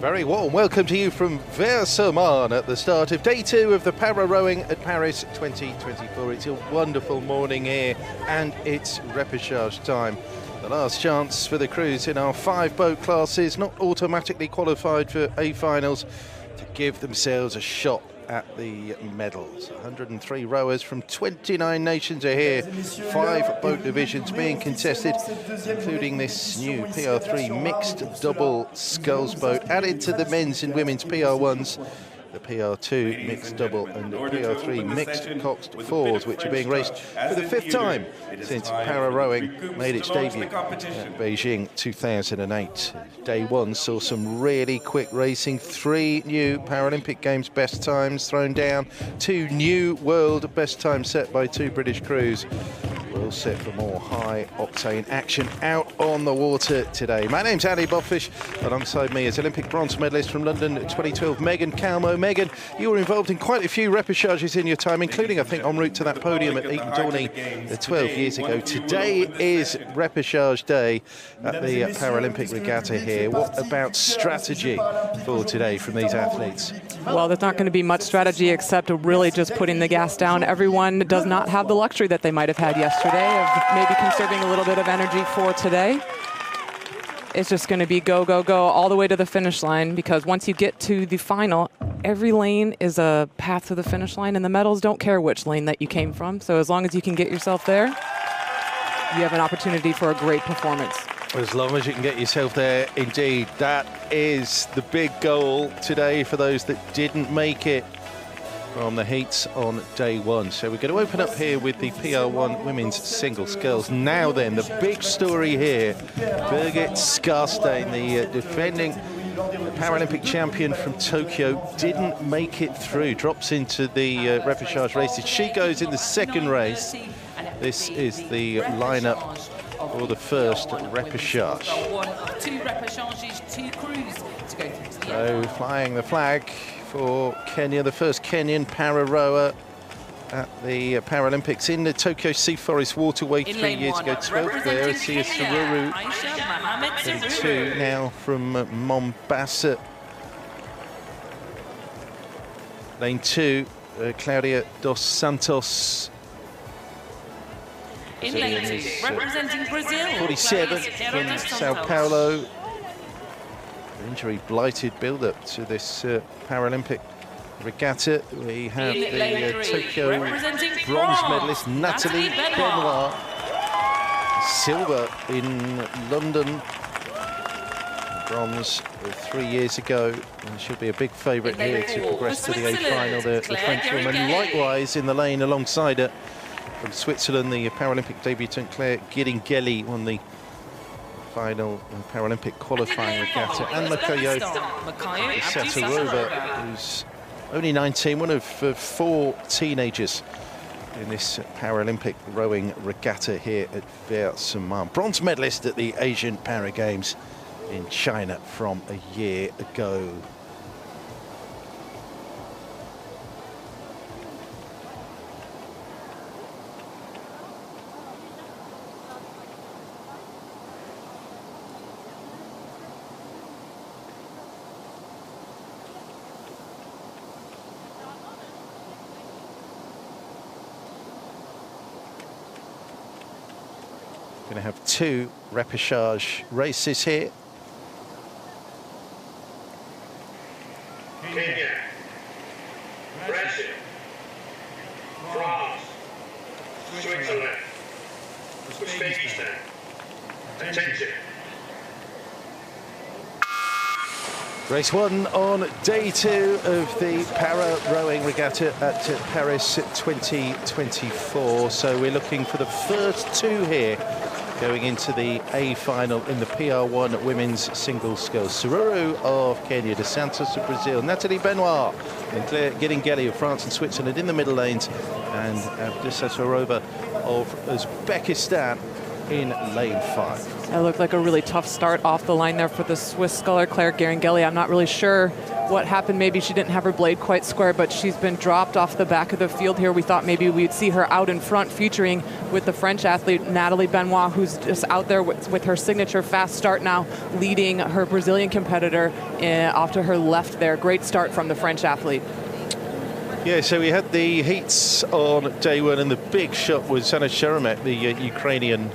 very warm welcome to you from Versailles at the start of day 2 of the Para Rowing at Paris 2024. It's a wonderful morning here and it's repechage time. The last chance for the crews in our 5 boat classes, not automatically qualified for A finals, to give themselves a shot at the medals. 103 rowers from 29 nations are here. 5 boat divisions being contested, including this new PR3 mixed double sculls boat added to the men's and women's PR1s, the PR2 mixed double and the PR3 mixed Coxed fours, which are being raced for the 5th time since para rowing made its debut at Beijing 2008. Day 1 saw some really quick racing, 3 new Paralympic Games best times thrown down, 2 new world best times set by 2 British crews. We're all set for more high-octane action out on the water today. My name's Ali Boffish. Alongside me is Olympic bronze medalist from London 2012, Megan Calmo. Megan, you were involved in quite a few repechages in your time, including, I think, en route to that podium at Eton Dorney 12 years ago. Today is repechage day at the Paralympic Regatta here. What about strategy for today from these athletes? Well, there's not going to be much strategy except really just putting the gas down. Everyone does not have the luxury that they might have had yesterday of maybe conserving a little bit of energy for today. It's just going to be go, go, go all the way to the finish line, because once you get to the final, every lane is a path to the finish line, and the medals don't care which lane that you came from. So as long as you can get yourself there, you have an opportunity for a great performance. As long as you can get yourself there, indeed. That is the big goal today for those that didn't make it from the heats on day 1. So we're going to open up here with the PR1 women's single sculls. Now then, the big story here, Birgit Skarstein, the defending Paralympic champion from Tokyo, didn't make it through, drops into the repechage races. She goes in the 2nd race. This is the lineup for the first repechage. 2 repechages, 2 crews to go through. So flying the flag for Kenya, the first Kenyan para rower at the Paralympics in the Tokyo Sea Forest Waterway 3 years ago. 12th there, Asia Sururu. 32 now from Mombasa. Lane 2, Claudia dos Santos. In lane 2, representing Brazil, 47 from Sao Paulo. Injury blighted build-up to this Paralympic regatta. We have the Tokyo bronze medalist Nathalie Benoit, silver in London, bronze 3 years ago, and she'll be a big favourite here to progress to the A final. The Frenchwoman, likewise in the lane alongside her from Switzerland, the Paralympic debutant Claire Giddingeli won the final Paralympic qualifying regatta, and Makayo Satarova, who's only 19, one of 4 teenagers in this Paralympic rowing regatta here at Versailles. Bronze medalist at the Asian Para Games in China from a year ago. Going to have 2 repechage races here. Kenya, Brazil, France, Switzerland, Uzbekistan. Attention. Race 1 on day 2 of the para rowing regatta at Paris 2024. So we're looking for the first 2 here going into the A final in the PR1 women's single sculls. Sururu of Kenya, dos Santos of Brazil, Nathalie Benoit and Claire Giddingeli of France and Switzerland in the middle lanes, and Satarova of Uzbekistan in lane 5. That looked like a really tough start off the line there for the Swiss sculler Claire Giddingeli. I'm not really sure what happened. Maybe she didn't have her blade quite square, but she's been dropped off the back of the field here. We thought maybe we'd see her out in front featuring with the French athlete Nathalie Benoit, who's just out there with her signature fast start now, leading her Brazilian competitor off to her left there. Great start from the French athlete. Yeah, so we had the heats on day one, and the big shot was Anna Sheremet, the Ukrainian,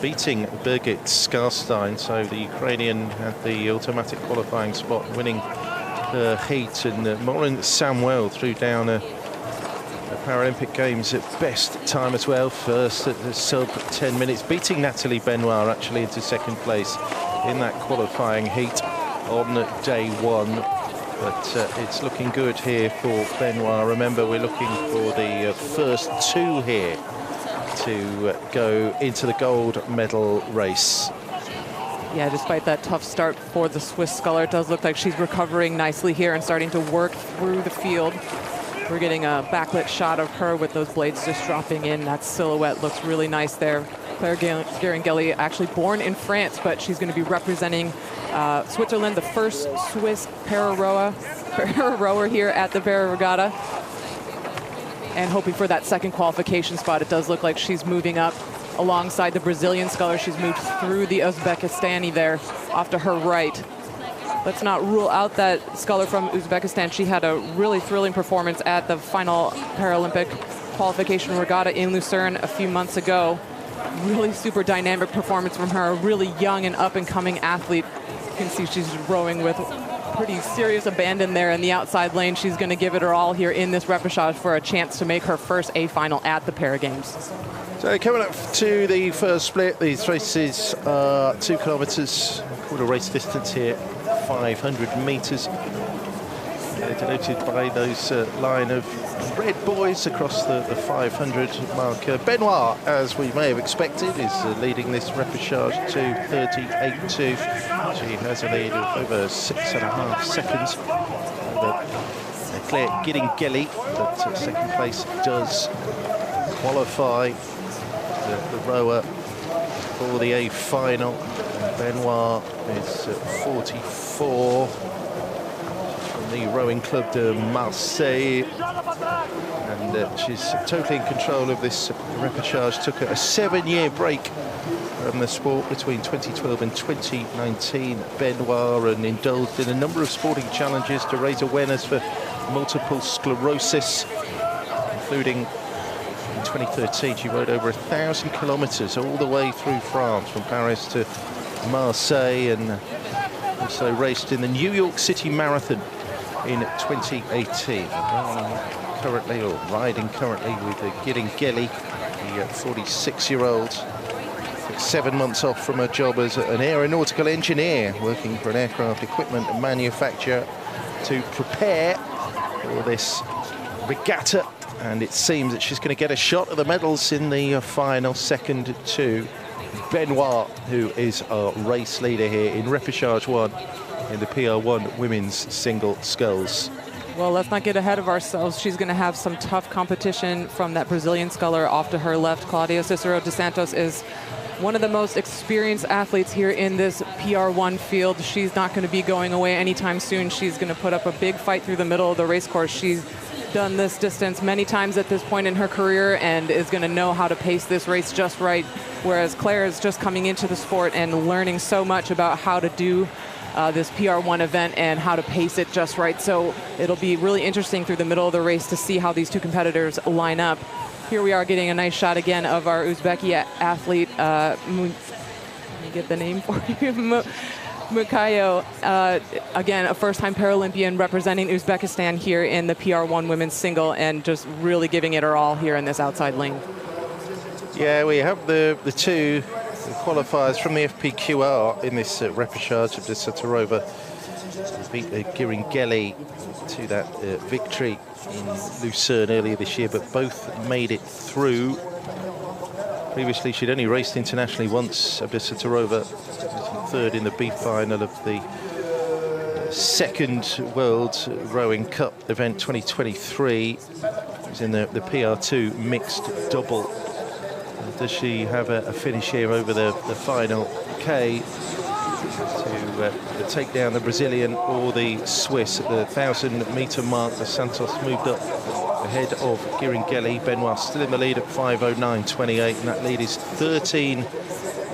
beating Birgit Skarstein. So the Ukrainian had the automatic qualifying spot, winning her heat, and Maureen Samuel threw down a Paralympic Games at best time as well, first at the sub 10 minutes, beating Nathalie Benoit actually into second place in that qualifying heat on day one. But it's looking good here for Benoit. Remember, we're looking for the first two here to go into the gold medal race. Yeah, despite that tough start for the Swiss sculler, it does look like she's recovering nicely here and starting to work through the field. We're getting a backlit shot of her with those blades just dropping in. That silhouette looks really nice there. Claire Guérin-Gelly, actually born in France, but she's going to be representing Switzerland, the first Swiss para-rower here at the Para Regatta, and hoping for that second qualification spot. It does look like she's moving up alongside the Brazilian sculler. She's moved through the Uzbekistani there off to her right. Let's not rule out that sculler from Uzbekistan. She had a really thrilling performance at the final Paralympic qualification regatta in Lucerne a few months ago. Really super dynamic performance from her, a really young and up-and-coming athlete. You can see she's rowing with pretty serious abandon there in the outside lane. She's going to give it her all here in this repechage for a chance to make her first A final at the Para Games. So coming up to the first split, these races are 2 kilometres, quarter race distance here, 500 metres. Denoted by those line of red buoys across the 500 marker. Benoit, as we may have expected, is leading this repechage to 38.2. She has a lead of over 6.5 seconds over Claire Guérin-Gelly, but second place does qualify the rower for the A final. Benoit is at 44. The rowing club de Marseille, and she's totally in control of this repechage. Took a 7-year break from the sport between 2012 and 2019. Benoit, and indulged in a number of sporting challenges to raise awareness for multiple sclerosis, including in 2013 she rode over 1,000 kilometres all the way through France, from Paris to Marseille, and also raced in the New York City Marathon in 2018. Currently, or riding currently, with Guérin-Gelly, the 46-year-old. 7 months off from her job as an aeronautical engineer, working for an aircraft equipment manufacturer, to prepare for this regatta. And it seems that she's going to get a shot at the medals in the final, second to Benoit, who is our race leader here in repechage 1 in the PR1 women's single sculls. Well, let's not get ahead of ourselves. She's going to have some tough competition from that Brazilian sculler off to her left. Claudia Cicero dos Santos is one of the most experienced athletes here in this PR1 field. She's not going to be going away anytime soon. She's going to put up a big fight through the middle of the race course. She's done this distance many times at this point in her career and is going to know how to pace this race just right, whereas Claire is just coming into the sport and learning so much about how to do this PR1 event and how to pace it just right. So it'll be really interesting through the middle of the race to see how these two competitors line up. Here we are getting a nice shot again of our Uzbeki athlete, let me get the name for you, Mukayo, again, a first-time Paralympian representing Uzbekistan here in the PR1 women's single, and just really giving it her all here in this outside lane. Yeah, we have the two qualifiers from the FPQR in this repechage of the Satarova. Beat Guérin-Gelly to that victory in Lucerne earlier this year, but both made it through. Previously, she'd only raced internationally once. Abdisa Tarova, third in the B final of the second World Rowing Cup event 2023. It was in the PR2 mixed double. Does she have a finish here over the final K? to take down the Brazilian or the Swiss. At the 1,000-metre mark, the Santos moved up ahead of Giringeli. Benoit still in the lead at 5:09.28, and that lead is 13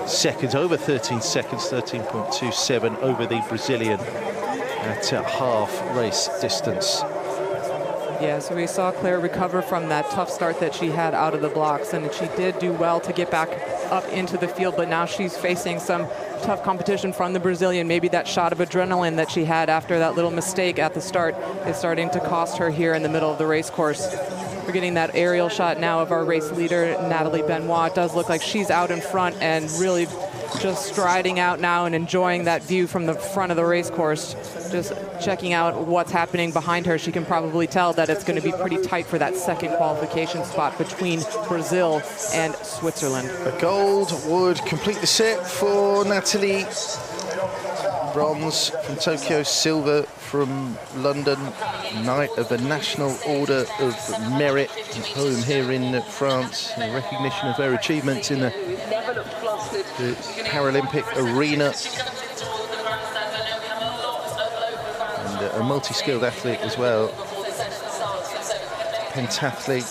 seconds, over 13 seconds, 13.27 over the Brazilian at half race distance. Yeah, so we saw Claire recover from that tough start that she had out of the blocks, and she did do well to get back up into the field, but now she's facing some tough competition from the Brazilian. Maybe that shot of adrenaline that she had after that little mistake at the start is starting to cost her here in the middle of the race course. We're getting that aerial shot now of our race leader, Natalie Benoit. It does look like she's out in front and really just striding out now and enjoying that view from the front of the race course. Just checking out what's happening behind her. She can probably tell that it's going to be pretty tight for that second qualification spot between Brazil and Switzerland. A gold would complete the set for Natalie. Bronze from Tokyo, silver from London, Knight of the National Order of Merit, home here in France, in recognition of her achievements in the Paralympic arena. And a multi-skilled athlete as well, pentathlete,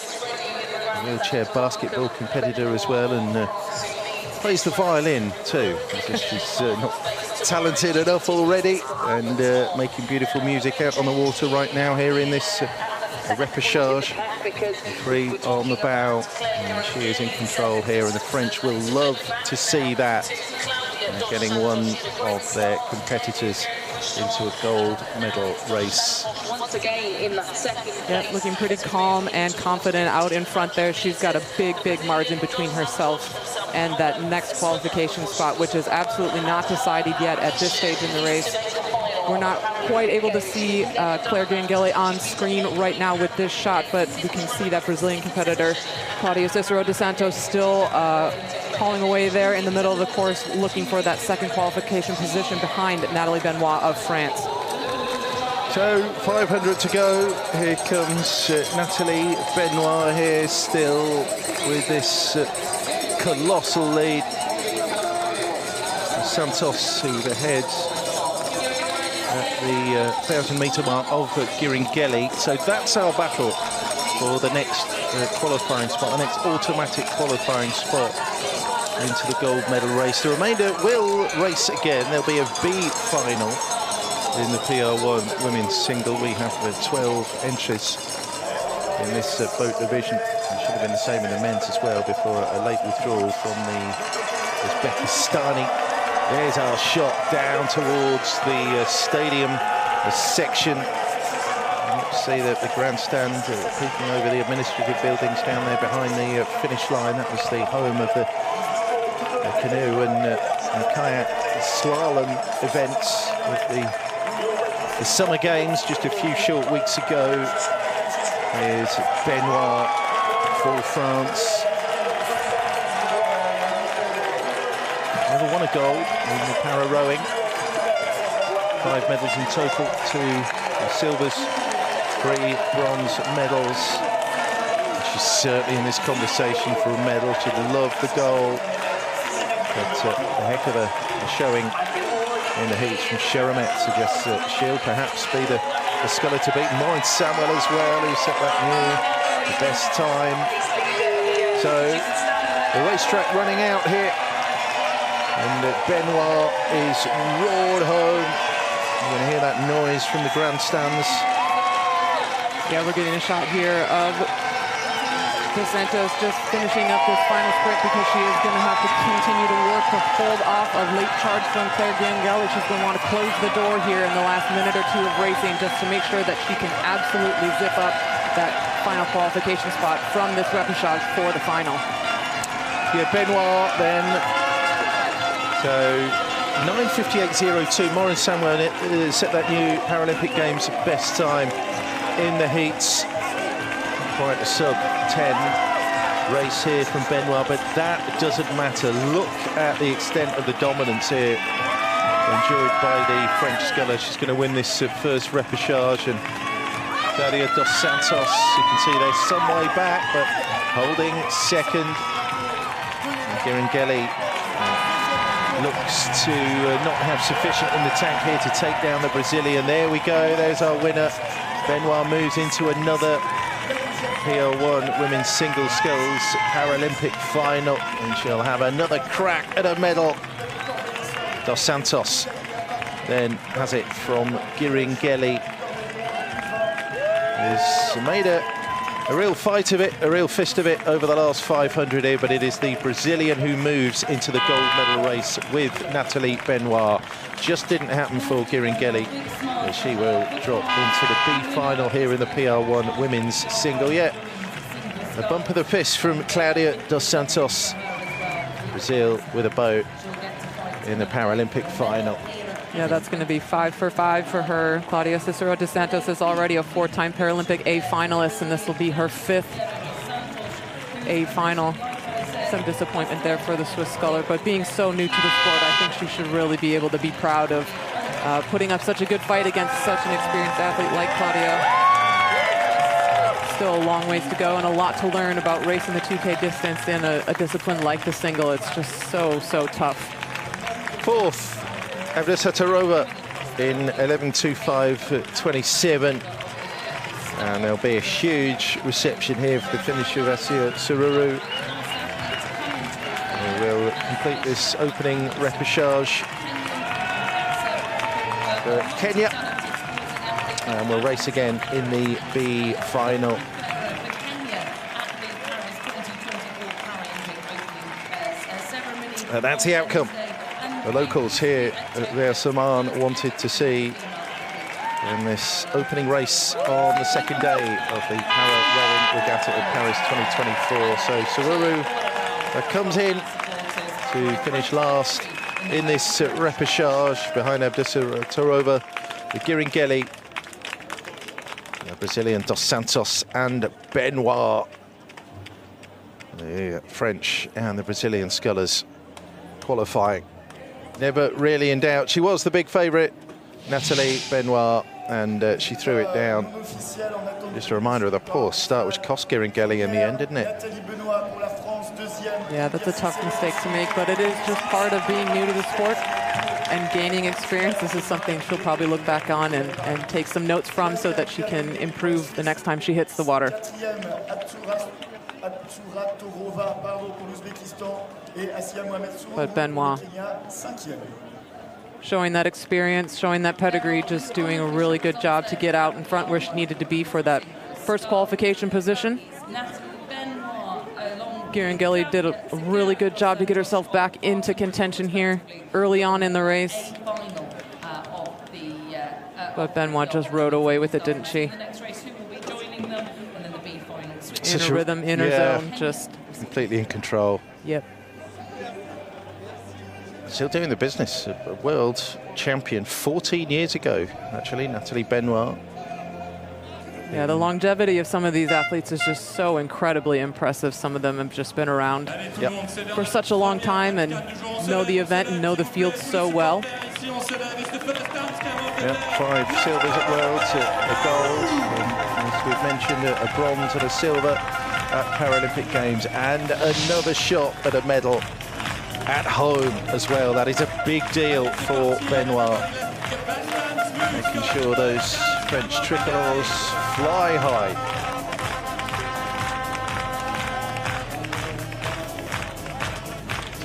wheelchair basketball competitor as well, and plays the violin too. She's not talented enough already, and making beautiful music out on the water right now here in this repechage. Three on the bow, and she is in control here, and the French will love to see that. Getting one of their competitors into a gold medal race. Once again in that second. Yeah, looking pretty calm and confident out in front there. She's got a big margin between herself and that next qualification spot, which is absolutely not decided yet at this stage in the race. We're not quite able to see Claire Giringeli on screen right now with this shot, but we can see that Brazilian competitor, Claudia Cicero dos Santos, still hauling away there in the middle of the course, looking for that second qualification position behind Natalie Benoit of France. So 500 to go. Here comes Natalie Benoit here still with this colossal lead. Santos who heads at the 1,000-metre mark of Giringeli. So that's our battle for the next qualifying spot, the next automatic qualifying spot into the gold medal race. The remainder will race again. There'll be a B final in the PR1 women's single. We have 12 entries in this boat division. It should have been the same in the men's as well before a late withdrawal from the Uzbekistani. There's our shot down towards the stadium, the section. You can see that the grandstand peeking over the administrative buildings down there behind the finish line. That was the home of the canoe and kayak slalom events of the Summer Games just a few short weeks ago. Here's Benoit for France. Never won a gold in the para rowing. 5 medals in total, 2 silvers, 3 bronze medals. She's certainly in this conversation for a medal. She'd love the gold. But a heck of a showing in the heats from Sheremet suggests that she'll perhaps be the sculler to beat. Maureen Samuel as well, who set that new best time. So the racetrack running out here, and Benoit is roared home. You're going to hear that noise from the grandstands. Yeah, we're getting a shot here of dos Santos just finishing up this final sprint, because she is going to have to continue to work to hold off a late charge from Claire Giringeli. She's going to want to close the door here in the last minute or two of racing, just to make sure that she can absolutely zip up that final qualification spot from this repechage for the final. Yeah, Benoit then. So 9:58.02. Maureen Samuel set that new Paralympic Games best time in the heats. Quite a sub-10 race here from Benoit, but that doesn't matter. Look at the extent of the dominance here, enjoyed by the French sculler. She's going to win this first repechage, and Claudia dos Santos, you can see they're some way back, but holding second. And Giringeli looks to not have sufficient in the tank here to take down the Brazilian. There we go, there's our winner. Benoit moves into another PL1 women's singles sculls Paralympic final, and she'll have another crack at a medal. Dos Santos then has it from Giringeli. Has made a real fight of it, a real fist of it over the last 500 here, but it is the Brazilian who moves into the gold medal race with Nathalie Benoit. Just didn't happen for Giringeli. She will drop into the B final here in the PR1 women's single. Yeah, a bump of the fist from Claudia dos Santos. Brazil with a bow in the Paralympic final. Yeah, that's going to be 5 for 5 for her. Claudia Cicero dos Santos is already a 4-time Paralympic A finalist, and this will be her 5th A final. Some disappointment there for the Swiss sculler, but being so new to the sport, I think she should really be able to be proud of putting up such a good fight against such an experienced athlete like Claudia. Still a long ways to go and a lot to learn about racing the 2K distance in a discipline like the single. It's just so tough. 4th, Avdesattarova in 11:25.27. And there'll be a huge reception here for the finish of Asia Sururu. We'll complete this opening repechage for Kenya. And we'll race again in the B final. And that's the outcome. The locals here at Versailles wanted to see in this opening race on the second day of the Para Rowing Regatta of Paris 2024. So Sururu comes in to finish last in this repechage behind Avdesattarova, the Giringeli, the Brazilian Dos Santos and Benoit. The French and the Brazilian scullers qualifying. Never really in doubt. She was the big favourite, Nathalie Benoit, and she threw it down. Just a reminder of the poor start, which cost Giringeli in the end, didn't it? Yeah, that's a tough mistake to make, but it is just part of being new to the sport and gaining experience. This is something she'll probably look back on and take some notes from so that she can improve the next time she hits the water. But Benoit showing that experience, showing that pedigree, just doing a really good job to get out in front where she needed to be for that first qualification position. Giringeli did a really good job to get herself back into contention here early on in the race. But Benoit just rode away with it, didn't she? In her rhythm, in her zone, just completely in control. Yep. Still doing the business. A world champion 14 years ago, actually, Nathalie Benoit. Yeah, the longevity of some of these athletes is just so incredibly impressive. Some of them have just been around for such a long time and know the event and know the field so well. Yeah, 5 silvers at Worlds, a gold, and as we've mentioned, a bronze and a silver at Paralympic Games, and another shot at a medal at home as well. That is a big deal for Benoit. Making sure those French tricolores fly high.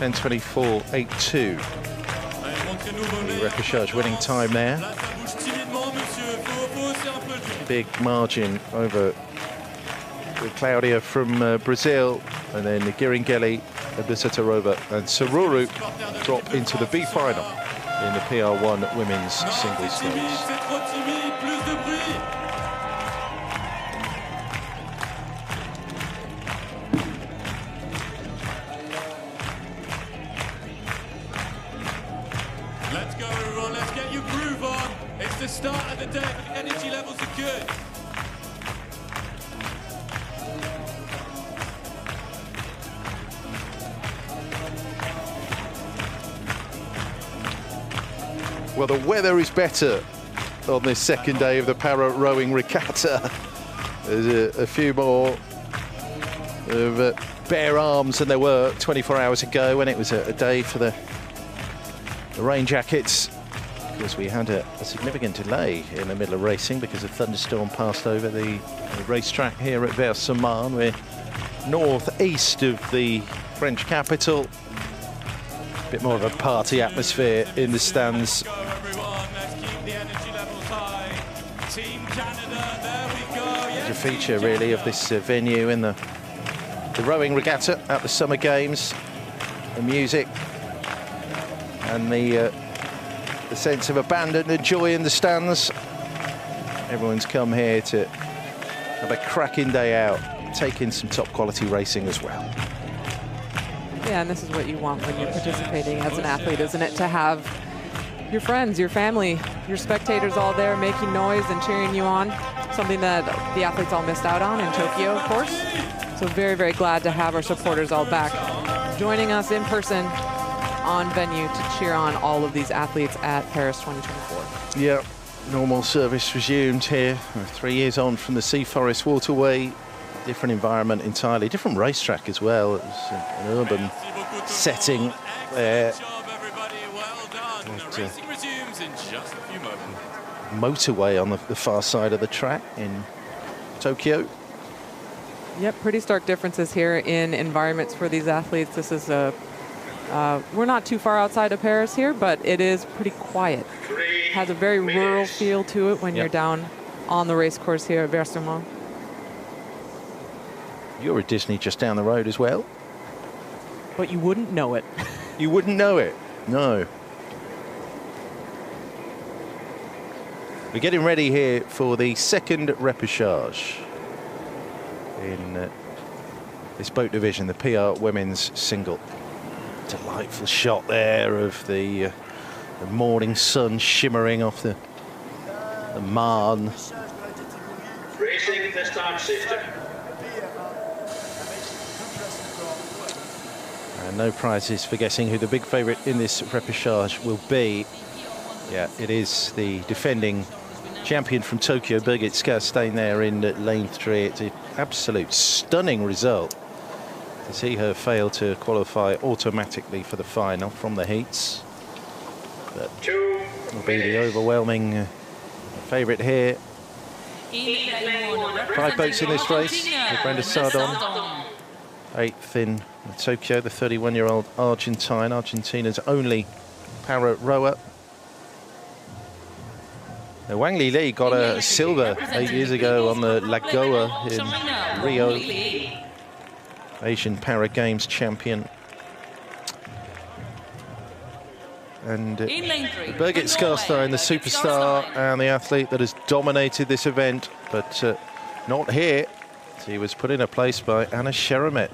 (10:24.82). The repechage winning time there. Big margin over Claudia from Brazil, and then the Giringeli, Avdesattarova and Sururu drop into the B final in the PR1 women's singles stakes. Let's go, everyone. Let's get your groove on. It's the start of the day. The energy levels are good. Well, the weather is better on this second day of the Para Rowing Regatta. There's a few more of bare arms than there were 24 hours ago when it was a day for the the rain jackets, because we had a significant delay in the middle of racing because a thunderstorm passed over the racetrack here at Versailles. We're northeast of the French capital. A bit more of a party atmosphere in the stands. It's a feature really of this venue in the rowing regatta at the Summer Games. The music and the sense of abandon and joy in the stands. Everyone's come here to have a cracking day out, take in some top quality racing as well. Yeah, and this is what you want when you're participating as an athlete, isn't it? To have your friends, your family, your spectators all there making noise and cheering you on. Something that the athletes all missed out on in Tokyo, of course. So very, very glad to have our supporters all back, joining us in person on venue to cheer on all of these athletes at Paris 2024. Yeah, normal service resumed here. We're 3 years on from the Sea Forest waterway. Different environment entirely, different racetrack as well. It's an urban setting there. Motorway on the far side of the track in Tokyo. Yep, pretty stark differences here in environments for these athletes. This is we're not too far outside of Paris here, but it is pretty quiet. It has a very rural feel to it when you're down on the race course here at Versailles. You're at Disney just down the road as well. But you wouldn't know it. You wouldn't know it, no. We're getting ready here for the second repechage in this boat division, the PR women's single. Delightful shot there of the morning sun shimmering off the Marne. Racing the start system. And no prizes for guessing who the big favourite in this repechage will be. Yeah, it is the defending champion from Tokyo, Birgit Sculls, there in lane 3. It's an absolute stunning result to see her fail to qualify automatically for the final from the heats. But will be the overwhelming favourite here. 5 boats in this race with Brenda Sardon, 8th in Tokyo, the 31-year-old Argentine, Argentina's only para rower. Now, Wang Li got a silver 8 years ago on the Lagoa in Rio. Asian Para Games champion. And Birgit Sculls, the superstar and the athlete that has dominated this event, but not here. She was put in a place by Anna Sheramet.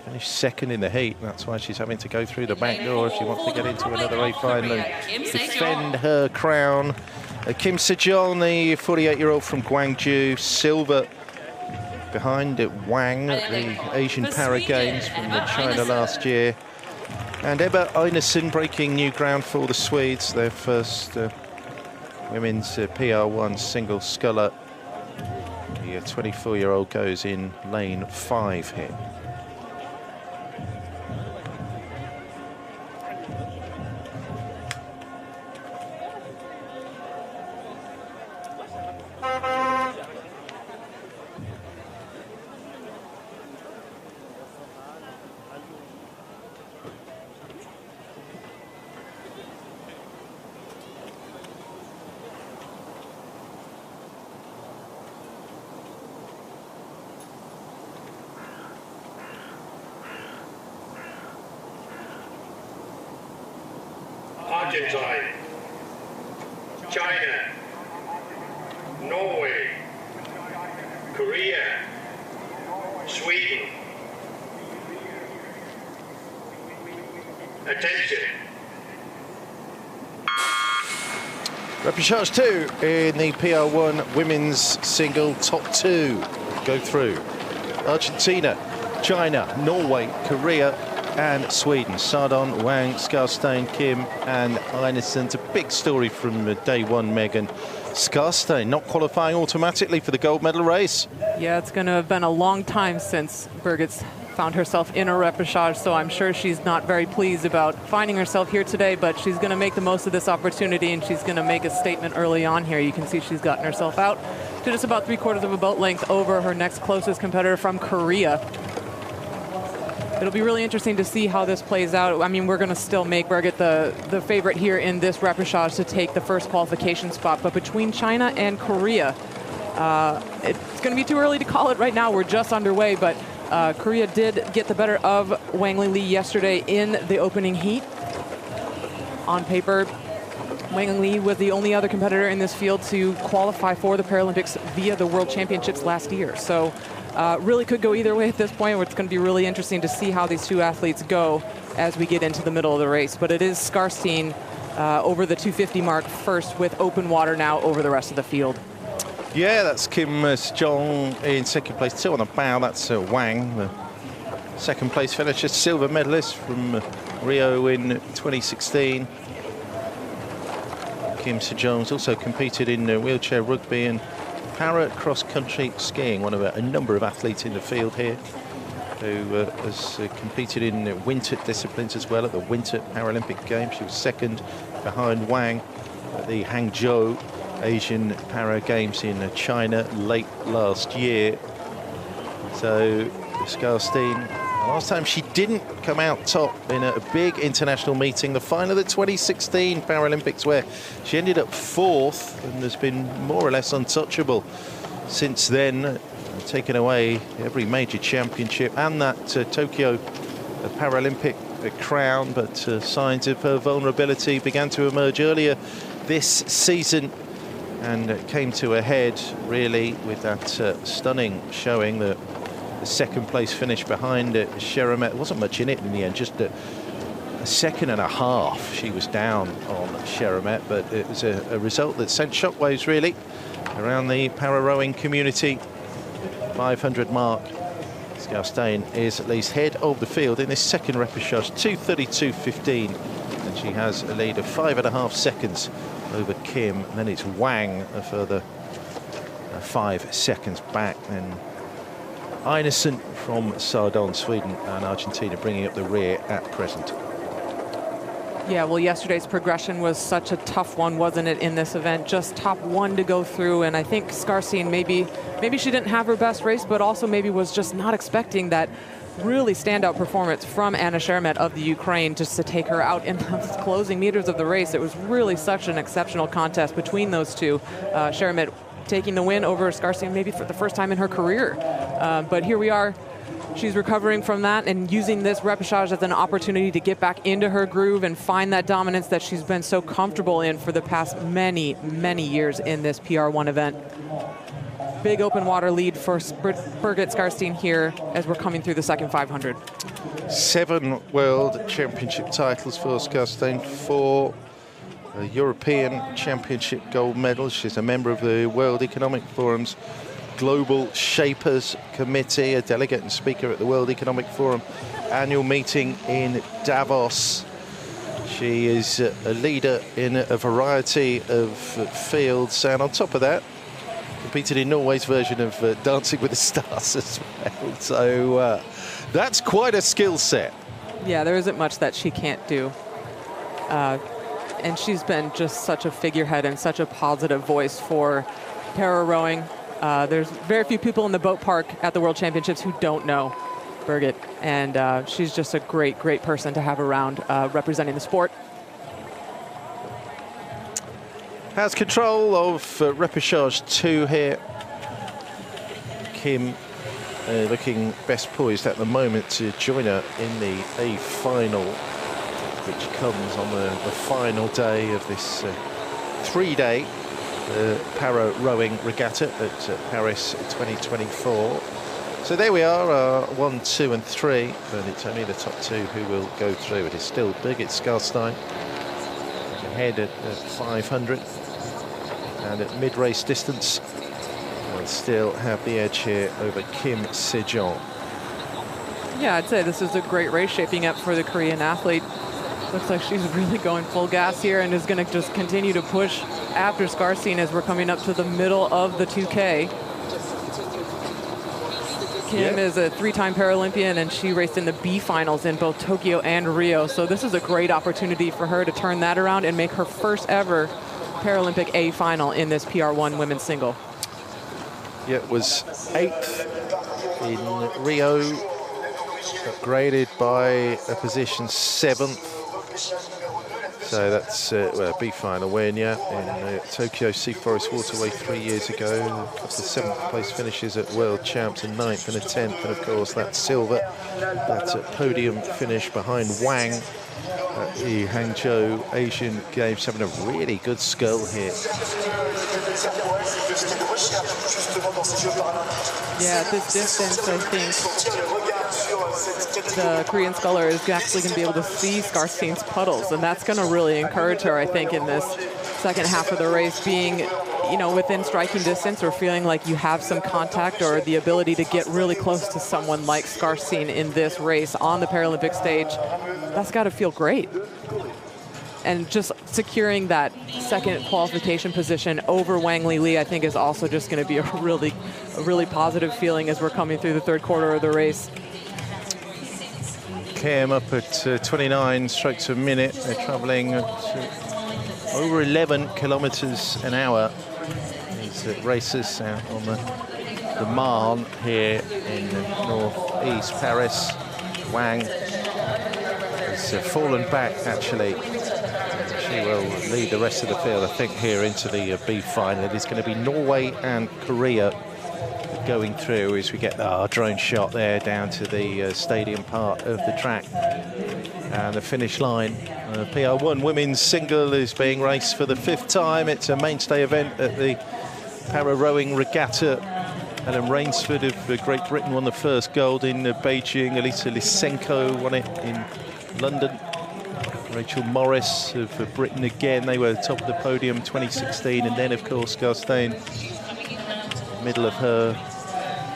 Finished second in the heat. That's why she's having to go through the back door if she wants to get into another A final and defend her crown. Kim Sejong, the 48-year-old from Gwangju, silver behind Wang at the Asian Para Games from China last year. And Ebba Einarsson breaking new ground for the Swedes, their first women's PR1 single sculler. The 24-year-old goes in lane 5 here. Argentine, China, Norway, Korea, Sweden. Attention. Repechage 2 in the PR1 women's single top 2 go through. Argentina, China, Norway, Korea and Sweden. Sardon, Wang, Sculls, Kim and Einarsson. It's a big story from day one, Megan. Sculls not qualifying automatically for the gold medal race. Yeah, it's going to have been a long time since Birgit's found herself in a repechage, so I'm sure she's not very pleased about finding herself here today, but she's going to make the most of this opportunity, and she's going to make a statement early on here. You can see she's gotten herself out to just about 3/4 of a boat length over her next closest competitor from Korea. It'll be really interesting to see how this plays out. I mean, we're going to still make Birgit the favorite here in this repechage to take the first qualification spot, but between China and Korea, it's going to be too early to call it right now. We're just underway, but Korea did get the better of Wang Li yesterday in the opening heat. On paper, Wang Li was the only other competitor in this field to qualify for the Paralympics via the World Championships last year. So really could go either way at this point. It's going to be really interesting to see how these two athletes go as we get into the middle of the race. But it is Sculls over the 250 mark first with open water now over the rest of the field. Yeah, that's Kim Sejong in second place, 2 on the bow. That's Wang, the second place finisher, silver medalist from Rio in 2016. Kim Sejong's also competed in wheelchair rugby and para cross-country skiing, one of a number of athletes in the field here who has competed in winter disciplines as well at the Winter Paralympic Games. She was second behind Wang at the Hangzhou Asian Para Games in China late last year. So Sculls, last time she didn't come out top in a big international meeting, the final of the 2016 Paralympics, where she ended up 4th and has been more or less untouchable since then, taken away every major championship and that Tokyo Paralympic crown, but signs of her vulnerability began to emerge earlier this season and came to a head really with that stunning showing, the second place finish behind Sheremet. There wasn't much in it in the end, just a second and a half she was down on Sheremet, but it was a result that sent shockwaves really around the para rowing community. 500 mark. Sculls is at least head of the field in this second repechage, 2:32.15, and she has a lead of 5.5 seconds over Kim, and then it's Wang a further 5 seconds back, and Einarsson from Sardon, Sweden, and Argentina bringing up the rear at present. Yeah, well, yesterday's progression was such a tough one, wasn't it, in this event? Just top 1 to go through, and I think Sculls maybe she didn't have her best race, but also maybe was just not expecting that really standout performance from Anna Sheremet of the Ukraine just to take her out in the closing meters of the race. It was really such an exceptional contest between those two. Sheremet taking the win over Sculls maybe for the first time in her career. But here we are. She's recovering from that and using this repechage as an opportunity to get back into her groove and find that dominance that she's been so comfortable in for the past many, many years in this PR1 event. Big open water lead for Birgit Sculls here as we're coming through the second 500. 7 World Championship titles for Sculls, 4 European Championship gold medals. She's a member of the World Economic Forum's Global Shapers Committee, a delegate and speaker at the World Economic Forum annual meeting in Davos. She is a leader in a variety of fields, and on top of that, competed in Norway's version of Dancing with the Stars as well. So that's quite a skill set. Yeah, there isn't much that she can't do. And she's been just such a figurehead and such a positive voice for para rowing. There's very few people in the boat park at the World Championships who don't know Birgit, and she's just a great, great person to have around representing the sport. Has control of repechage 2 here. Kim looking best poised at the moment to join her in the A final, which comes on the final day of this 3-day para rowing regatta at Paris 2024. So there we are, 1, 2 and 3, but it's only the top 2 who will go through. It is still Birgit Sculls ahead at 500, and at mid-race distance will still have the edge here over Kim Sejong. Yeah, I'd say this is a great race shaping up for the Korean athlete. Looks like she's really going full gas here and is going to just continue to push after Scarsine as we're coming up to the middle of the 2K. Kim is a 3-time Paralympian, and she raced in the B finals in both Tokyo and Rio. So this is a great opportunity for her to turn that around and make her first ever Paralympic A final in this PR1 women's single. Yeah, it was 8th in Rio, upgraded by a position 7th. So that's well, a B final win, yeah, in Tokyo Sea Forest Waterway 3 years ago. A couple of 7th place finishes at World Champs, a 9th and a 10th, and of course that silver. That's a podium finish behind Wang at the Hangzhou Asian Games, having a really good skull here. Yeah, at this distance, I think the Korean sculler is actually going to be able to see Scarsine's puddles, and that's going to really encourage her, I think, in this second half of the race, being, you know, within striking distance or feeling like you have some contact or the ability to get really close to someone like Scarsine in this race on the Paralympic stage. That's got to feel great. And just securing that second qualification position over Wang Li, I think, is also just going to be a really positive feeling as we're coming through the third quarter of the race. Kim up at 29 strokes a minute. They're traveling at over 11 kilometers an hour. These racers out on the Marne here in northeast Paris. Wang has fallen back, actually. She will lead the rest of the field, I think, here into the B final. It is going to be Norway and Korea going through as we get our drone shot there down to the stadium part of the track and the finish line. PR1 women's single is being raced for the 5th time. It's a mainstay event at the Para Rowing Regatta. Ellen Rainsford of Great Britain won the first gold in Beijing. Elisa Lysenko won it in London. Rachel Morris of Britain again, they were top of the podium 2016, and then of course Scarsine, middle of her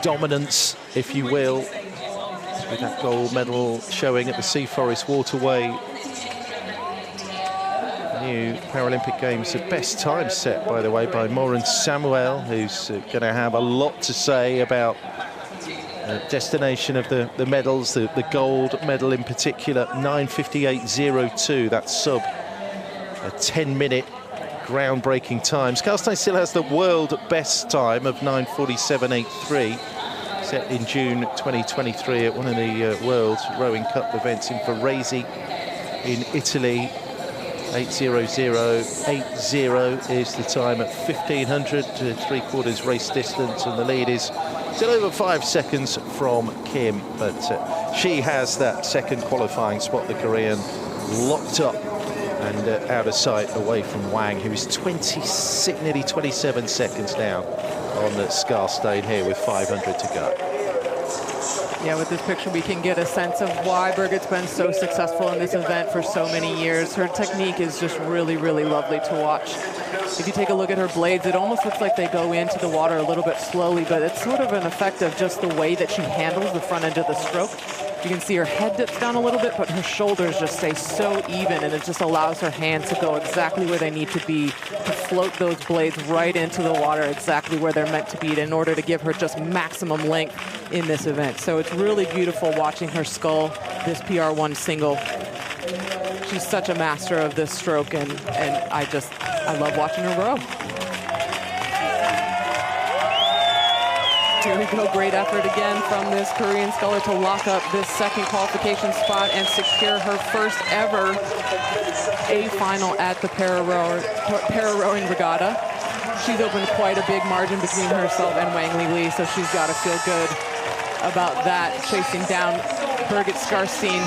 dominance, if you will, with that gold medal showing at the Sea Forest Waterway. New Paralympic Games, the best time set, by the way, by Maureen Samuel, who's going to have a lot to say about destination of the medals, the gold medal in particular, 9:58.02, that's sub a 10-minute groundbreaking time. Scarsine still has the world best time of 9:47.83, set in June 2023 at one of the World Rowing Cup events in Versailles in Italy. 8:00.80 is the time at 1500 to 3/4 race distance, and the lead is still over 5 seconds from Kim, but she has that second qualifying spot, the Korean, locked up and out of sight away from Wang, who is nearly 27 seconds down on the Scarsine here with 500 to go. Yeah, with this picture, we can get a sense of why Birgit's been so successful in this event for so many years. Her technique is just really, really lovely to watch. If you take a look at her blades, it almost looks like they go into the water a little bit slowly, but it's sort of an effect of just the way that she handles the front end of the stroke. You can see her head dips down a little bit, but her shoulders just stay so even, and it just allows her hands to go exactly where they need to be, to float those blades right into the water exactly where they're meant to be in order to give her just maximum length in this event. So it's really beautiful watching her scull this PR1 single. She's such a master of this stroke, and I love watching her row. Here we go, great effort again from this Korean sculler to lock up this second qualification spot and secure her first ever A final at the para-rowing regatta. She's opened quite a big margin between herself and Wang Li, so she's got to feel good about that, chasing down Birgit Scarsine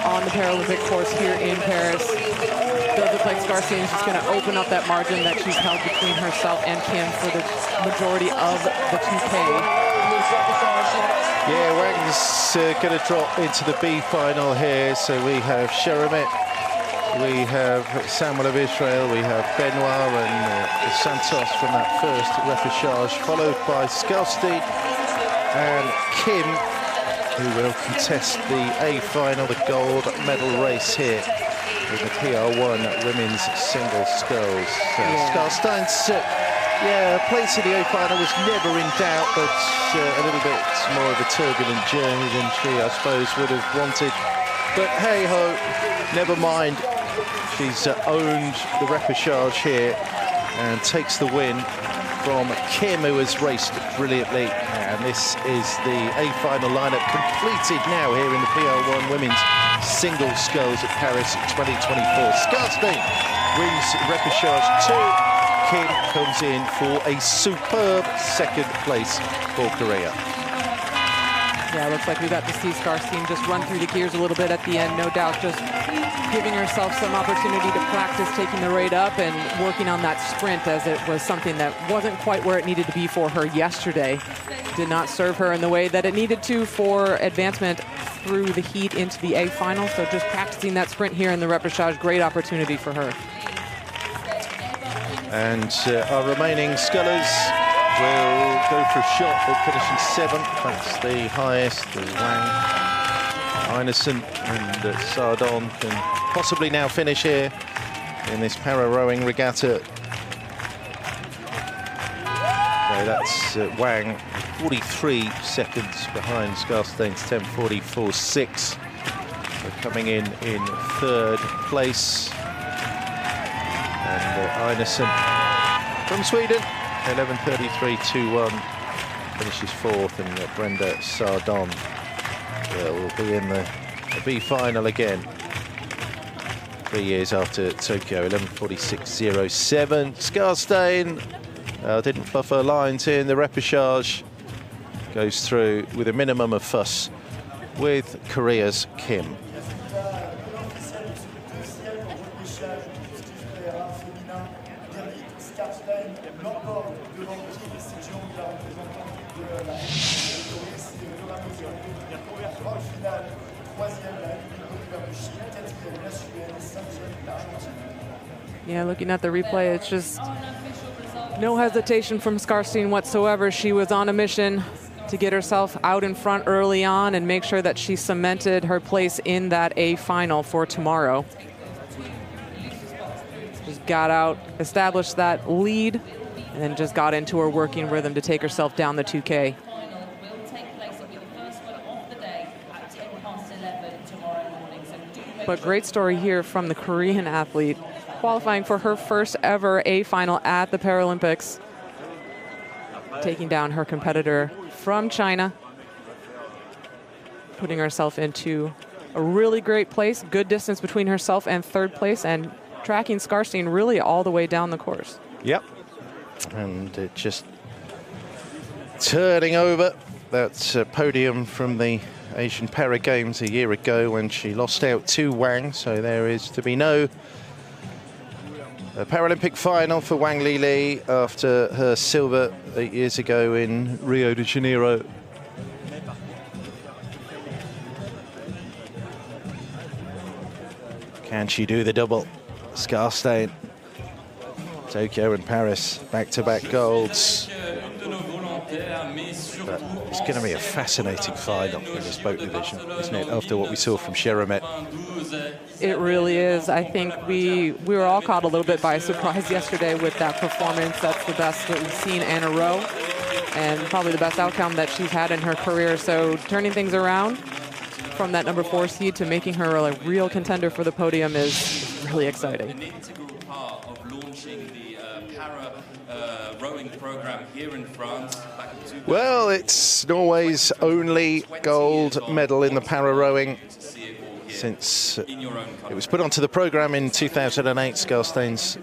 on the Paralympic course here in Paris. Does look like Scarsine is just going to open up that margin that she's held between herself and Kim for the majority of the 2K. Yeah, Wang's going to drop into the B final here. So we have Sheremet, we have Samuel of Israel, we have Benoit and Santos from that first repechage, followed by Sculls and Kim. who will contest the A final, the gold medal race here with the PR1 women's single sculls. Sculls place in the A final was never in doubt, but a little bit more of a turbulent journey than she, I suppose, would have wanted. But hey ho, never mind. She's owned the repechage here and takes the win from Kim, who has raced brilliantly. And this is the A final lineup completed now here in the PR1 women's single sculls at Paris 2024. Sculls wins repechage 2. Kim comes in for a superb second place for Korea. Yeah, it looks like we got to see Skarstein just run through the gears a little bit at the end, no doubt, just giving herself some opportunity to practice taking the rate up and working on that sprint, as it was something that wasn't quite where it needed to be for her yesterday. Did not serve her in the way that it needed to for advancement through the heat into the A final, so just practicing that sprint here in the repechage, great opportunity for her. And our remaining scullers will go for a shot at finishing 7th. That's the highest. Wang, Einarsson and Sardon can possibly now finish here in this para-rowing regatta. So that's Wang, 43 seconds behind Skarstein's 10:44.6. So coming in 3rd place. And Einarsson from Sweden, 11:33.21, finishes 4th, and Brenda Sardon will be in the B final again 3 years after Tokyo, 11:46.07. Skarstein didn't fluff her lines here in the repechage, goes through with a minimum of fuss with Korea's Kim. Yeah, looking at the replay, it's just no hesitation from Skarstein whatsoever. She was on a mission to get herself out in front early on and make sure that she cemented her place in that A final for tomorrow. Just got out, established that lead, and then just got into her working rhythm to take herself down the 2K. But great story here from the Korean athlete, qualifying for her first ever A final at the Paralympics, taking down her competitor from China, putting herself into a really great place, good distance between herself and 3rd place, and tracking Skarstein really all the way down the course. Yep, and it just turning over that podium from the Asian Para Games a year ago when she lost out to Wang, so there is to be no Paralympic final for Wang Lili after her silver 8 years ago in Rio de Janeiro. Can she do the double? Skarstein, Tokyo and Paris, back-to-back golds. But it's going to be a fascinating final in this boat division, isn't it, after what we saw from Sheremet? It really is. I think we were all caught a little bit by surprise yesterday with that performance. That's the best that we've seen in a row, and probably the best outcome that she's had in her career. So turning things around from that number 4 seed to making her a real contender for the podium is really exciting. An integral part of launching the rowing program here in France. Well, it's Norway's only gold medal in the para-rowing since it was put onto the program in 2008. Skarstein's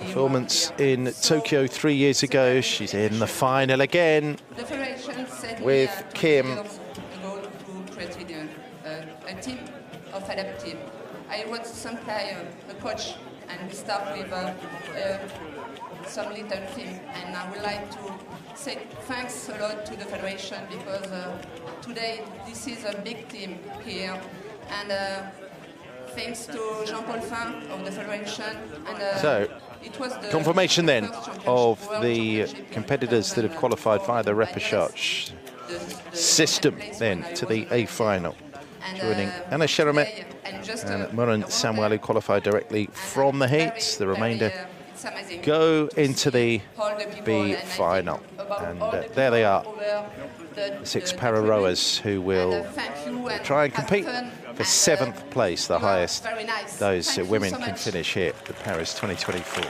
performance in Tokyo 3 years ago. She's in the final again with Kim. A team of adaptive. I wrote some client, a coach, and we start with some little team. And I would like to say thanks a lot to the federation, because today this is a big team here. And thanks to Jean-Paul Fin of the federation. And so, it was the confirmation then of the competitors that have qualified via the repechage. system then to the A final. Joining Anna Sheramet and Moran Samuel, who qualified directly from the heats. The remainder go into the B final. And there they are, the 6 para-rowers who will try and compete for 7th place, the highest those women can finish here at Paris 2024.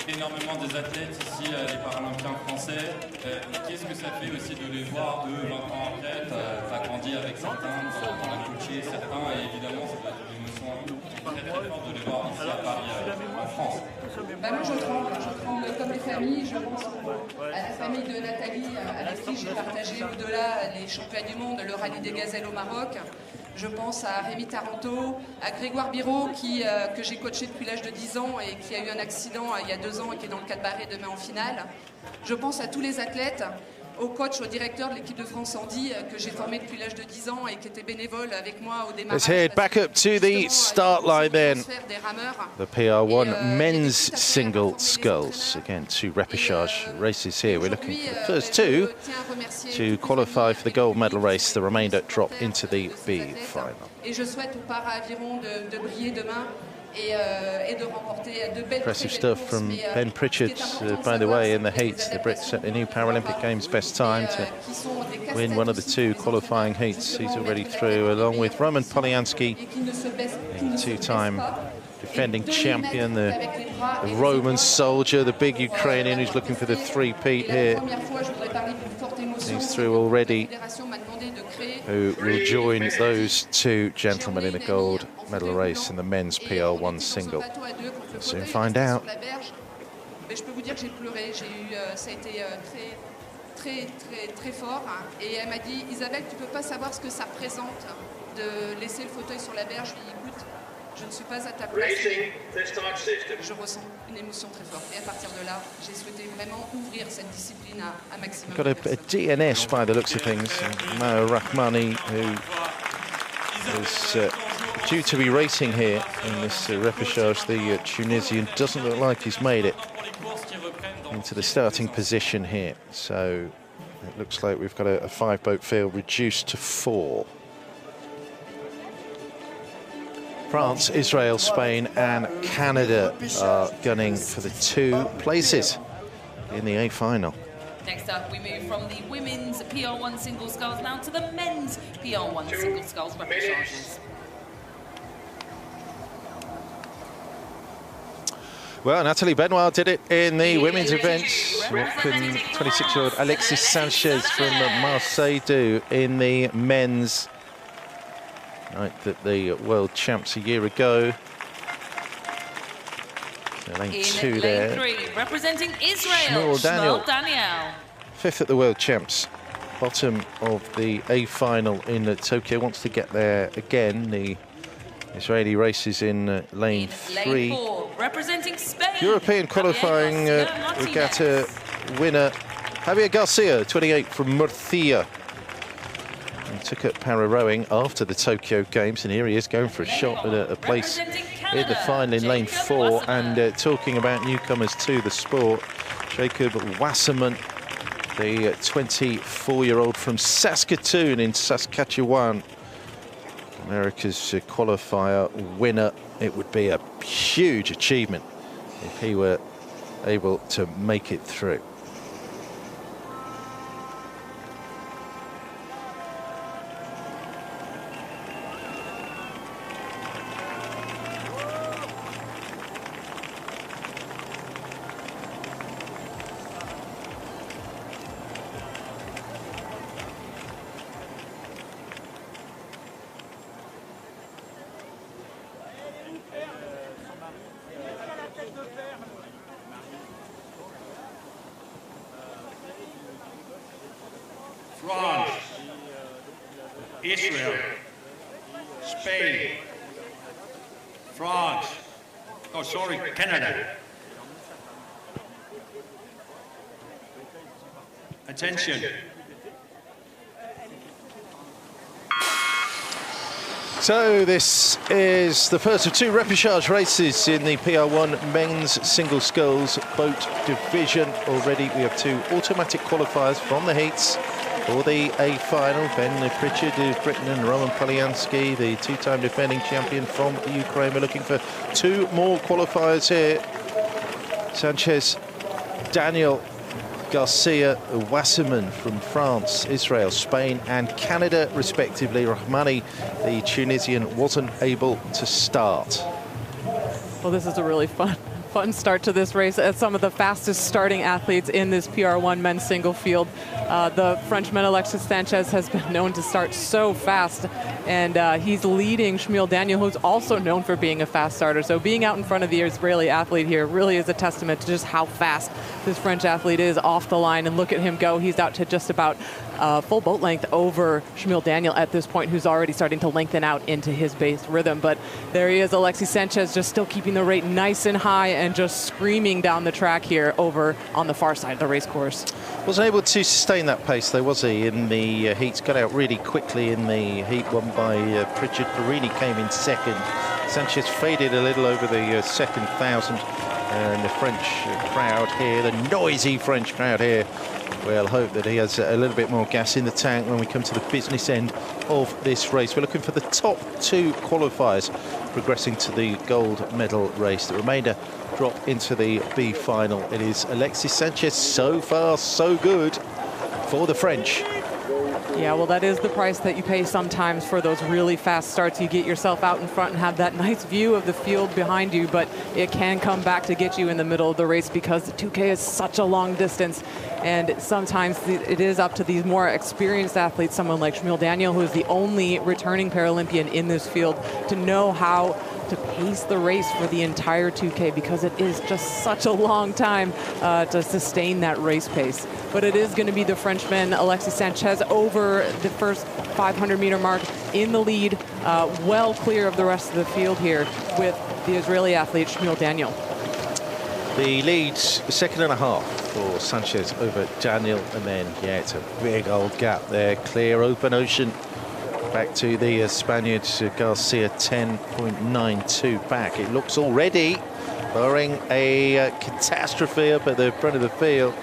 Énormément des athlètes ici, les Paralympiens français. Qu'est-ce que ça fait aussi de les voir, eux, 20 ans après? Tu as grandi avec certains, tu as coaché certains, et évidemment, ça doit être une émotion très forte de les voir ici à Paris, en France. Bah moi, je tremble comme les familles. Je pense à la famille de Nathalie, avec qui j'ai partagé au-delà les championnats du monde, le rallye des gazelles au Maroc. Je pense à Rémi Taranto, à Grégoire Biraud, que j'ai coaché depuis l'âge de 10 ans et qui a eu un accident il y a 2 ans et qui est dans le 4 barré demain en finale. Je pense à tous les athlètes, au coach, au directeur de l'équipe de France Andy, que j'ai formé depuis l'âge de 10 ans et qui était bénévole avec moi au démarrage. Let's head back up to the start line then. The PR1 men's single sculls. Again, 2 repechage races here. We're looking for the first 2 to qualify for the gold medal race. The remainder drop into the B final. Et je souhaite aux para-avirons de briller demain. Et de remporter de belles impressive stuff from Ben Pritchard, by the way, in the heats. The Brit set a new Paralympic Games best time to win one of the 2 qualifying heats. He's already through, along with Roman Polyansky, a 2-time defending champion, the Roman soldier, the big Ukrainian who's looking for the 3-peat here. He's through already, who will join those 2 gentlemen in the gold medal race in the men's PR1 single. We'll soon find out. Je peux vous dire que j'ai pleuré, ça a été très fort. Et elle m'a dit, Isabelle, tu peux pas savoir ce que ça représente de laisser le fauteuil sur la berge. Je lui ai dit, écoute, je ne suis pas à ta place. Je ressens une émotion très forte. Et à partir de là, j'ai souhaité vraiment ouvrir cette discipline à maximum. Got a DNS by the looks of things. Mao Rahmani, who is due to be racing here in this repechage, the Tunisian, doesn't look like he's made it into the starting position here. So it looks like we've got a 5-boat field reduced to 4. France, Israel, Spain and Canada are gunning for the 2 places in the A final. Next up, we move from the women's PR1 single sculls now to the men's PR1 single sculls repechages. Well, Nathalie Benoit did it in the women's events. What can 26-year-old Alexis Sanchez from Marseille do in the men's? Right, that the world champs a year ago. So lane 2 there. Lane 3, representing Israel, Daniel. 5th at the world champs. Bottom of the A final in Tokyo. Wants to get there again. The Israeli races in lane 3. Lane 4, representing Spain. European qualifying regatta winner Javier Garcia, 28 from Murcia. He took up para-rowing after the Tokyo Games, and here he is going for a shot at a place in the final in lane 4. And talking about newcomers to the sport, Jacob Wasserman, the 24-year-old from Saskatoon in Saskatchewan, America's qualifier winner. It would be a huge achievement if he were able to make it through. France, Israel, Spain, France, oh sorry, Canada. Attention. So this is the first of two repechage races in the PR1 men's single sculls boat division. Already we have two automatic qualifiers from the heats for the A final. Ben Pritchard of Britain and Roman Polyansky, the two-time defending champion from Ukraine. We're looking for two more qualifiers here. Sanchez, Daniel, Garcia, Wasserman from France, Israel, Spain and Canada respectively. Rahmani, the Tunisian, wasn't able to start. Well, this is a really fun start to this race. Some of the fastest starting athletes in this PR1 men's single field. The Frenchman Alexis Sanchez has been known to start so fast, and he's leading Shmuel Daniel, who's also known for being a fast starter. So being out in front of the Israeli athlete here really is a testament to just how fast this French athlete is off the line. And look at him go. He's out to just about full boat length over Shmuel Daniel at this point, who's already starting to lengthen out into his base rhythm. But there he is, Alexis Sanchez, just still keeping the rate nice and high and just screaming down the track here over on the far side of the race course. Wasn't able to sustain that pace though, was he, in the heats? Got out really quickly in the heat won by Pritchard. Perini came in second. Sanchez faded a little over the second 1,000. And the French crowd here, the noisy French crowd here, we'll hope that he has a little bit more gas in the tank when we come to the business end of this race. We're looking for the top two qualifiers progressing to the gold medal race. The remainder drop into the B final. It is Alexis Sanchez. So far, so good for the French. Yeah, well, that is the price that you pay sometimes for those really fast starts. You get yourself out in front and have that nice view of the field behind you, but it can come back to get you in the middle of the race because the 2K is such a long distance. And sometimes it is up to these more experienced athletes, someone like Shmuel Daniel, who is the only returning Paralympian in this field, to know how to pace the race for the entire 2K, because it is just such a long time to sustain that race pace. But it is going to be the Frenchman Alexis Sanchez over the first 500-meter mark in the lead, well clear of the rest of the field here with the Israeli athlete Shmuel Daniel. The lead's 2.5 seconds for Sanchez over Daniel, and then, yeah, it's a big old gap there. Clear open ocean back to the Spaniard Garcia, 10.92 back. It looks already, barring a catastrophe up at the front of the field,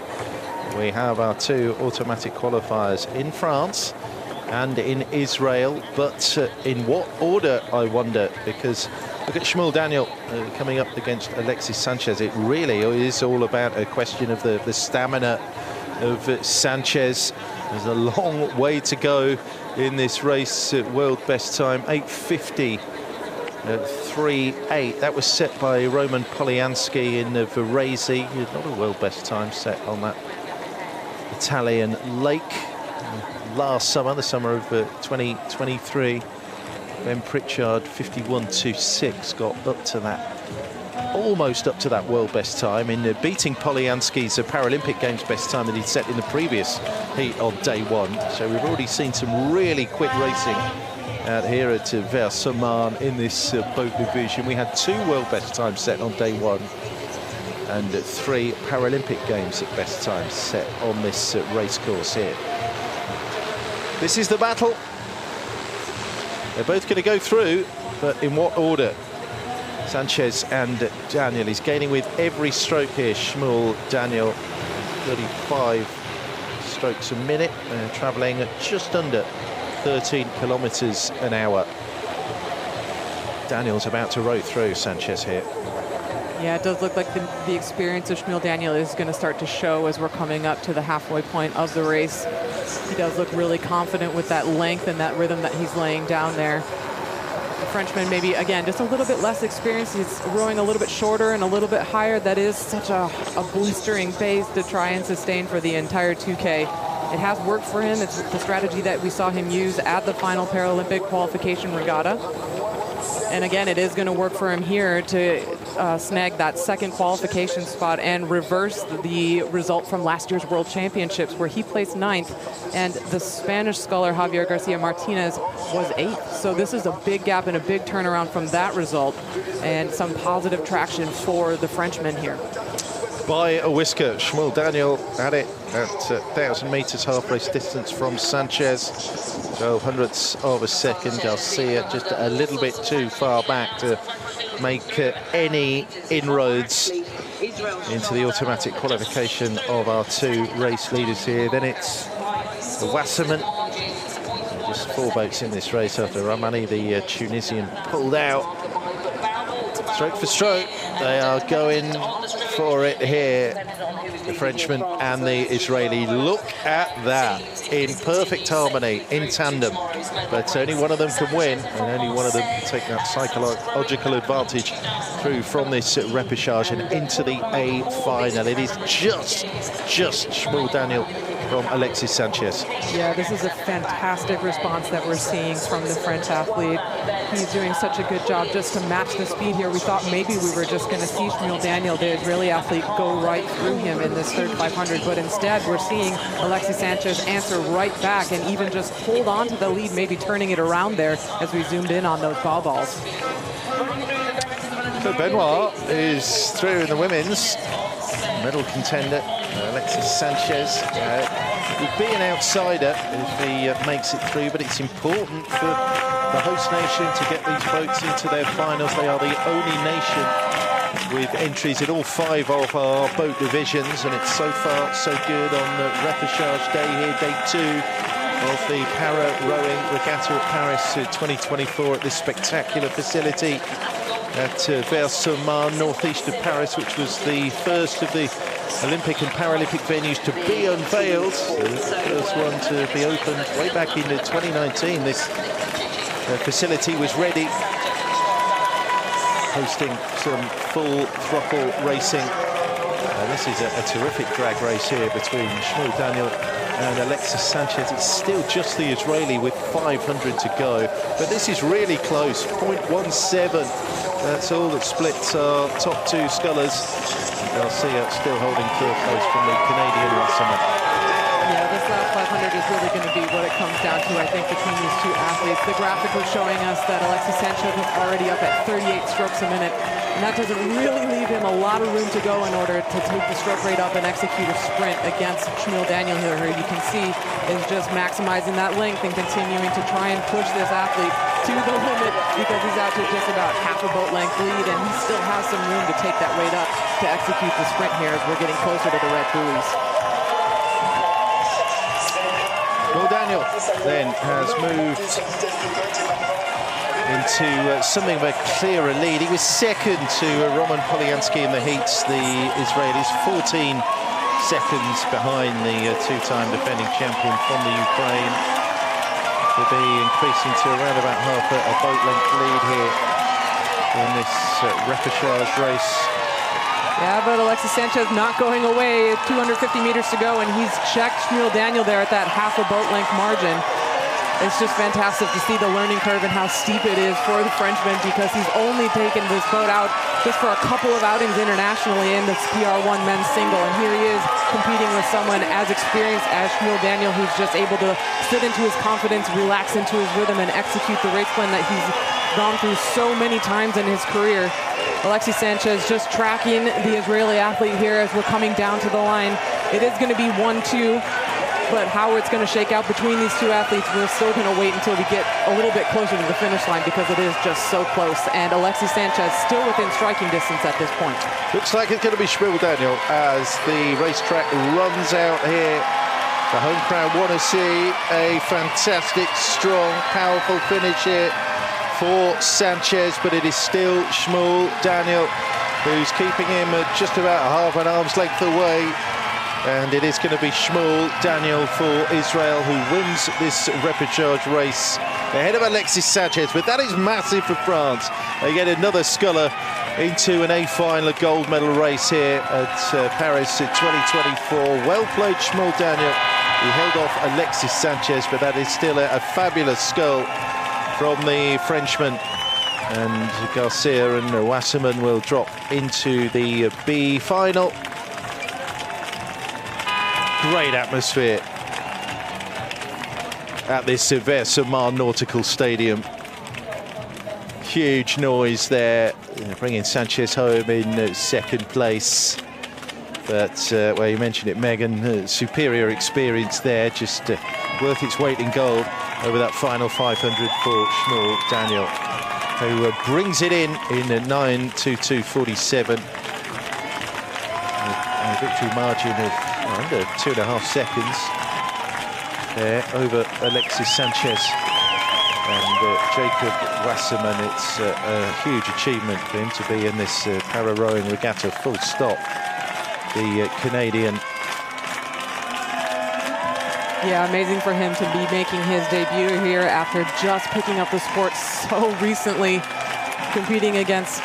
we have our two automatic qualifiers in France and in Israel. But in what order, I wonder, because look at Shmuel Daniel coming up against Alexis Sanchez. It really is all about a question of the stamina of Sanchez. There's a long way to go in this race. World best time 8:50 at 3:08. That was set by Roman Polyansky in Versailles. Not a world best time set on that Italian lake last summer, the summer of 2023. Ben Pritchard 51.26 got up to that, almost up to that world best time in beating Polyansky's Paralympic Games best time that he'd set in the previous heat on day one. So we've already seen some really quick racing out here at Versailles in this boat division. We had two world best times set on day one and three Paralympic Games at best times set on this race course here. This is the battle. They're both going to go through, but in what order? Sanchez and Daniel. He's gaining with every stroke here. Shmuel Daniel, 35 strokes a minute, travelling at just under 13 kilometres an hour. Daniel's about to row through Sanchez here. Yeah, it does look like the experience of Shmuel Daniel is going to start to show as we're coming up to the halfway point of the race. He does look really confident with that length and that rhythm that he's laying down there. The Frenchman maybe, again, just a little bit less experienced. He's rowing a little bit shorter and a little bit higher. That is such a blistering pace to try and sustain for the entire 2K. It has worked for him. It's the strategy that we saw him use at the final Paralympic qualification regatta. And again, it is going to work for him here to snag that second qualification spot and reverse the result from last year's World Championships, where he placed 9th and the Spanish sculler Javier Garcia Martinez was 8th. So this is a big gap and a big turnaround from that result, and some positive traction for the Frenchman here. by a whisker. Shmuel Daniel had it at 1,000 metres half race distance from Sanchez. 12 hundredths of a second. Garcia just a little bit too far back to make any inroads into the automatic qualification of our two race leaders here. Then it's the Wasserman. Just 4 boats in this race after Ramani, the Tunisian, pulled out. Stroke for stroke, they are going for it here. The Frenchman and the Israeli. Look at that, in perfect harmony, in tandem. But only one of them can win, and only one of them can take that psychological advantage through from this repechage and into the A final. It is just Shmuel Daniel from Alexis Sanchez. Yeah, this is a fantastic response that we're seeing from the French athlete. He's doing such a good job just to match the speed here. We thought maybe we were just going to see Shmuel Daniel, the Israeli athlete, go right through him in this third 500, but instead we're seeing Alexis Sanchez answer right back and even just hold on to the lead, maybe turning it around there as we zoomed in on those ball balls. So Benoit is through in the women's medal contender. Alexis Sanchez will be an outsider if he makes it through, but it's important for the host nation to get these boats into their finals. They are the only nation with entries in all 5 of our boat divisions, and it's so far so good on the repechage day here, day 2 of the para rowing regatta at Paris 2024 at this spectacular facility at Versailles, northeast of Paris, which was the first of the Olympic and Paralympic venues to be unveiled. The first one to be opened way back in 2019. This facility was ready, hosting some full throttle racing. This is a terrific drag race here between Shmuel Daniel and Alexis Sanchez. It's still just the Israeli with 500 to go, but this is really close, 0.17. That's all that splits our top 2 scullers. Garcia still holding third place from the Canadian Wasserman. Yeah, this last 500 is really going to be what it comes down to, I think, between these 2 athletes. The graphic was showing us that Alexis Sanchez was already up at 38 strokes a minute, and that doesn't really leave him a lot of room to go in order to take the stroke rate up and execute a sprint against Shmuel Daniel here, who you can see is just maximizing that length and continuing to try and push this athlete to the limit, because he's out to just about half a boat length lead, and he still has some room to take that rate up to execute the sprint here as we're getting closer to the red buoys. Well, Daniel then has moved into something of a clearer lead. He was second to Roman Polyansky in the heats. The Israelis 14 seconds behind the 2-time defending champion from the Ukraine. Will be increasing to around about half a boat length lead here in this repechage race. Yeah, but Alexis Sanchez not going away. 250 meters to go, and he's checked Shmuel Daniel there at that half a boat length margin. It's just fantastic to see the learning curve and how steep it is for the Frenchman, because he's only taken this boat out just for a couple of outings internationally in the PR1 men's single, and here he is competing with someone as experienced as Shmuel Daniel, who's just able to sit into his confidence, relax into his rhythm, and execute the race plan that he's gone through so many times in his career. Alexis Sanchez just tracking the Israeli athlete here as we're coming down to the line. It is going to be 1-2, but how it's going to shake out between these 2 athletes, we're still going to wait until we get a little bit closer to the finish line, because it is just so close. And Alexis Sanchez still within striking distance at this point. Looks like it's going to be Shmuel Daniel as the racetrack runs out here. The home crowd want to see a fantastic, strong, powerful finish here for Sanchez, but it is still Shmuel Daniel who's keeping him at just about half an arm's length away. And it is going to be Shmuel Daniel for Israel who wins this repechage race ahead of Alexis Sanchez. But that is massive for France. They get another sculler into an A final, a gold medal race here at Paris 2024. Well played, Shmuel Daniel. He held off Alexis Sanchez, but that is still a fabulous scull from the Frenchman. And Garcia and Wasserman will drop into the B final. Great atmosphere at this Versailles Nautical Stadium. Huge noise there, bringing Sanchez home in second place. But, well, you mentioned it, Megan, superior experience there, just worth its weight in gold over that final 500 for Shmuel Daniel, who brings it in 9:22.47. A victory margin of under 2.5 seconds there over Alexis Sanchez and Jacob Wasserman. It's a huge achievement for him to be in this para-rowing regatta, full stop. The Canadian. Yeah, amazing for him to be making his debut here after just picking up the sport so recently, competing against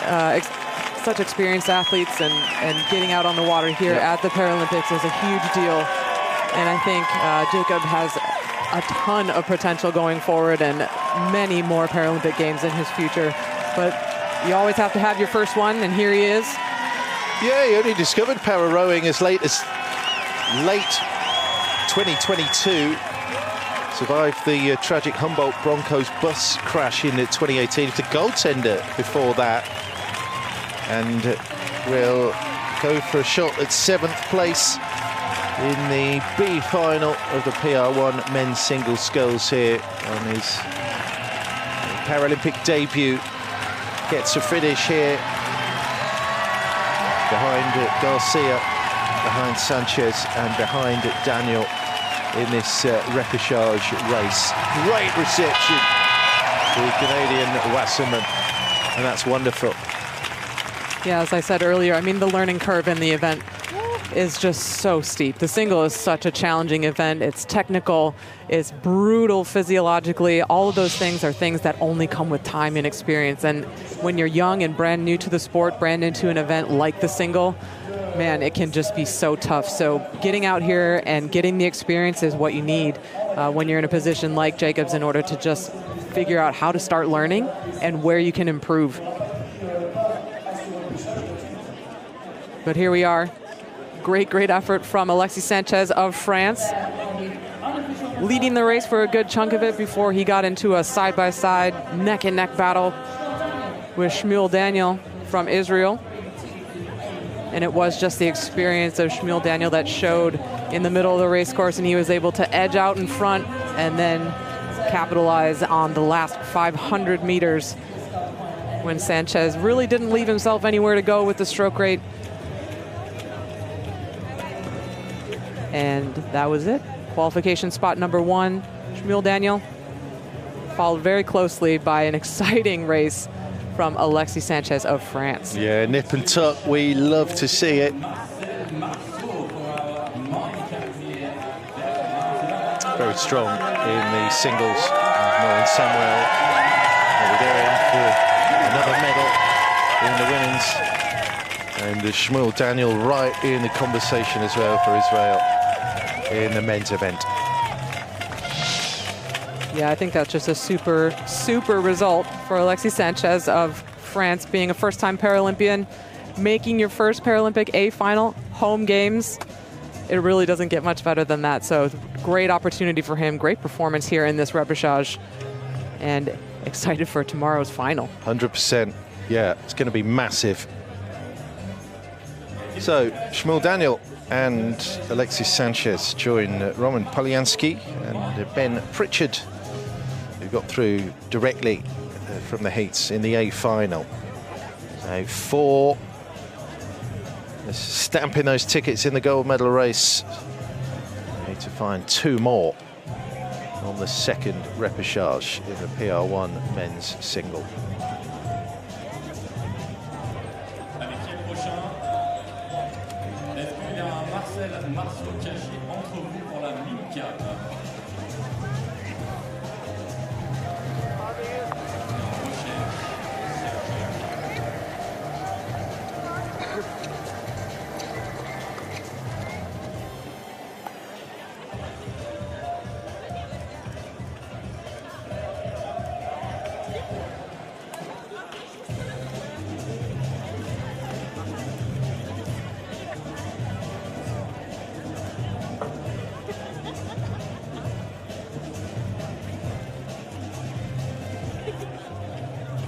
such experienced athletes and getting out on the water here at the Paralympics is a huge deal. And I think Jacob has a ton of potential going forward and many more Paralympic Games in his future. But you always have to have your first one, and here he is. Yeah, he only discovered para-rowing as late 2022. Survived the tragic Humboldt Broncos bus crash in 2018. It's a goaltender before that. And will go for a shot at 7th place in the B final of the PR1 men's singles sculls here on his Paralympic debut. Gets a finish here behind Garcia, behind Sanchez and behind Daniel in this repechage race. Great reception to the Canadian Wasserman, and that's wonderful. Yeah, as I said earlier, I mean, the learning curve in the event is just so steep. The single is such a challenging event. It's technical, it's brutal physiologically. All of those things are things that only come with time and experience. And when you're young and brand new to the sport, brand new to an event like the single, man, it can just be so tough. So getting out here and getting the experience is what you need when you're in a position like Jacob's in order to just figure out how to start learning and where you can improve. But here we are. Great effort from Alexis Sanchez of France, leading the race for a good chunk of it before he got into a side-by-side, neck-and-neck battle with Shmuel Daniel from Israel. And it was just the experience of Shmuel Daniel that showed in the middle of the race course, and he was able to edge out in front and then capitalize on the last 500 meters when Sanchez really didn't leave himself anywhere to go with the stroke rate. And that was it. Qualification spot number 1, Shmuel Daniel, followed very closely by an exciting race from Alexis Sanchez of France. Yeah, nip and tuck, we love to see it. Very strong in the singles. Morin Samuel over there for another medal in the women's. And Shmuel Daniel right in the conversation as well for Israel in the men's event. Yeah, I think that's just a super result for Alexis Sanchez of France, being a first-time Paralympian, making your first Paralympic A final, home games. It really doesn't get much better than that. So great opportunity for him, great performance here in this repechage, and excited for tomorrow's final. 100%. Yeah, it's going to be massive. So Shmuel Daniel and Alexis Sanchez join Roman Polyansky and Ben Pritchard, who got through directly from the heats in the A final. So 4, stamping those tickets in the gold medal race. We need to find 2 more on the second repechage in the PR1 men's single.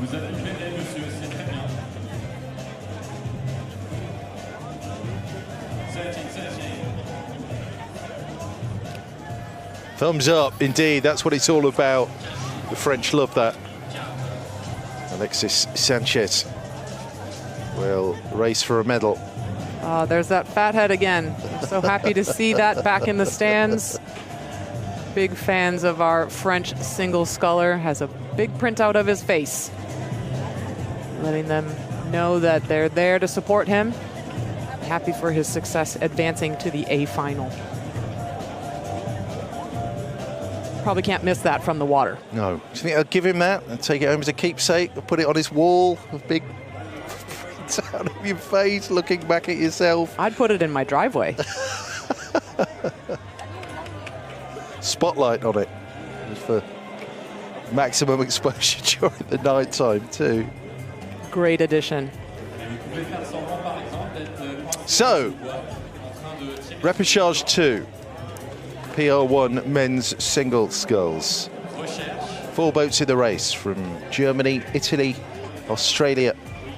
Vous avez une médaille, monsieur, c'est très bien. Thumbs up, indeed. That's what it's all about. The French love that. Alexis Sanchez will race for a medal. Oh, there's that fathead again. I'm so happy to see that back in the stands. Big fans of our French single sculler. Has a big printout of his face, letting them know that they're there to support him. Happy for his success advancing to the A final. Probably can't miss that from the water. No. Do you think I'd give him that and take it home as a keepsake? Or put it on his wall with big out of your face, looking back at yourself? I'd put it in my driveway. Spotlight on it for maximum exposure during the night time too. Great addition. So, Repechage 2, PR1 men's single sculls. 4 boats in the race from Germany, Italy, Australia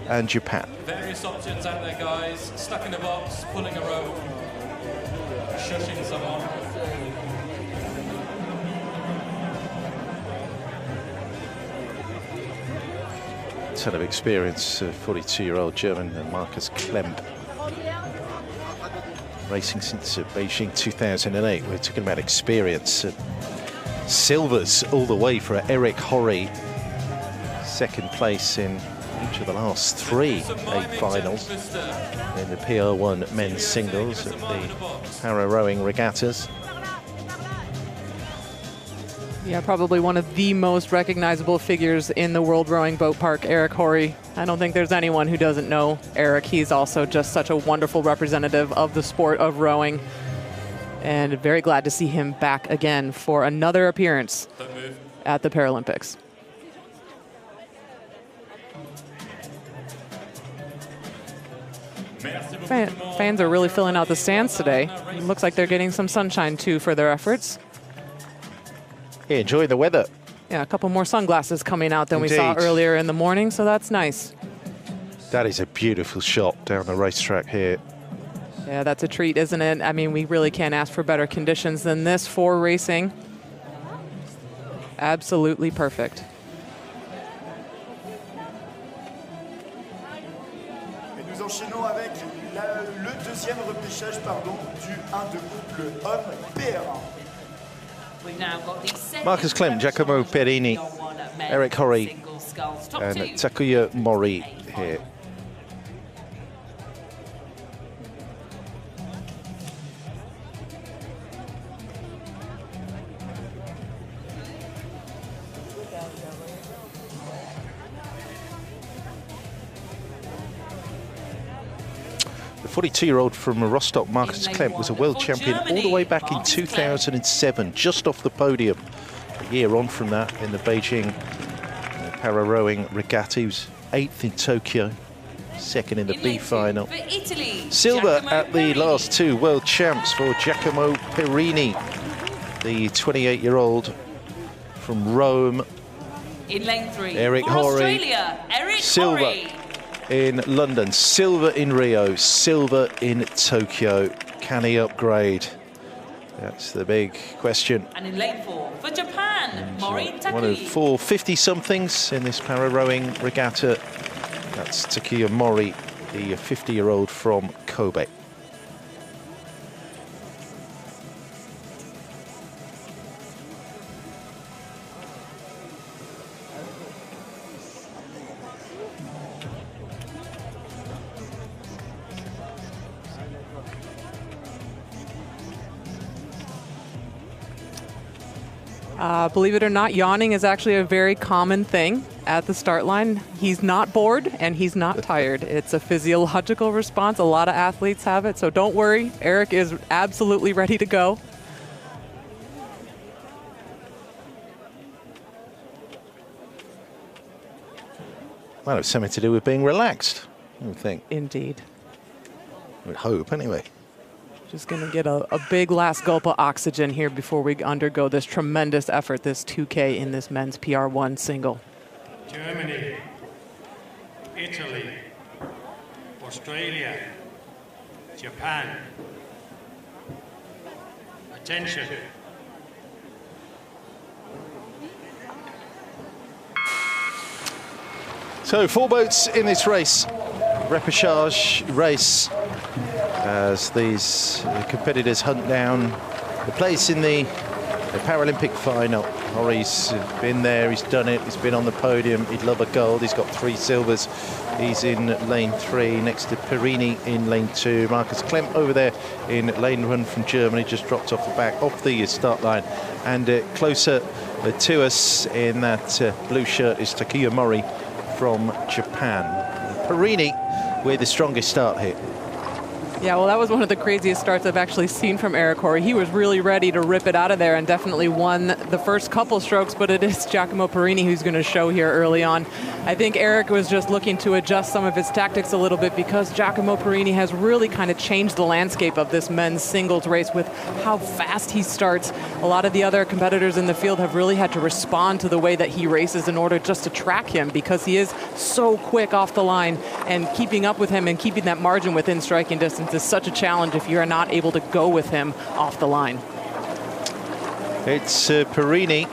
and Japan. Various options out there, guys. Stuck in a box, pulling a rope, shushing someone. Ton of experience, 42-year-old German Markus Klemp. Racing since Beijing 2008. We're talking about experience. Silvers all the way for Eric Horry. Second place in each of the last 3 8 finals in the PR1 men's singles at the para rowing regattas. Yeah, probably one of the most recognizable figures in the World Rowing Boat Park, Eric Horry. I don't think there's anyone who doesn't know Eric. He's also just such a wonderful representative of the sport of rowing. And very glad to see him back again for another appearance at the Paralympics. Fans are really filling out the stands today. It looks like they're getting some sunshine too for their efforts. Yeah, enjoy the weather. Yeah, a couple more sunglasses coming out than we saw earlier in the morning, so that's nice. That is a beautiful shot down the racetrack here. Yeah, that's a treat, isn't it? I mean, we really can't ask for better conditions than this for racing. Absolutely perfect. Et nous enchaînons avec le deuxième repêchage du 1 de couple homme PR1. Markus Klemp, Giacomo Perini, Eric Horry and Takuya Mori here. The 42-year-old from Rostock, Markus Klemp, was a world champion all the way back in 2007, just off the podium. A year on from that in the Beijing para rowing regatta. He was 8th in Tokyo, 2nd in the B final. Silver at the last 2 world champs for Giacomo Perini, the 28-year-old from Rome. In lane 3, Eric Horry, silver Horry. In London, silver in Rio, silver in Tokyo. Can he upgrade? That's the big question. And in lane 4 for Japan, Mori Taki. One of 4 50-somethings in this para rowing regatta. That's Takuya Mori, the 50-year-old from Kobe. Believe it or not, yawning is actually a very common thing at the start line. He's not bored and he's not tired. It's a physiological response. A lot of athletes have it, so don't worry. Eric is absolutely ready to go. Well, it's something to do with being relaxed, I would think. Indeed. I would hope, anyway. Just going to get a big last gulp of oxygen here before we undergo this tremendous effort, this 2K in this men's PR1 single. Germany, Italy, Australia, Japan. Attention. So 4 boats in this race, repechage race, as these competitors hunt down the place in the Paralympic final. Hori's been there, he's done it, he's been on the podium, he'd love a gold, he's got 3 silvers. He's in lane 3 next to Perini in lane 2. Marcus Klemp over there in lane 1 from Germany, just dropped off the start line. And closer to us in that blue shirt is Takuya Mori from Japan. Perini with the strongest start here. Yeah, well, that was one of the craziest starts I've actually seen from Eric Hori. He was really ready to rip it out of there and definitely won the first couple strokes, but it is Giacomo Perini who's going to show here early on. I think Eric was just looking to adjust some of his tactics a little bit because Giacomo Perini has really kind of changed the landscape of this men's singles race with how fast he starts. A lot of the other competitors in the field have really had to respond to the way that he races in order just to track him because he is so quick off the line, and keeping up with him and keeping that margin within striking distance is such a challenge if you're not able to go with him off the line. It's Perini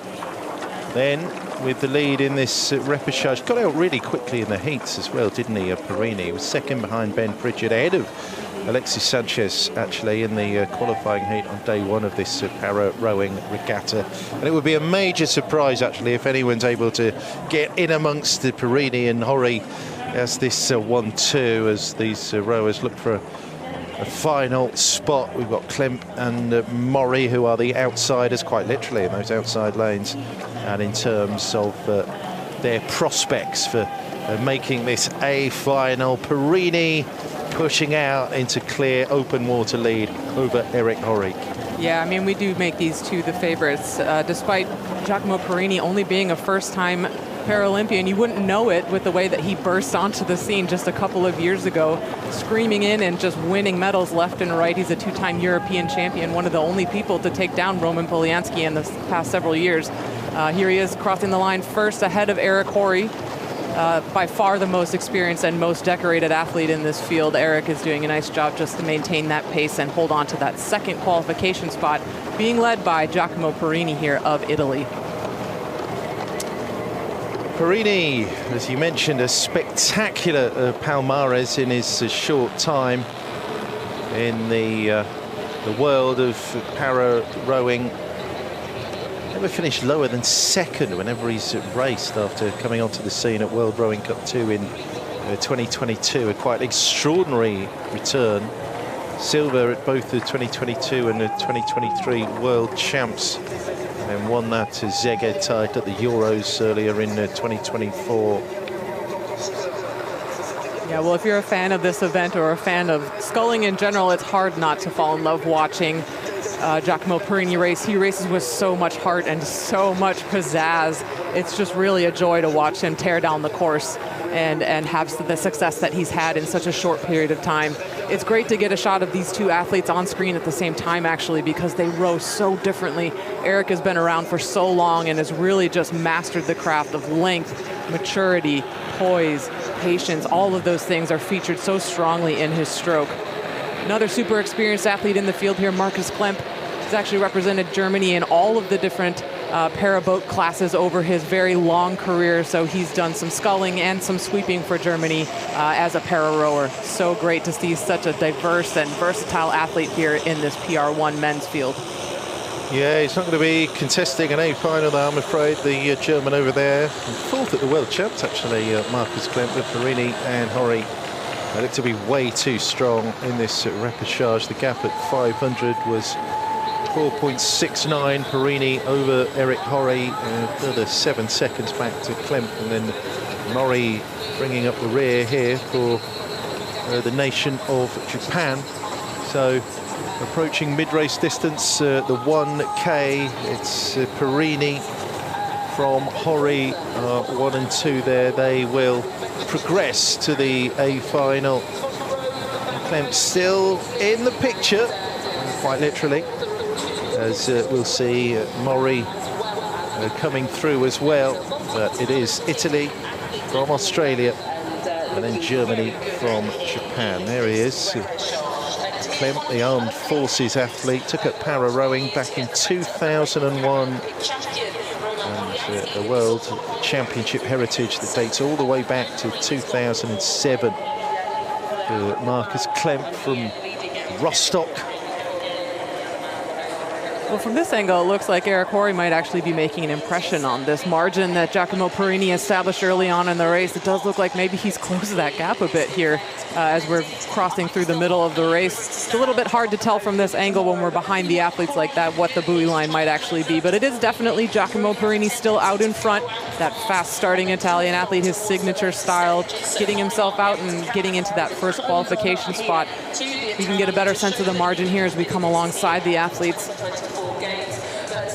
then with the lead in this repechage. Got out really quickly in the heats as well, didn't he, Perini? He was second behind Ben Pritchard, ahead of Alexis Sanchez actually in the qualifying heat on day 1 of this para rowing regatta. And it would be a major surprise actually if anyone's able to get in amongst the Perini and Hori as this 1-2 as these rowers look for a final spot. We've got Klemp and Mori, who are the outsiders, quite literally, in those outside lanes. And in terms of their prospects for making this a final, Perini pushing out into clear open water lead over Eric Hori. Yeah, I mean, we do make these two the favorites. Despite Giacomo Perini only being a first-time Paralympian, you wouldn't know it with the way that he burst onto the scene just a couple of years ago, screaming in and just winning medals left and right. He's a 2-time European champion, one of the only people to take down Roman Polianski in the past several years. Here he is crossing the line first ahead of Eric Hori, by far the most experienced and most decorated athlete in this field. Eric is doing a nice job just to maintain that pace and hold on to that second qualification spot, being led by Giacomo Perini here of Italy. Perini, as you mentioned, a spectacular palmares in his short time in the world of para rowing. Never finished lower than second whenever he's raced after coming onto the scene at World Rowing Cup 2 in 2022. A quite extraordinary return. Silver at both the 2022 and the 2023 World Champs. And won that Szeged title at the Euros earlier in 2024. Yeah, well, if you're a fan of this event or a fan of sculling in general, it's hard not to fall in love watching Giacomo Perini race. He races with so much heart and so much pizzazz. It's just really a joy to watch him tear down the course and have the success that he's had in such a short period of time. It's great to get a shot of these two athletes on screen at the same time, actually, because they row so differently. Eric has been around for so long and has really just mastered the craft of length, maturity, poise, patience. All of those things are featured so strongly in his stroke. Another super experienced athlete in the field here, Marcus Klemp, has actually represented Germany in all of the different para boat classes over his very long career. So he's done some sculling and some sweeping for Germany as a para rower. So great to see such a diverse and versatile athlete here in this PR1 men's field. Yeah, he's not going to be contesting an A final, I'm afraid. The German over there, fourth at the World Champs, actually, Marcus Klemp with Perini and Hori. They look to be way too strong in this repechage. The gap at 500 was 4.69. Perini over Eric Hori, further 7 seconds back to Klemp, and then Mori bringing up the rear here for the nation of Japan. So approaching mid-race distance, the 1K, it's Perini from Hori, 1 and 2 there. They will progress to the A final. Klemp still in the picture, quite literally, as we'll see Mori coming through as well. But it is Italy from Australia and then Germany from Japan. There he is. Klemp, the armed forces athlete, took up para rowing back in 2001 and a World Championship heritage that dates all the way back to 2007. Marcus Klemp from Rostock. Well, from this angle, it looks like Eric Horry might actually be making an impression on this margin that Giacomo Parini established early on in the race. It does look like maybe he's closed that gap a bit here as we're crossing through the middle of the race. It's a little bit hard to tell from this angle when we're behind the athletes like that what the buoy line might actually be, but it is definitely Giacomo Parini still out in front. That fast-starting Italian athlete, his signature style, getting himself out and getting into that first qualification spot. You can get a better sense of the margin here as we come alongside the athletes.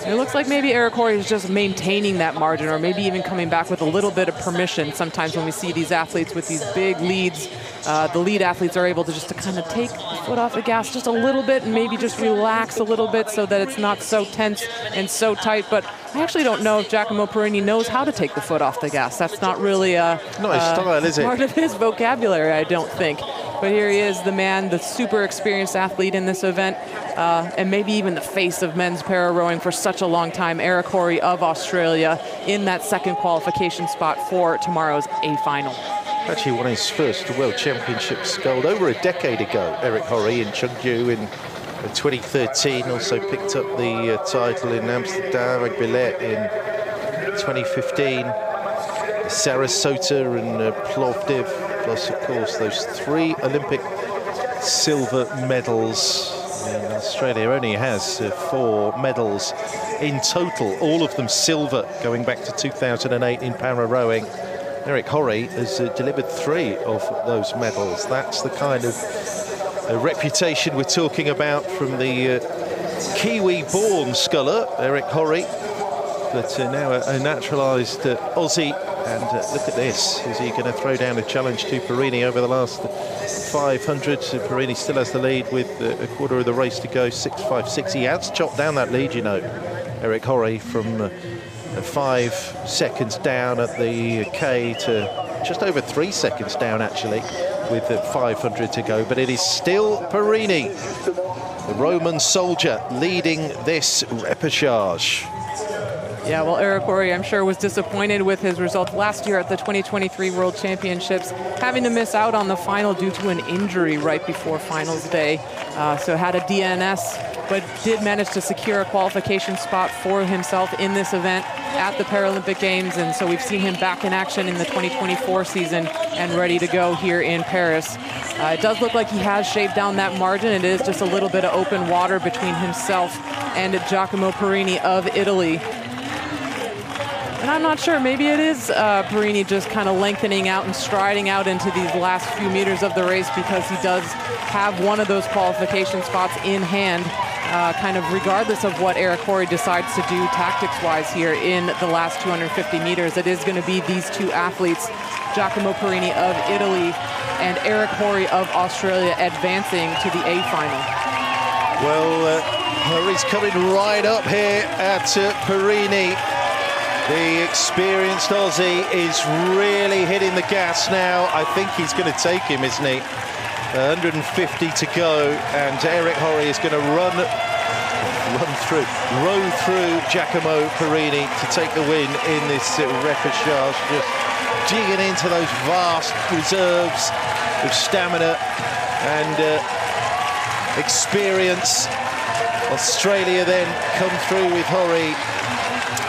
It looks like maybe Eric Horry is just maintaining that margin, or maybe even coming back with a little bit of permission. Sometimes when we see these athletes with these big leads, the lead athletes are able to just kind of take the foot off the gas just a little bit and maybe just relax a little bit so that it's not so tense and so tight. But I actually don't know if Giacomo Parini knows how to take the foot off the gas. That's not really not his style, is it? Part of his vocabulary, I don't think. But here he is, the man, the super experienced athlete in this event, and maybe even the face of men's para-rowing for such a long time, Eric Horry of Australia, in that second qualification spot for tomorrow's A final. Actually won his first World Championship scull over a decade ago, Eric Horry, in Chengdu in 2013. Also picked up the title in Amsterdam, Palais in 2015. Sarasota and Plovdiv, plus of course those 3 Olympic silver medals. Australia only has 4 medals in total, all of them silver, going back to 2008 in para-rowing. Eric Horry has delivered 3 of those medals. That's the kind of reputation we're talking about from the Kiwi-born sculler, Eric Horry, but now a naturalised Aussie. And look at this. Is he going to throw down a challenge to Parini over the last 500? Parini still has the lead with a quarter of the race to go, 6.56. He has chopped down that lead, you know, Eric Horry, from 5 seconds down at the K to just over 3 seconds down, actually, with 500 to go. But it is still Parini, the Roman soldier, leading this repechage. Yeah, well, Eric Horry, I'm sure, was disappointed with his results last year at the 2023 World Championships, having to miss out on the final due to an injury right before finals day. So had a DNS, but did manage to secure a qualification spot for himself in this event at the Paralympic Games. And so we've seen him back in action in the 2024 season and ready to go here in Paris. It does look like he has shaved down that margin. It is just a little bit of open water between himself and Giacomo Parini of Italy. And I'm not sure, maybe it is Parini just kind of lengthening out and striding out into these last few meters of the race, because he does have one of those qualification spots in hand, kind of regardless of what Eric Horry decides to do tactics-wise here in the last 250 meters. It is going to be these 2 athletes, Giacomo Parini of Italy and Eric Horry of Australia, advancing to the A final. Well, Horry's coming right up here at Parini. The experienced Aussie is really hitting the gas now. I think he's going to take him, isn't he? 150 to go, and Eric Horry is going to row through Giacomo Parini to take the win in this repechage, just digging into those vast reserves of stamina and experience. Australia then come through with Horry.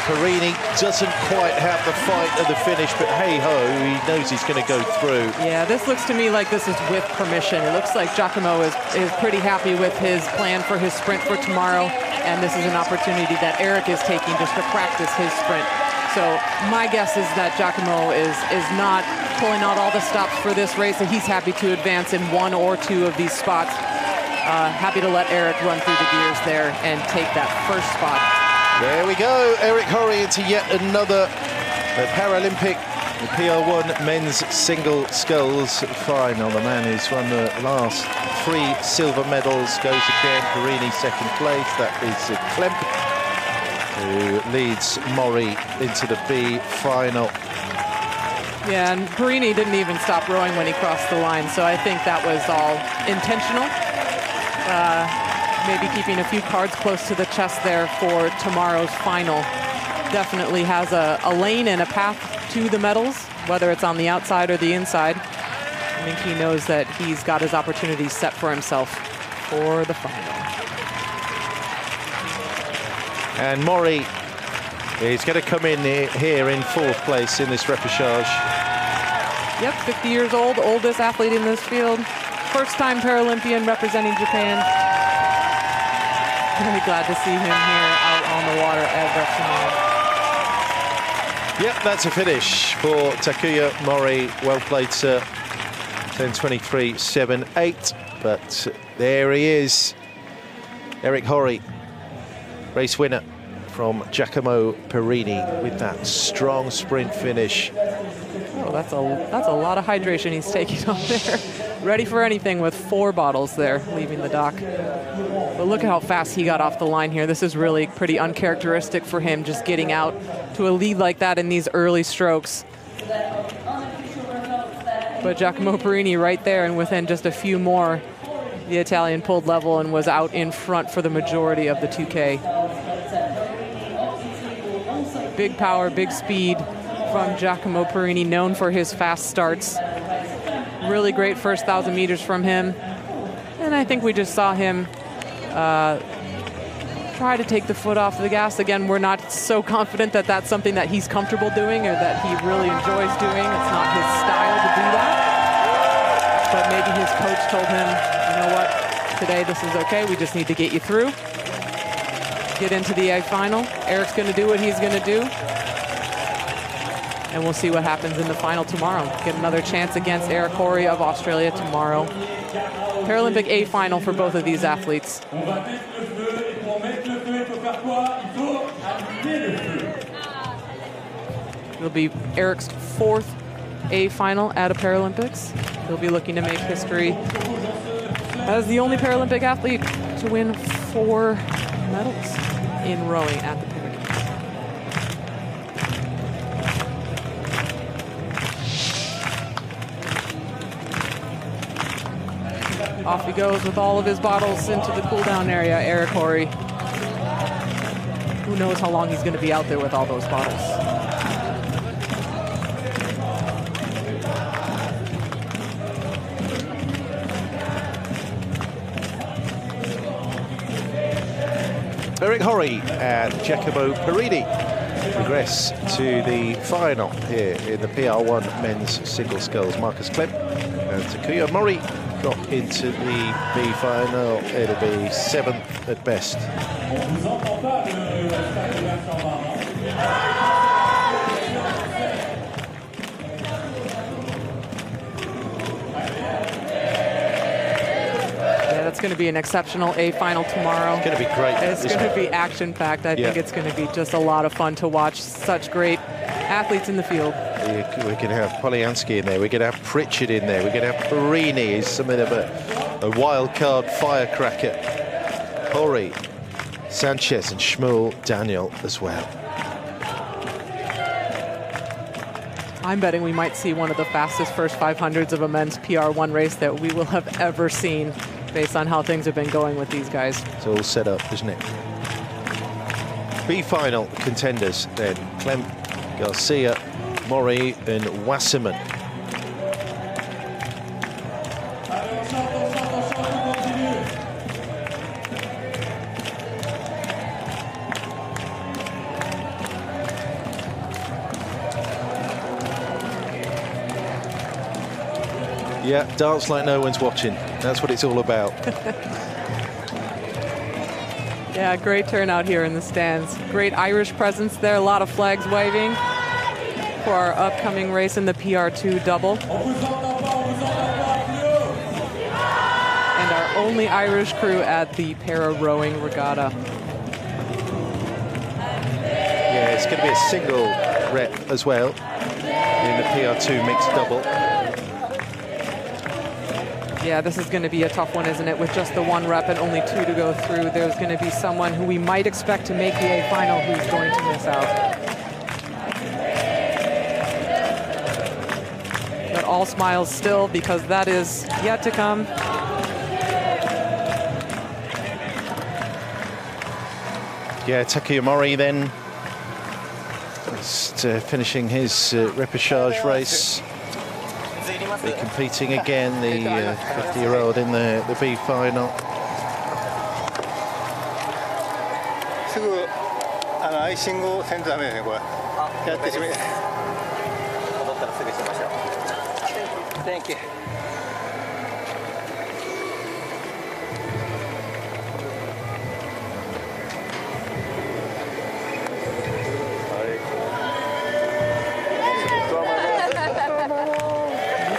Parini doesn't quite have the fight at the finish, but hey-ho, he knows he's going to go through. Yeah, this looks to me like this is with permission. It looks like Giacomo is pretty happy with his plan for his sprint for tomorrow, and this is an opportunity that Eric is taking just to practice his sprint. So my guess is that Giacomo is not pulling out all the stops for this race, and he's happy to advance in 1 or 2 of these spots. Happy to let Eric run through the gears there and take that first spot. There we go, Eric Horry into yet another Paralympic PR1 men's single sculls final. The man who's won the last 3 silver medals goes again. Parini second place. That is Klemp, who leads Mori into the B final. Yeah, and Parini didn't even stop rowing when he crossed the line, so I think that was all intentional. Maybe keeping a few cards close to the chest there for tomorrow's final. definitely has a lane and a path to the medals, whether it's on the outside or the inside. I think he knows that he's got his opportunities set for himself for the final. And Mori is going to come in here in 4th place in this repechage. Yep, 50 years old, oldest athlete in this field. First-time Paralympian representing Japan. Very glad to see him here out on the water at Versailles. Yep, that's a finish for Takuya Mori. Well played, sir. 10:23.78. But there he is. Eric Horry, race winner from Giacomo Perini with that strong sprint finish. Oh, that's a lot of hydration he's taking on there. Ready for anything with 4 bottles there, leaving the dock. But look at how fast he got off the line here. This is really pretty uncharacteristic for him, just getting out to a lead like that in these early strokes. But Giacomo Perini right there, and within just a few more, the Italian pulled level and was out in front for the majority of the 2K. Big power, big speed from Giacomo Perini, known for his fast starts. Really great first 1,000 meters from him. And I think we just saw him try to take the foot off the gas. Again, we're not so confident that that's something that he's comfortable doing or that he really enjoys doing. It's not his style to do that. But maybe his coach told him, you know what, today this is okay. We just need to get you through. Get into the A final. Eric's going to do what he's going to do. And we'll see what happens in the final tomorrow. Get another chance against Eric Horry of Australia tomorrow. Paralympic A final for both of these athletes. It'll be Eric's 4th A final at a Paralympics. He'll be looking to make history as the only Paralympic athlete to win 4 medals in rowing at the Paralympics. Off he goes with all of his bottles into the cool-down area, Eric Horry. Who knows how long he's going to be out there with all those bottles. Eric Horry and Giacomo Perini progress to the final here in the PR1 men's single sculls. Marcus Klem and Takuya Mori got into the B final. It'll be 7th at best. It's going to be an exceptional A final tomorrow. It's going to be great. It's going to be action-packed. I think it's going to be just a lot of fun to watch. Such great athletes in the field. We can have Polyansky in there. We can have Pritchard in there. We can have Perini. He's something of a wild card firecracker. Horry, Sanchez, and Shmuel Daniel as well. I'm betting we might see one of the fastest first 500s of a men's PR1 race that we will have ever seen, based on how things have been going with these guys. It's all set up, isn't it? B final contenders then: Clem, Garcia, Mori, and Wasserman. Yeah, dance like no one's watching. That's what it's all about. Yeah, great turnout here in the stands. Great Irish presence there. A lot of flags waving for our upcoming race in the PR2 double. And our only Irish crew at the para rowing regatta. Yeah, it's going to be a single rep as well in the PR2 mixed double. Yeah, this is going to be a tough one, isn't it? With just the 1 rep and only 2 to go through, there's going to be someone who we might expect to make the A final who's going to miss out. But all smiles still, because that is yet to come. Yeah, Takuya Mori then Just finishing his repechage race. Be competing again, the 50-year-old in the B final. すぐアイシングをせんとダメですねこれ。やってしまい。戻ったらすぐしましょう。Thank you.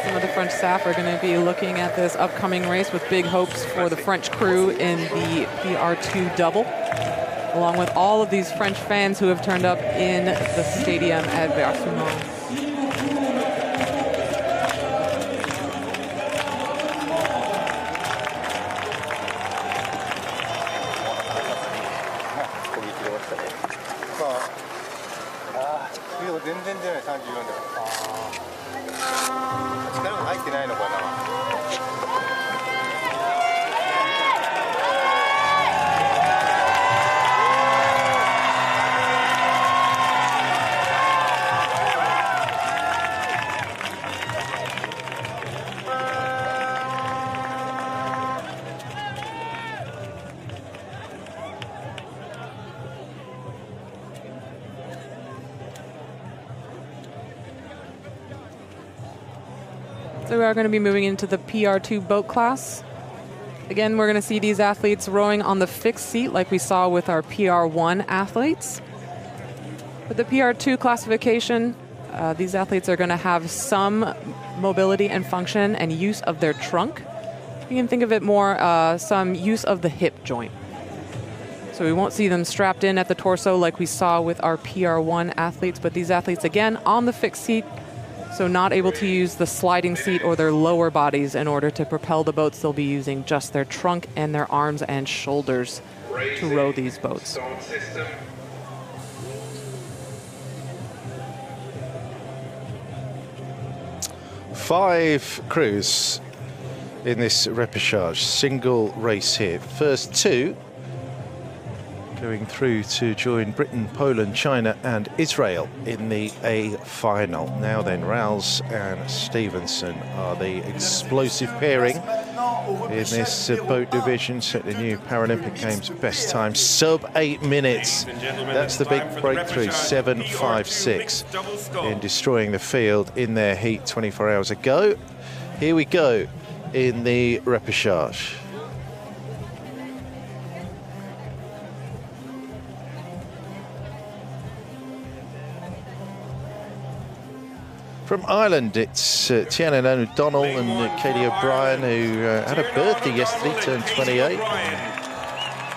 Some of the French staff are going to be looking at this upcoming race with big hopes for the French crew in the PR2 double, along with all of these French fans who have turned up in the stadium at Versailles. So we are going to be moving into the PR2 boat class. Again, we're going to see these athletes rowing on the fixed seat like we saw with our PR1 athletes. With the PR2 classification, these athletes are going to have some mobility and function and use of their trunk. You can think of it more some use of the hip joint. So we won't see them strapped in at the torso like we saw with our PR1 athletes, but these athletes, again, on the fixed seat, so not able to use the sliding seat or their lower bodies in order to propel the boats. They'll be using just their trunk and their arms and shoulders to row these boats. Five crews in this repechage, single race here. First two going through to join Britain, Poland, China and Israel in the A final. Now then, Rouse and Stevenson are the explosive pairing in this boat division. Set the new Paralympic Games best time, sub 8 minutes. That's the big breakthrough, 7.56 in destroying the field in their heat 24 hours ago. Here we go in the repechage. From Ireland, it's Tiana O'Donnell and Katie O'Brien, who had a birthday yesterday, turned 28.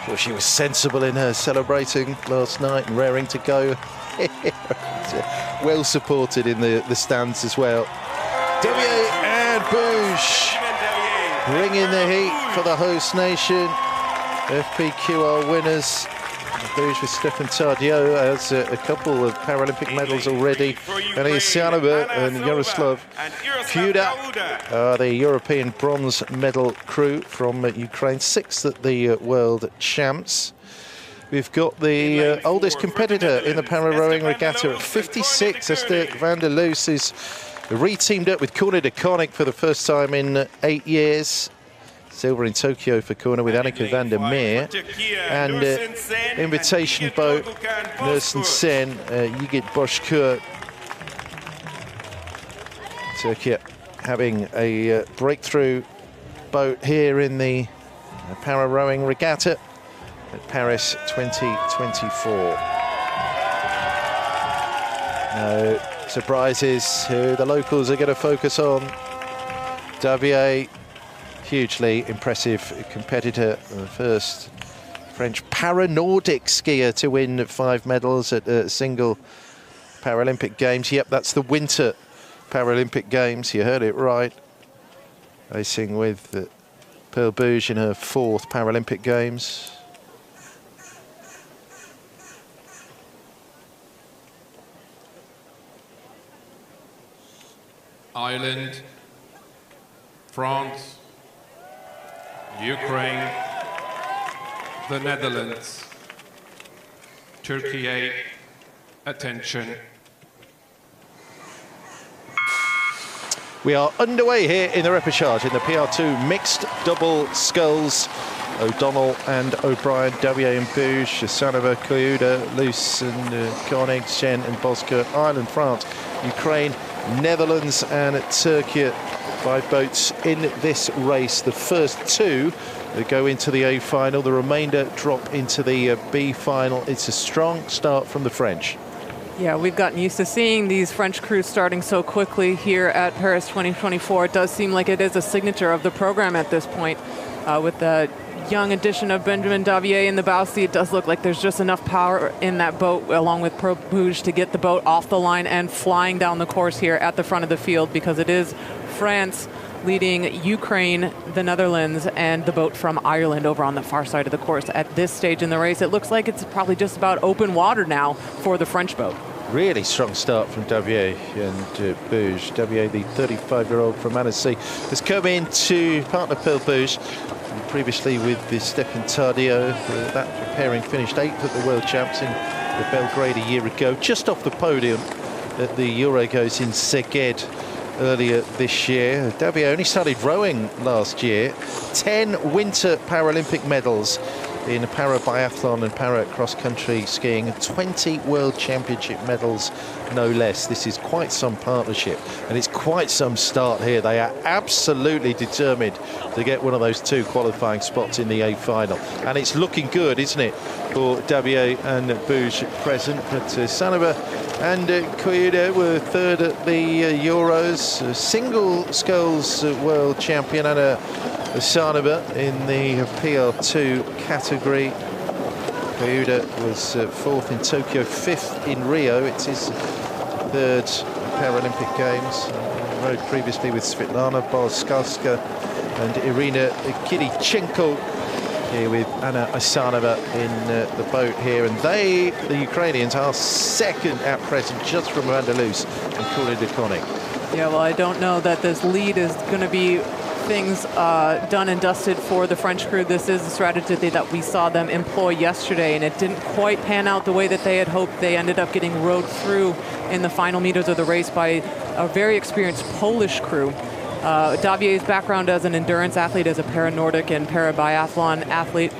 Well, she was sensible in her celebrating last night and raring to go. Well supported in the stands as well. Devier and Bouge bringing the heat for the host nation. FPQR winners. Bouge with Stefan Tardieu has a couple of Paralympic medals already. And here's Sianova and Yaroslav Kuda, the European bronze medal crew from Ukraine, 6th at the World Champs. We've got the oldest competitor in the para-rowing regatta at 56, Esther van der Loos, who's re-teamed up with Corne de Koning for the first time in 8 years. Silver in Tokyo for Corne with Annika van der Meer. And invitation boat, Nursen Sen, Yigit Boşkur. Turkey having a breakthrough boat here in the para-rowing regatta at Paris 2024. No surprises who the locals are going to focus on. Davier, hugely impressive competitor, the first French para-Nordic skier to win 5 medals at single Paralympic Games. Yep, that's the Winter Paralympic Games, you heard it right. Racing with Pearl Bouge in her 4th Paralympic Games. Ireland, France, Ukraine, the Netherlands, Turkey, Attention. We are underway here in the repechage in the PR2 mixed double sculls. O'Donnell and O'Brien, Davier and Bouge, Sanova, Koyuda, Luce and Koenig, Shen and Boska, Ireland, France, Ukraine, Netherlands and Turkey. 5 boats in this race. The first 2 go into the A final, the remainder drop into the B final. It's a strong start from the French. Yeah, we've gotten used to seeing these French crews starting so quickly here at Paris 2024. It does seem like it is a signature of the program at this point. With the young addition of Benjamin Davier in the bow seat, it does look like there's just enough power in that boat, along with Repage, to get the boat off the line and flying down the course here at the front of the field, because it is France leading Ukraine, the Netherlands, and the boat from Ireland over on the far side of the course. At this stage in the race, it looks like it's probably just about open water now for the French boat. Really strong start from Davier and Bouge. Davier, the 35-year-old from Annecy, has come in to partner Pearl Bouge, previously with the Stefan Tardio. That pairing finished 8th at the World Champs in the Belgrade a year ago, just off the podium at the Eurogos in Szeged earlier this year. Davier only started rowing last year. 10 winter Paralympic medals in para-biathlon and para-cross-country skiing, 20 World Championship medals, no less. This is quite some partnership, and it's quite some start here. They are absolutely determined to get one of those 2 qualifying spots in the A final, and it's looking good, isn't it, for Davier and Bouge present. But Sanova and Koyuda were 3rd at the Euros, single sculls world champion, and Sanova in the PR2 category. Koyuda was 4th in Tokyo, 5th in Rio. It's his 3rd Paralympic Games. Rode previously with Svetlana Bolskarska and Irina Kirichenko, here with Anna Asanova in the boat here. And they, the Ukrainians, are 2nd at present, just from Van der Loos and Courtney de Koning. Yeah, well, I don't know that this lead is going to be things done and dusted for the French crew. This is the strategy that we saw them employ yesterday, and it didn't quite pan out the way that they had hoped. They ended up getting rowed through in the final meters of the race by a very experienced Polish crew. Davier's background as an endurance athlete, as a para-Nordic and para-biathlon athlete,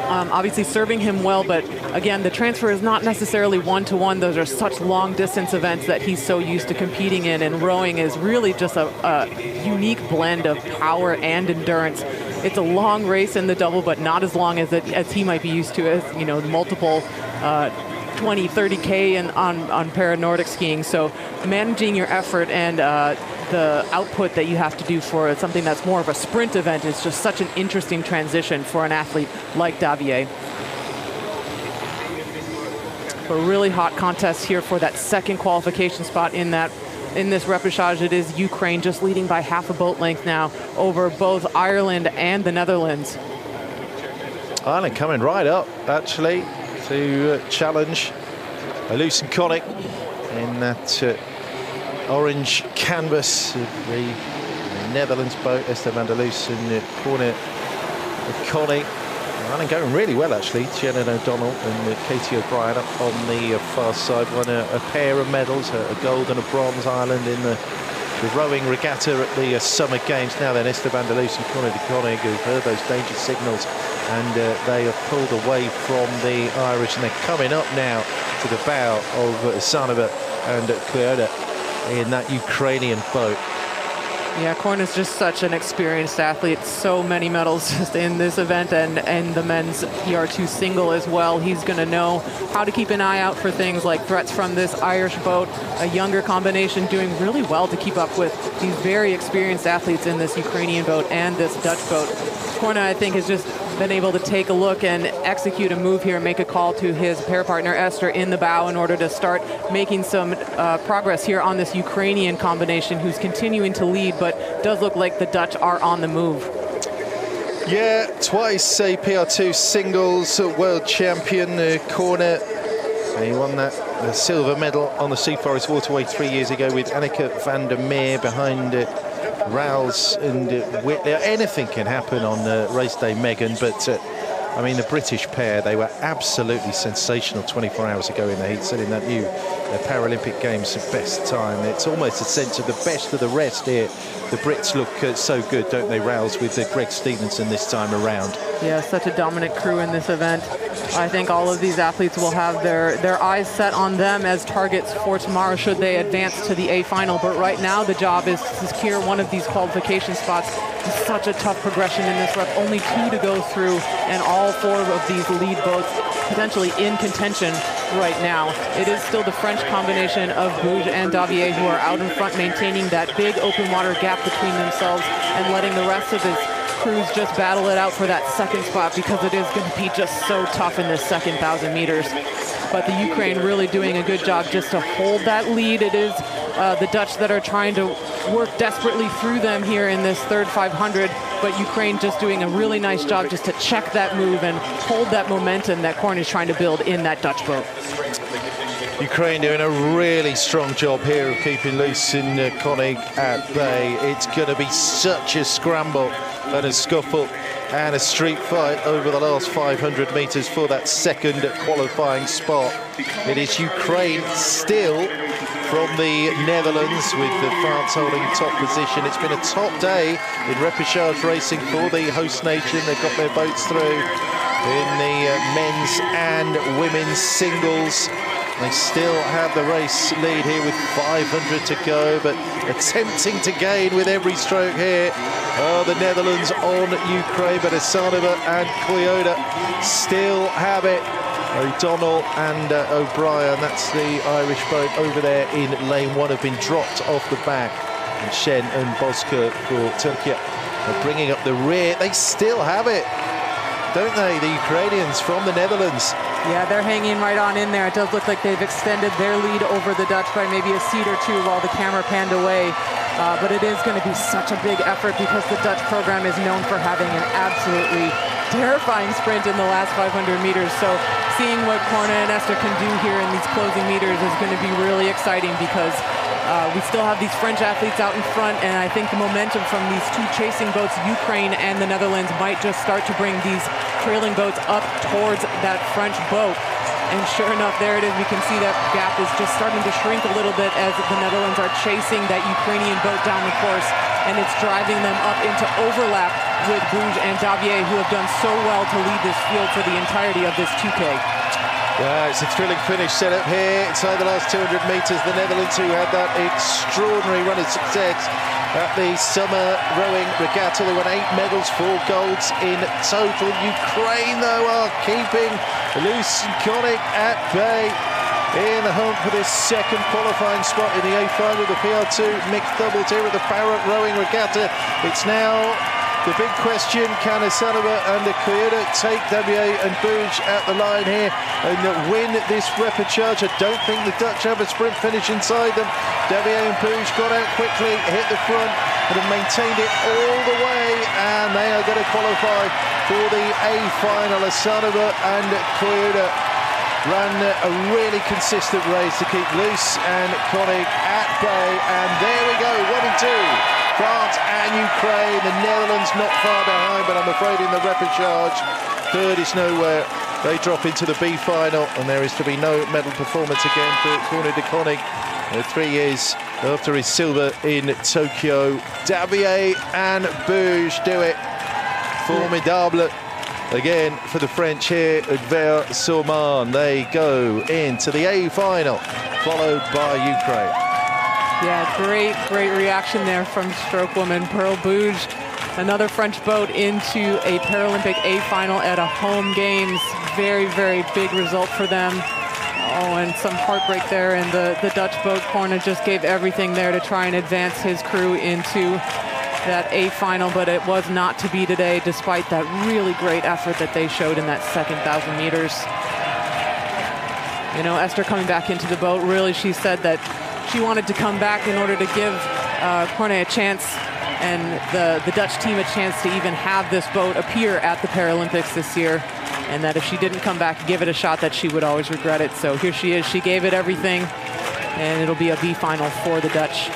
obviously serving him well, but again, the transfer is not necessarily one-to-one. Those are such long-distance events that he's so used to competing in, and rowing is really just a unique blend of power and endurance. It's a long race in the double, but not as long as he might be used to, as, you know, multiple 20, 30K on para-Nordic skiing. So managing your effort and the output that you have to do for something that's more of a sprint event is just such an interesting transition for an athlete like Davier. A really hot contest here for that 2nd qualification spot in this repechage. It is Ukraine just leading by half a boat length now over both Ireland and the Netherlands. Ireland coming right up, actually, to challenge Luce and Koenig in that orange canvas. The Netherlands boat, Esther van der Loos and Courtney Koenig. Ireland going really well, actually. Jen and O'Donnell and Katie O'Brien up on the far side. Won a pair of medals, a gold and a bronze. Ireland in the rowing regatta at the Summer Games. Now then, Esther van der Loos and Courtney Koenig, who've heard those danger signals, and they have pulled away from the Irish, and they're coming up now to the bow of Sanova and Koyuda in that Ukrainian boat. Yeah, Korn is just such an experienced athlete. So many medals just in this event, and the men's PR2 single as well. He's going to know how to keep an eye out for things like threats from this Irish boat, a younger combination doing really well to keep up with these very experienced athletes in this Ukrainian boat and this Dutch boat. Korn, I think, has just been able to take a look and execute a move here and make a call to his pair partner Esther in the bow in order to start making some progress here on this Ukrainian combination, who's continuing to lead, but does look like the Dutch are on the move. Yeah, twice a PR2 singles world champion, Corner. He won that silver medal on the Sea Forest Waterway 3 years ago with Anneke van der Meer behind Rouse and Whitley. Anything can happen on race day, Megan, but I mean, the British pair, they were absolutely sensational 24 hours ago in the heat, setting that new Paralympic Games best time. It's almost a sense of the best of the rest here. The Brits look so good, don't they, Rouse, with Greg Stevenson this time around. Yeah, such a dominant crew in this event. I think all of these athletes will have their eyes set on them as targets for tomorrow should they advance to the A final. But right now, the job is to secure one of these qualification spots. It's such a tough progression in this rep. Only 2 to go through, and all 4 of these lead boats potentially in contention right now. It is still the French combination of Bouge and Davier who are out in front, maintaining that big open water gap between themselves and letting the rest of his crews just battle it out for that second spot, because it is going to be just so tough in this second 1,000 meters. But the Ukraine really doing a good job just to hold that lead. It is the Dutch that are trying to work desperately through them here in this third 500, but Ukraine just doing a really nice job just to check that move and hold that momentum that Korn is trying to build in that Dutch boat. Ukraine doing a really strong job here of keeping loose in Koenig at bay. It's going to be such a scramble and a scuffle and a street fight over the last 500 meters for that second qualifying spot. It is Ukraine still from the Netherlands, with France holding top position. It's been a top day in repechage racing for the host nation. They've got their boats through in the men's and women's singles. They still have the race lead here with 500 to go, but attempting to gain with every stroke here. The Netherlands on Ukraine, but Asanova and Koyota still have it. O'Donnell and O'Brien, that's the Irish boat over there in lane 1, have been dropped off the back. And Shen and Boska for Turkey are bringing up the rear. They still have it, don't they, the Ukrainians from the Netherlands? Yeah, they're hanging right on in there. It does look like they've extended their lead over the Dutch by maybe a seat or 2 while the camera panned away. But it is going to be such a big effort, because the Dutch program is known for having an absolutely terrifying sprint in the last 500 meters. So seeing what Corne and Esther can do here in these closing meters is going to be really exciting, because we still have these French athletes out in front, and I think the momentum from these 2 chasing boats, Ukraine and the Netherlands, might just start to bring these trailing boats up towards that French boat. And sure enough, there it is. We can see that gap is just starting to shrink a little bit as the Netherlands are chasing that Ukrainian boat down the course, and it's driving them up into overlap with Bouge and Davier, who have done so well to lead this field for the entirety of this 2K. Yeah, it's a thrilling finish set up here inside the last 200 metres. The Netherlands, who had that extraordinary run of success at the summer rowing regatta. They won 8 medals, 4 golds in total. Ukraine, though, are keeping loose and Koenig at bay in the hunt for this second qualifying spot in the A final. The PR2 mixed doubles here at the Para rowing regatta. It's now the big question: can Asanova and Koyota take Davier and Bouge at the line here and win this repechage? I don't think the Dutch have a sprint finish inside them. Davier and Bouge got out quickly, hit the front, and have maintained it all the way, and they are going to qualify for the A final. Asanova and Koyota ran a really consistent race to keep loose and Koenig at bay, and there we go, 1 and 2. France and Ukraine, the Netherlands not far behind, but I'm afraid in the repechage, third is nowhere. They drop into the B final, and there is to be no medal performance again for Corne de Koenig. 3 years after his silver in Tokyo. Davier and Bouge do it. Formidable again for the French here at Versailles. They go into the A final, followed by Ukraine. Yeah, great reaction there from stroke woman Pearl Bouge. Another French boat into a Paralympic A final at a home games. Very big result for them. Oh, and some heartbreak there in the Dutch boat. Corne just gave everything there to try and advance his crew into that A final, but it was not to be today, despite that really great effort that they showed in that second 1,000 meters. You know, Esther coming back into the boat, really, she said that she wanted to come back in order to give Corne a chance and the Dutch team a chance to even have this boat appear at the Paralympics this year, and that if she didn't come back and give it a shot, that she would always regret it. So here she is. She gave it everything, and it'll be a B final for the Dutch.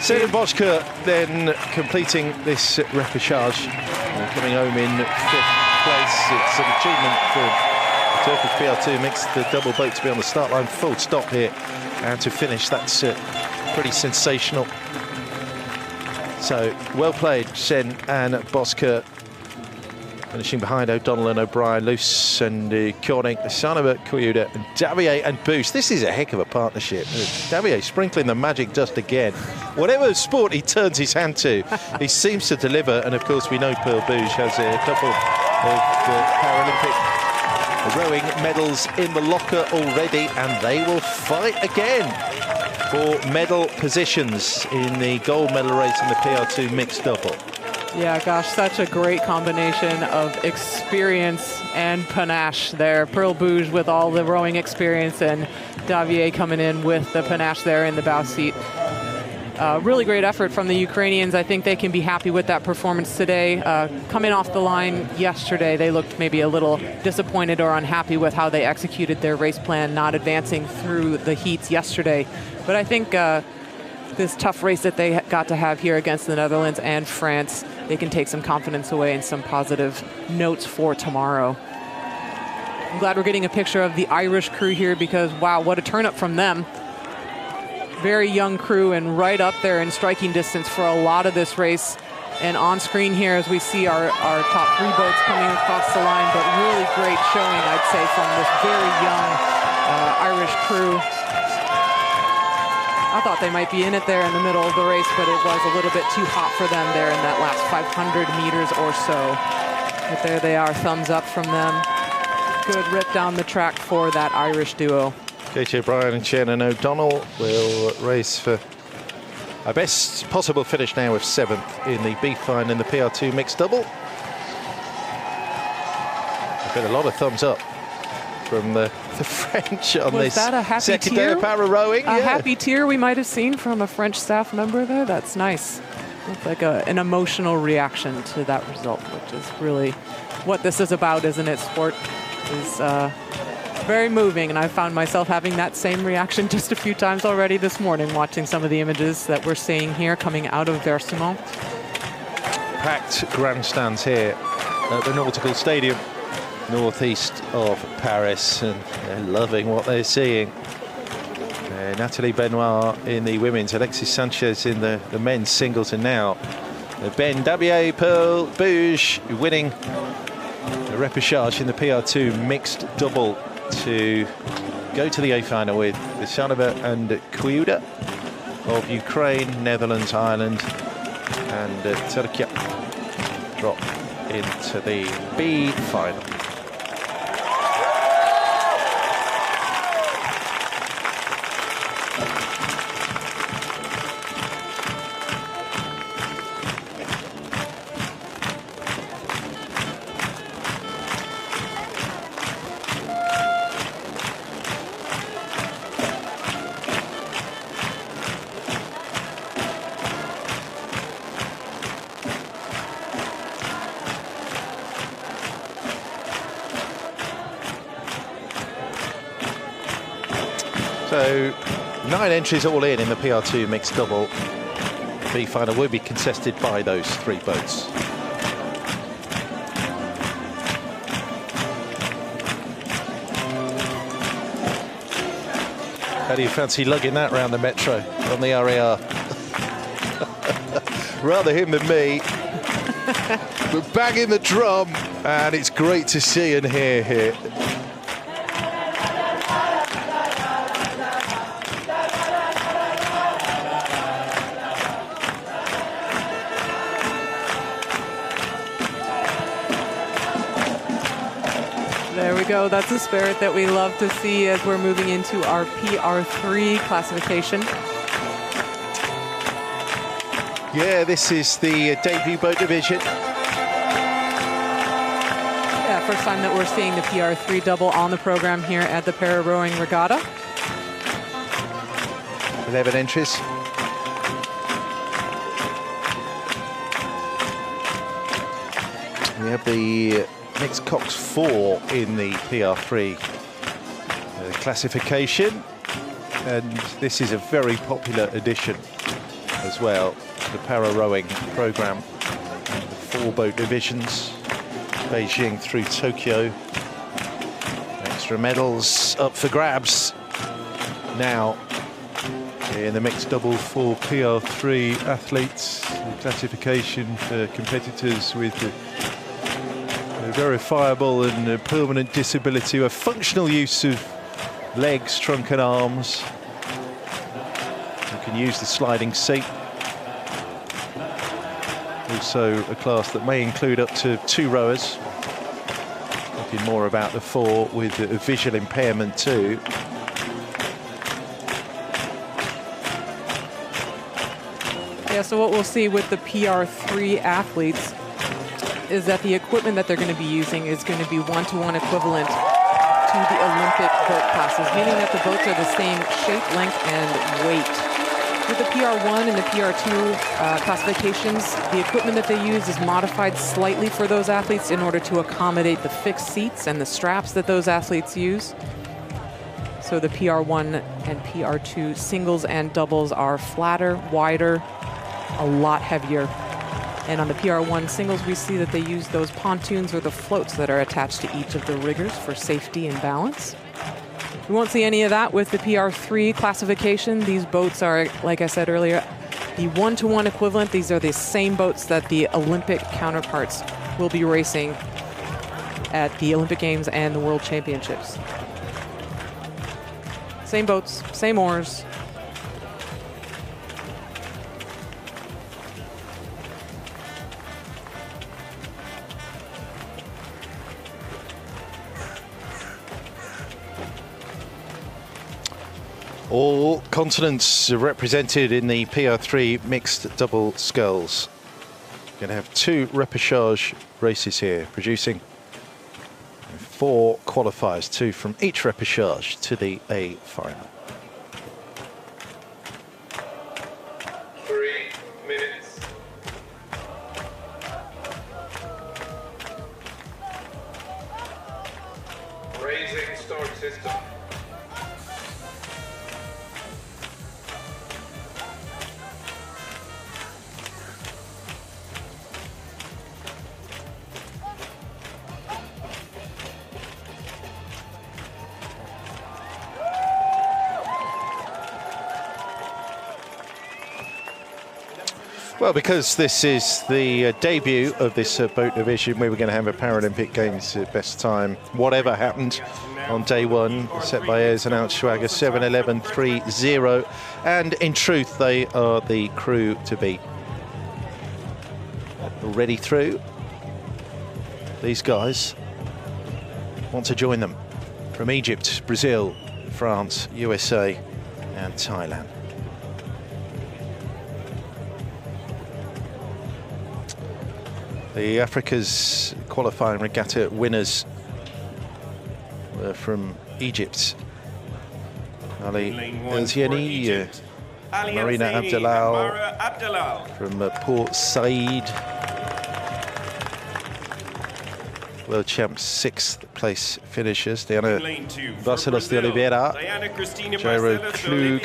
Sarah Boschke then completing this repechage, coming home in 5th place. It's an achievement for Turkish PR2 mixed the double boat to be on the start line, full stop here, and to finish, that's pretty sensational. So, well played, Sen and Bosker. Finishing behind O'Donnell and O'Brien, Luce and Koning, Sanova, Koyuda, and Davier and Boost. This is a heck of a partnership. Davier sprinkling the magic dust again. Whatever sport he turns his hand to, he seems to deliver. And of course, we know Pearl Bouge has a couple of Paralympic rowing medals in the locker already, and they will fight again for medal positions in the gold medal race in the PR2 mixed double. Yeah, gosh, such a great combination of experience and panache there. Pearl Bouge with all the rowing experience and Davier coming in with the panache there in the bow seat. Really great effort from the Ukrainians. I think they can be happy with that performance today. Coming off the line yesterday, they looked maybe a little disappointed or unhappy with how they executed their race plan, not advancing through the heats yesterday. But I think this tough race that they got to have here against the Netherlands and France, they can take some confidence away and some positive notes for tomorrow. I'm glad we're getting a picture of the Irish crew here because, wow, what a turn up from them. Very young crew and right up there in striking distance for a lot of this race. And on screen here as we see our top three boats coming across the line, but really great showing, I'd say, from this very young Irish crew. I thought they might be in it there in the middle of the race, but it was a little bit too hot for them there in that last 500 meters or so. But there they are, thumbs up from them. Good rip down the track for that Irish duo. Katie O'Brien and Shannon O'Donnell will race for our best possible finish now of 7th in the B fine in the PR2 mixed double. I've got a lot of thumbs up from the French on this second day of para rowing. A happy tear we might have seen from a French staff member there. That's nice. It's like an emotional reaction to that result, which is really what this is about, isn't it? Sport is very moving, and I found myself having that same reaction just a few times already this morning, watching some of the images that we're seeing here coming out of Versailles. Packed grandstands here at the Nautical Stadium, northeast of Paris, and they're loving what they're seeing. Nathalie Benoit in the women's, Alexis Sanchez in the men's singles, and now Ben Dabier, Pearl Bouge winning the repechage in the PR2 mixed double to go to the A final with Sanova and Koyuda of Ukraine, Netherlands, Ireland, and Turkey drop into the B final. So 9 entries all in the PR2 mixed double. The B final will be contested by those 3 boats. How do you fancy lugging that round the metro on the RAR? Rather him than me. We're banging the drum, and it's great to see and hear here. There we go. That's the spirit that we love to see as we're moving into our PR3 classification. Yeah, this is the debut boat division. Yeah, first time that we're seeing the PR3 double on the program here at the Para Rowing Regatta. 11 entries. We have the mixed Coxed 4 in the PR3 classification, and this is a very popular addition as well to the para rowing program. The 4 boat divisions Beijing through Tokyo. Extra medals up for grabs now in the mixed double for PR3 athletes. The classification for competitors with a verifiable and permanent disability or functional use of legs, trunk and arms. You can use the sliding seat. Also a class that may include up to 2 rowers. Talking more about the 4 with a visual impairment too. Yeah, so what we'll see with the PR3 athletes is that the equipment that they're going to be using is going to be one-to-one equivalent to the Olympic boat classes, meaning that the boats are the same shape, length, and weight. With the PR1 and the PR2 classifications, the equipment that they use is modified slightly for those athletes in order to accommodate the fixed seats and the straps that those athletes use. So the PR1 and PR2 singles and doubles are flatter, wider, a lot heavier. And on the PR1 singles, we see that they use those pontoons or the floats that are attached to each of the riggers for safety and balance. We won't see any of that with the PR3 classification. These boats are, like I said earlier, the one-to-one equivalent. These are the same boats that the Olympic counterparts will be racing at the Olympic Games and the World Championships. Same boats, same oars. All continents are represented in the PR3 mixed double sculls. Going to have 2 repechage races here, producing 4 qualifiers, 2 from each repechage to the A final. 3 minutes. Raising start system. Well, because this is the debut of this boat division, we were going to have a Paralympic Games best time. Whatever happened on day 1, set by Ayers and Altschwager, 7:11.30. And in truth, they are the crew to beat. Already through. These guys want to join them from Egypt, Brazil, France, USA, and Thailand. The Africa's qualifying regatta winners were from Egypt. Ali Elziani, Marina Abdallah from Port Said. World champs 6th place finishers. Diana Barcelos de Oliveira, Jairo Klug,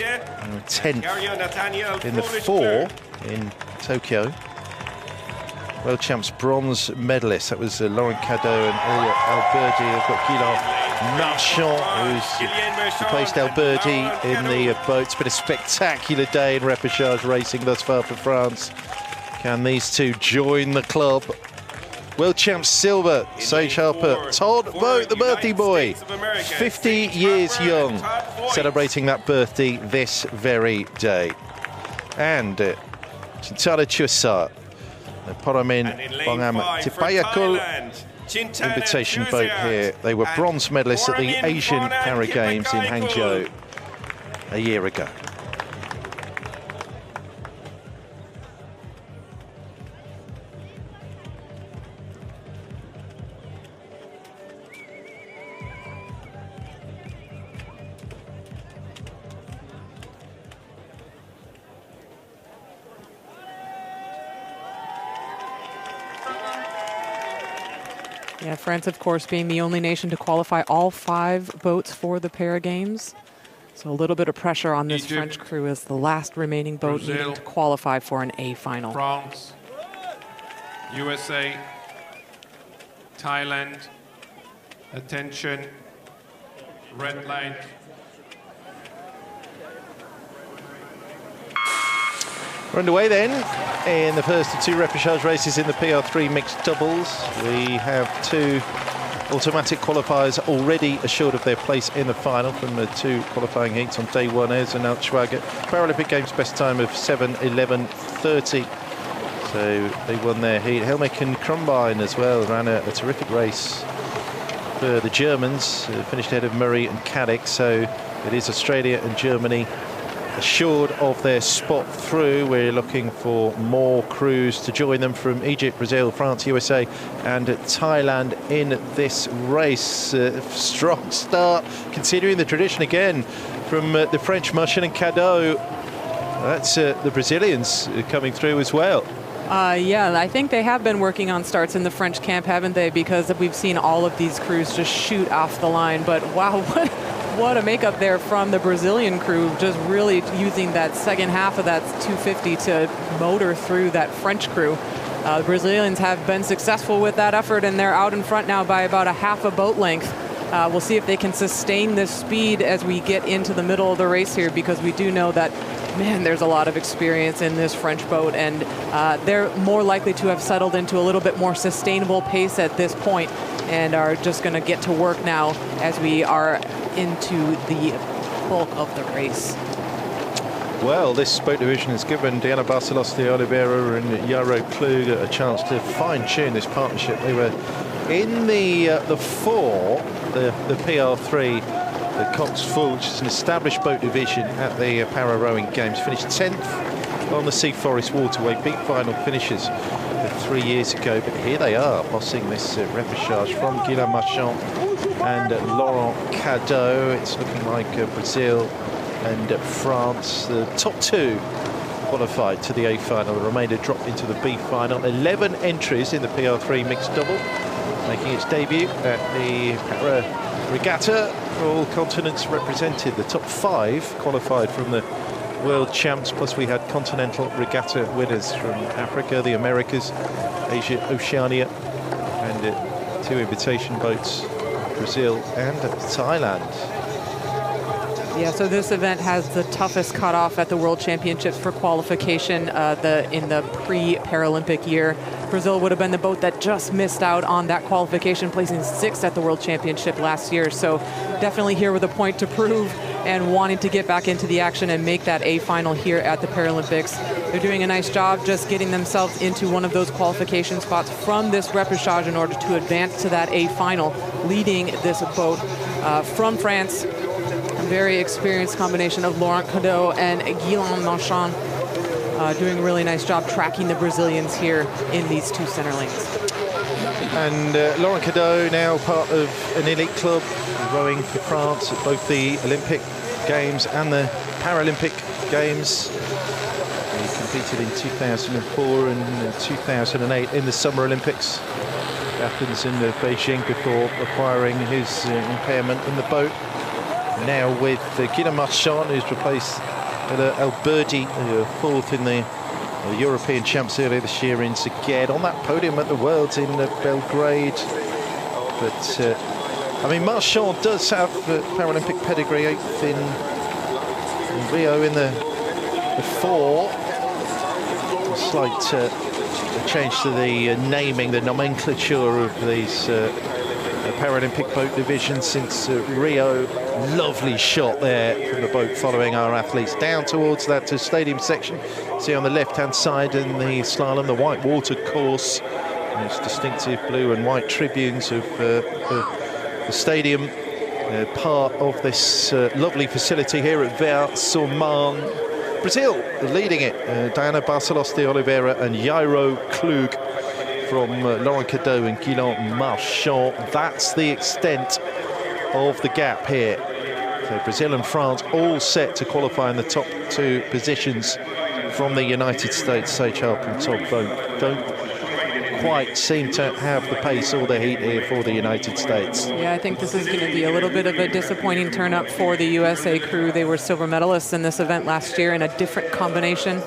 10th in the 4 in Tokyo. World champs bronze medalists. That was Laurent Cadeau and Alberti. They've got Guillaume Marchand, who's replaced Alberti in the boat. It's been a spectacular day in repechage racing thus far for France. Can these 2 join the club? World champs silver, Sage Harper, Todd Vogt, the birthday boy, 50 years young, celebrating that birthday this very day. And Chintala Chusa, the Paramin Bongam Tipayakul invitation boat here. They were bronze medalists at the Asian Para Games in Hangzhou a year ago. Yeah, France, of course, being the only nation to qualify all 5 boats for the Para Games. So a little bit of pressure on this Egypt, French crew as the last remaining boat Brazil, needing to qualify for an A final. France, USA, Thailand, attention, red light. We're underway then in the first of 2 repechage races in the PR3 mixed doubles. We have 2 automatic qualifiers already assured of their place in the final from the 2 qualifying heats on day 1. Ez and Altschwager. Paralympic Games best time of 7:11:30. So they won their heat. Helmich and Krumbine as well ran a terrific race for the Germans. Finished ahead of Murray and Caddick. So it is Australia and Germany assured of their spot through. We're looking for more crews to join them from Egypt, Brazil, France, USA and Thailand in this race. Strong start, considering the tradition again from the French Marchand and Chateau. That's the Brazilians coming through as well. Yeah, I think they have been working on starts in the French camp, haven't they? Because we've seen all of these crews just shoot off the line. But wow, what a makeup there from the Brazilian crew, just really using that second half of that 250 to motor through that French crew. The Brazilians have been successful with that effort, and they're out in front now by about a half a boat length. We'll see if they can sustain this speed as we get into the middle of the race here, because we do know that, man, there's a lot of experience in this French boat, and they're more likely to have settled into a little bit more sustainable pace at this point and are just going to get to work now as we are into the bulk of the race. Well, this boat division has given Diana Barcelos de Oliveira and Jairo Klug a chance to fine-tune this partnership. They were in the 4, the PR3, the Coxed full, which is an established boat division at the Para Rowing Games. Finished 10th on the Sea Forest Waterway, big final finishes 3 years ago. But here they are, bossing this repechage from Guillaume Marchand and Laurent Cadeau. It's looking like Brazil and France. The top 2 qualified to the A final. The remainder dropped into the B final. 11 entries in the PR3 mixed double, making its debut at the Para Regatta. All continents represented. The top 5 qualified from the world champs, plus we had continental regatta winners from Africa, the Americas, Asia, Oceania, and 2 invitation boats, Brazil and Thailand. Yeah, so this event has the toughest cutoff at the World Championships for qualification in the pre-Paralympic year. Brazil would have been the boat that just missed out on that qualification, placing 6th at the World Championship last year. So definitely here with a point to prove and wanting to get back into the action and make that A final here at the Paralympics. They're doing a nice job just getting themselves into one of those qualification spots from this repechage in order to advance to that A final, leading this boat from France. A very experienced combination of Laurent Cadeau and Guillaume Marchand, doing a really nice job tracking the Brazilians here in these 2 center lanes. And Laurent Cadeau now part of an elite club, rowing for France at both the Olympic Games and the Paralympic Games. He competed in 2004 and 2008 in the Summer Olympics, Athens and Beijing, before acquiring his impairment in the boat. Now with Guillaume Marchand, who's replaced Alberdi, 4th in the European champs earlier this year in Szeged, on that podium at the Worlds in Belgrade. But I mean, Marchand does have Paralympic pedigree, 8th in Rio in the 4. A slight change to the naming, the nomenclature of these Paralympic boat division since Rio. Lovely shot there from the boat following our athletes down towards that stadium section. See on the left-hand side in the slalom, the white water course. Those distinctive blue and white tribunes of the stadium. Part of this lovely facility here at Versailles. Brazil leading it. Diana Barcelos de Oliveira and Jairo Klug from Laurent Cadeau and Guillaume Marchand. That's the extent of the gap here. So Brazil and France all set to qualify in the top 2 positions from the United States. Sage Harp and Todd don't quite seem to have the pace or the heat here for the United States. Yeah, I think this is going to be a little bit of a disappointing turn-up for the USA crew. They were silver medalists in this event last year in a different combination.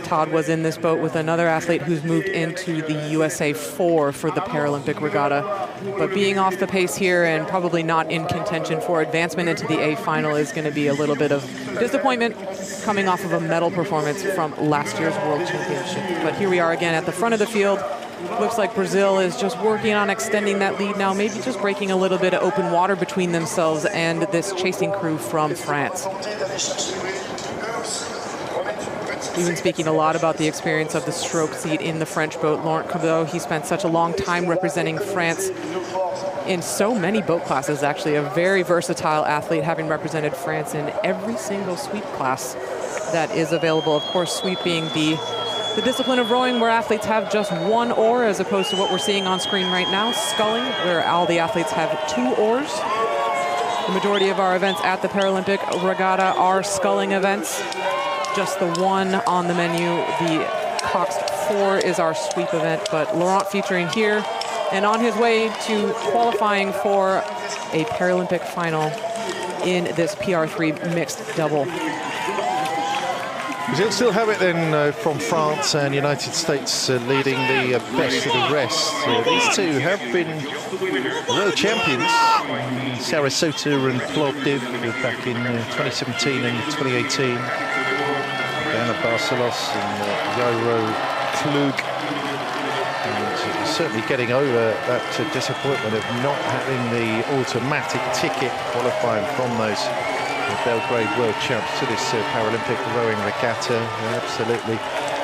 Todd was in this boat with another athlete who's moved into the USA 4 for the Paralympic regatta. But being off the pace here and probably not in contention for advancement into the A final is going to be a little bit of disappointment coming off of a medal performance from last year's World Championship. But here we are again at the front of the field. Looks like Brazil is just working on extending that lead now, maybe just breaking a little bit of open water between themselves and this chasing crew from France. We've been speaking a lot about the experience of the stroke seat in the French boat. Laurent Cadeau, he spent such a long time representing France in so many boat classes, actually. A very versatile athlete, having represented France in every single sweep class that is available. Of course, sweep being the discipline of rowing where athletes have just one oar, as opposed to what we're seeing on screen right now, sculling, where all the athletes have 2 oars. The majority of our events at the Paralympic Regatta are sculling events. Just the one on the menu, the Coxed 4, is our sweep event, but Laurent featuring here and on his way to qualifying for a Paralympic final in this PR3 mixed double. Brazil still have it then from France and United States leading the best of the rest. These two have been world champions, Sarasota and Plovdiv back in 2017 and 2018. Diana Barcelos and Yoro Klug. And certainly getting over that disappointment of not having the automatic ticket qualifying from those Belgrade world champs to this Paralympic rowing regatta. They're absolutely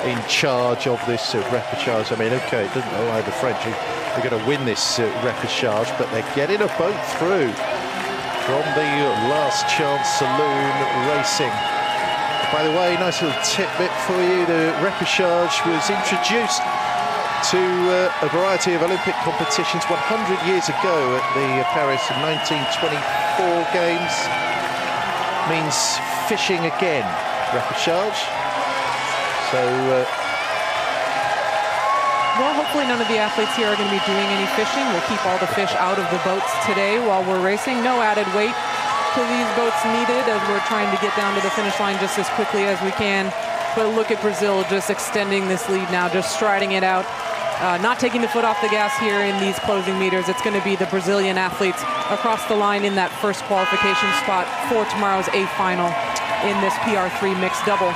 in charge of this repechage. I mean, okay, it doesn't allow the French are going to win this repechage, but they're getting a boat through from the last chance saloon racing. By the way, nice little tidbit for you, the repechage was introduced to a variety of Olympic competitions 100 years ago at the Paris 1924 Games. Means fishing again, repechage. So, well, hopefully none of the athletes here are going to be doing any fishing. We'll keep all the fish out of the boats today while we're racing. No added weight to these boats needed as we're trying to get down to the finish line just as quickly as we can. But look at Brazil just extending this lead now, just striding it out. Not taking the foot off the gas here in these closing meters. It's going to be the Brazilian athletes across the line in that first qualification spot for tomorrow's A final in this PR3 mixed double.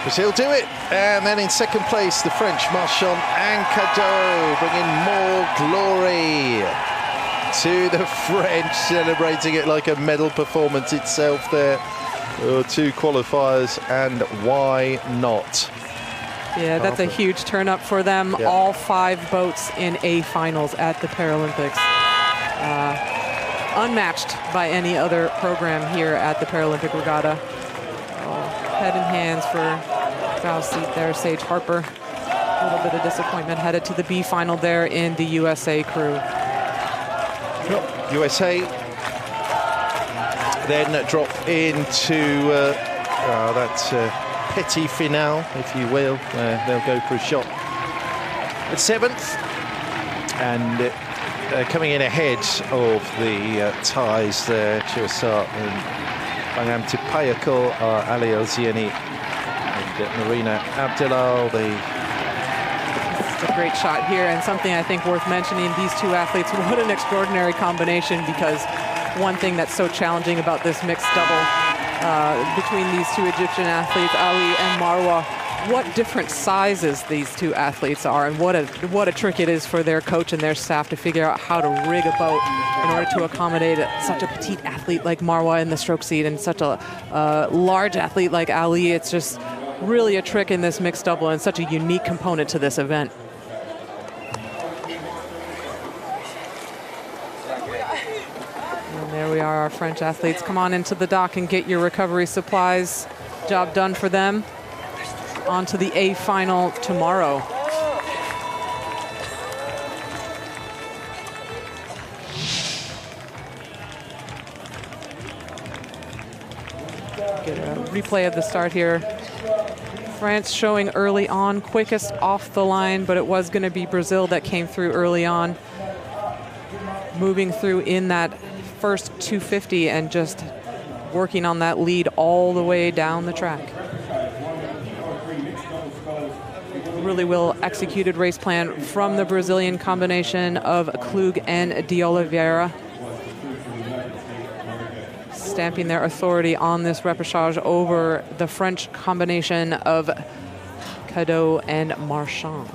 Brazil do it, and then in second place, the French Marchand and Cadeau, bringing more glory to the French, celebrating it like a medal performance itself there. 2 qualifiers, and why not? Yeah, that's a huge turn up for them. Yeah. All 5 boats in A finals at the Paralympics. Unmatched by any other program here at the Paralympic Regatta. Head in hands for bow seat there, Sage Harper. A little bit of disappointment headed to the B final there in the USA crew. USA then drop into that petit finale, if you will. They'll go for a shot at 7th, and coming in ahead of the ties there, Chiosart and Bangam Tipayako are Ali Elzieni and Marina Abdelal. It's a great shot here, and something I think worth mentioning, these 2 athletes, what an extraordinary combination, because one thing that's so challenging about this mixed double between these 2 Egyptian athletes, Ali and Marwa, what different sizes these 2 athletes are, and what a trick it is for their coach and their staff to figure out how to rig a boat in order to accommodate such a petite athlete like Marwa in the stroke seat and such a large athlete like Ali. It's just really a trick in this mixed double and such a unique component to this event. And there we are, our French athletes. Come on into the dock and get your recovery supplies. Job done for them. On to the A final tomorrow. Get a replay of the start here France showing early on, quickest off the line, but it was going to be Brazil that came through early on, moving through in that first 250 and just working on that lead all the way down the track. Really well executed race plan from the Brazilian combination of Klug and de Oliveira, stamping their authority on this repechage over the French combination of Chateau and Marchand.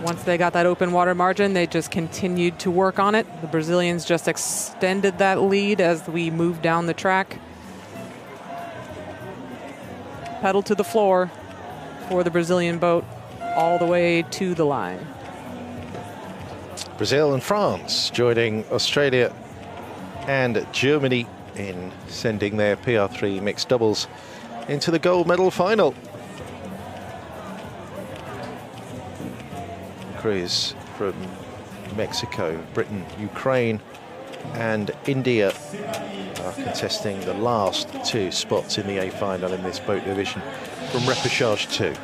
Once they got that open water margin, they just continued to work on it. The Brazilians just extended that lead as we moved down the track. Pedal to the floor for the Brazilian boat all the way to the line. Brazil and France joining Australia and Germany in sending their PR3 mixed doubles into the gold medal final. Crews from Mexico, Britain, Ukraine and India are contesting the last two spots in the A final in this boat division from Repechage 2.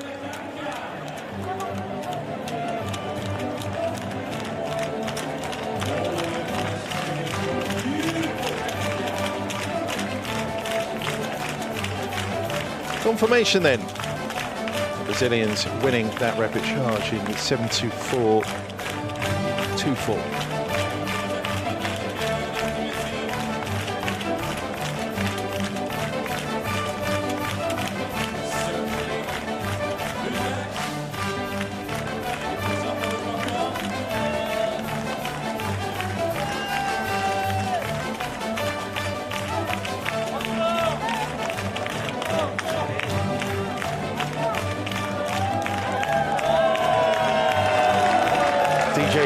Confirmation then. Brazilians winning that repechage in 7-2-4-2-4.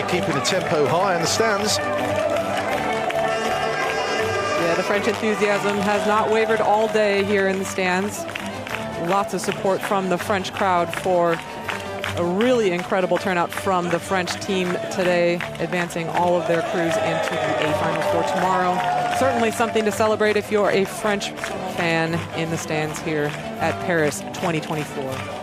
Keeping the tempo high in the stands. Yeah, the French enthusiasm has not wavered all day here in the stands. Lots of support from the French crowd for a really incredible turnout from the French team today, advancing all of their crews into the A final for tomorrow. Certainly something to celebrate if you're a French fan in the stands here at Paris 2024.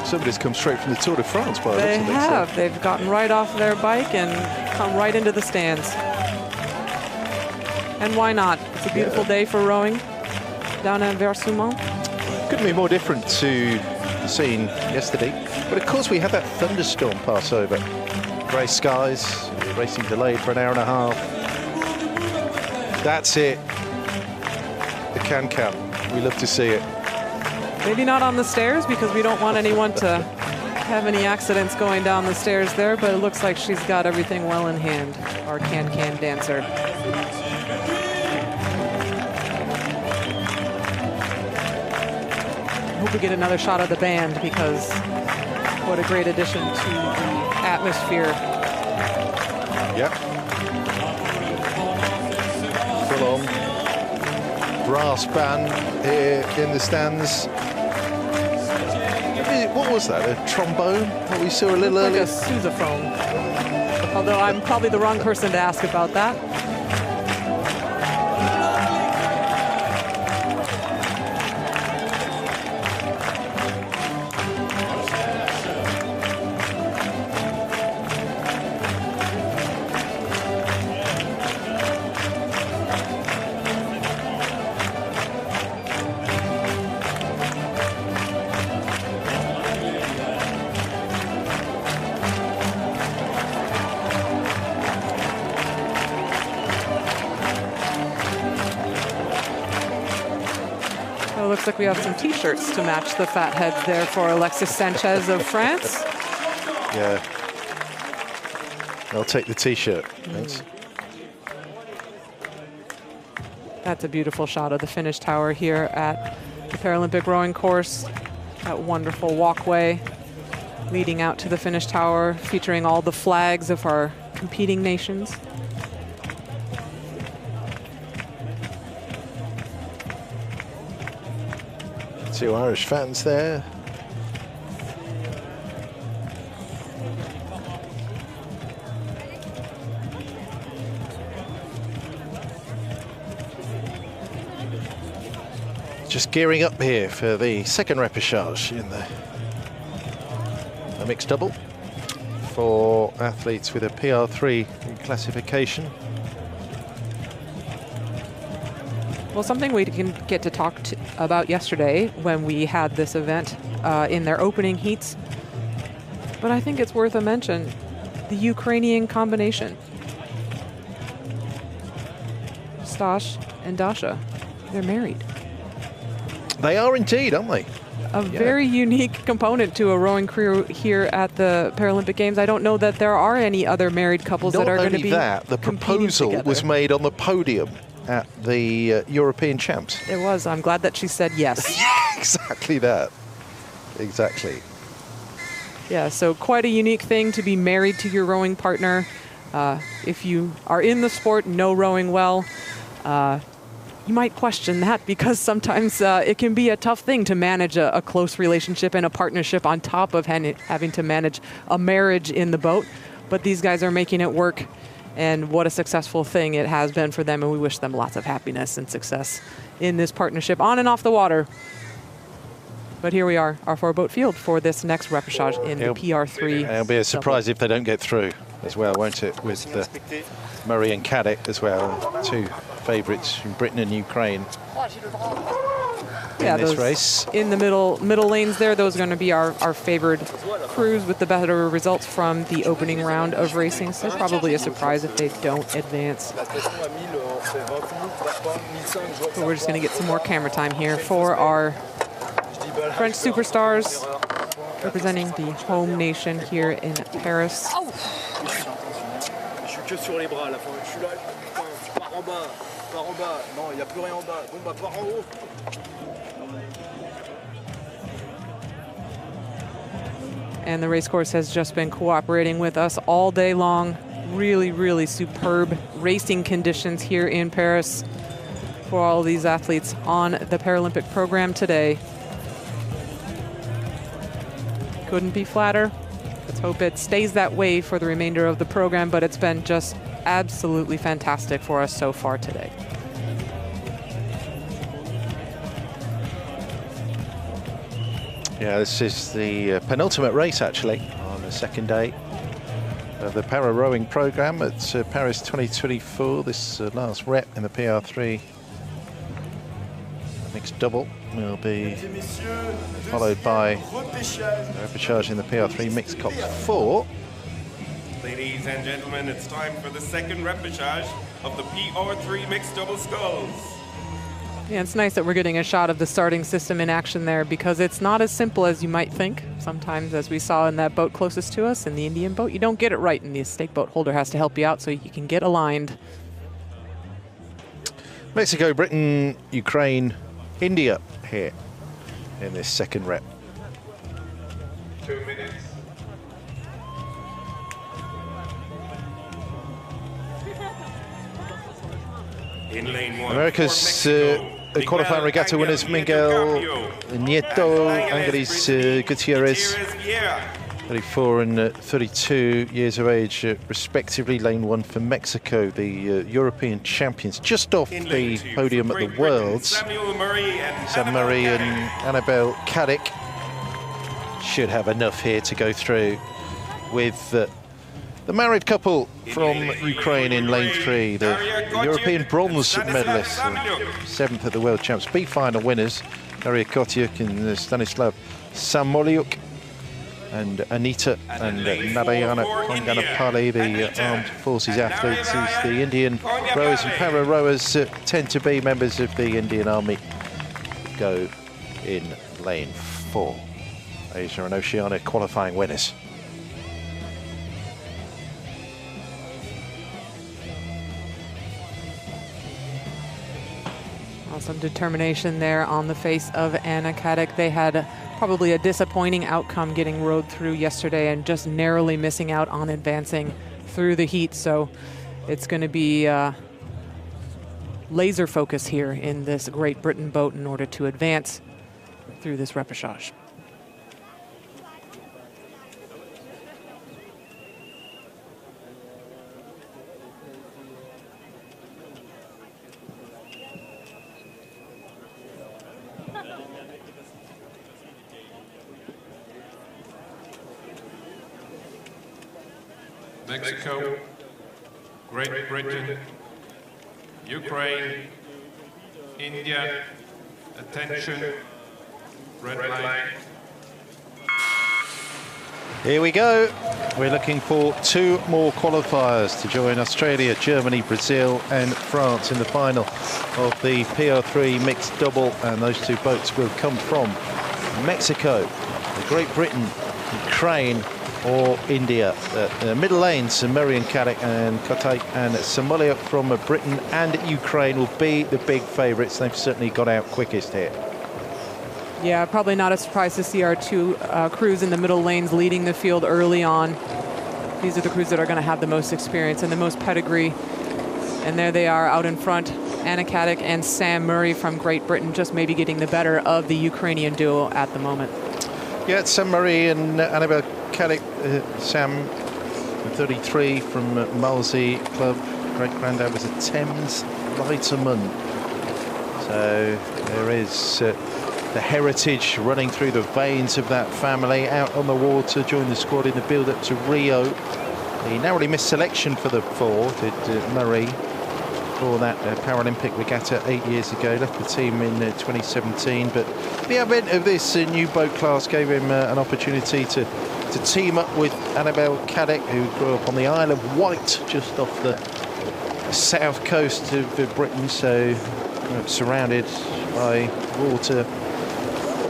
Somebody's come straight from the Tour de France by the They looks of it, have. so. They've gotten right off their bike and come right into the stands. And why not? It's a beautiful day for rowing down at Versailles. Couldn't be more different to the scene yesterday. But of course we had that thunderstorm pass over. Grey skies, racing delayed for an hour and a half. That's it. The can-can. We love to see it. Maybe not on the stairs because we don't want anyone to have any accidents going down the stairs there, but it looks like she's got everything well in hand, our can-can dancer. I hope we get another shot of the band because what a great addition to the atmosphere. Yep. Full on brass band here in the stands. What was that, a trombone? What we saw a little earlier? Like a sousaphone. Although I'm probably the wrong person to ask about that. Looks like we have some T-shirts to match the fat heads there for Alexis Sanchez of France. Yeah. I'll take the T-shirt. Thanks. That's a beautiful shot of the finish tower here at the Paralympic rowing course. That wonderful walkway leading out to the finish tower, featuring all the flags of our competing nations. 2 Irish fans there. Just gearing up here for the second repechage in the mixed double for athletes with a PR3 classification. Well, something we can get to talk about yesterday when we had this event in their opening heats, but I think it's worth a mention, the Ukrainian combination. Stash and Dasha, they're married. They are indeed, aren't they? A very unique component to a rowing career here at the Paralympic Games. I don't know that there are any other married couples that are going to be Not only that, the proposal was made on the podium at the European Champs. It was. I'm glad that she said yes. Exactly that. Exactly. Yeah, so quite a unique thing to be married to your rowing partner. If you are in the sport, know rowing well, you might question that because sometimes it can be a tough thing to manage a close relationship and a partnership on top of having to manage a marriage in the boat. But these guys are making it work, and what a successful thing it has been for them, and we wish them lots of happiness and success in this partnership on and off the water. But here we are, our four-boat field for this next repechage in the PR3. It'll be a surprise if they don't get through as well, won't it, with Murray and Caddick as well, two favourites from Britain and Ukraine in this race. In the middle lanes there, those are going to be our favoured crews with the better results from the opening round of racing, so probably a surprise if they don't advance. But we're just going to get some more camera time here for our French superstars representing the home nation here in Paris. And the race course has just been cooperating with us all day long. Really, really superb racing conditions here in Paris for all these athletes on the Paralympic program today. Couldn't be flatter. Let's hope it stays that way for the remainder of the program, but it's been just absolutely fantastic for us so far today. Yeah, this is the penultimate race actually on the second day of the para rowing program at Paris 2024. This last rep in the PR3 mixed double will be followed by repechage in the PR3 mixed Coxed 4. Ladies and gentlemen, it's time for the second repechage of the PR3 mixed double sculls. Yeah, it's nice that we're getting a shot of the starting system in action there because it's not as simple as you might think. Sometimes, as we saw in that boat closest to us, in the Indian boat, you don't get it right, and the stake boat holder has to help you out so you can get aligned. Mexico, Britain, Ukraine, India here in this second rep. 2 minutes. In lane one, America's qualifying regatta winners Miguel Nieto, Angelis Gutierrez, 34 and 32 years of age, respectively. Lane one for Mexico, the European champions, just off the podium at the Worlds. Sam Murray and Annabelle Caddick should have enough here to go through with the married couple from Ukraine in lane three, the European bronze medalists, 7th at the World Champs, B-final winners, Daria Kotiuk and Stanislav Samoliuk, and Anita and Narayana Konganapalli, the armed forces athletes, as the Indian rowers and para rowers tend to be members of the Indian Army, go in lane 4. Asia and Oceania qualifying winners. Some determination there on the face of Anna Caddick. They had probably a disappointing outcome getting rowed through yesterday and just narrowly missing out on advancing through the heat. So it's going to be laser focus here in this Great Britain boat in order to advance through this repechage. Mexico, Great Britain, Ukraine, India, attention, red line. Here we go. We're looking for 2 more qualifiers to join Australia, Germany, Brazil and France in the final of the PR3 mixed double, and those 2 boats will come from Mexico, Great Britain, Ukraine or India. The middle lanes, Murray and Caddick and Chateau and Somalia from Britain and Ukraine will be the big favourites. They've certainly got out quickest here. Yeah, probably not a surprise to see our 2 crews in the middle lanes leading the field early on. These are the crews that are going to have the most experience and the most pedigree. And there they are out in front, Anna Caddick and Sam Murray from Great Britain, just maybe getting the better of the Ukrainian duo at the moment. Yeah, it's Sam Murray and Annabelle Caddick. Sam, 33 from Malsey Club. Great granddad was a Thames lighterman. So there is the heritage running through the veins of that family. Out on the water, joined the squad in the build-up to Rio. He narrowly missed selection for the 4, did Murray, for that Paralympic regatta 8 years ago. Left the team in 2017, but the advent of this new boat class gave him an opportunity to team up with Annabelle Caddick, who grew up on the Isle of Wight, just off the south coast of Britain, so surrounded by water.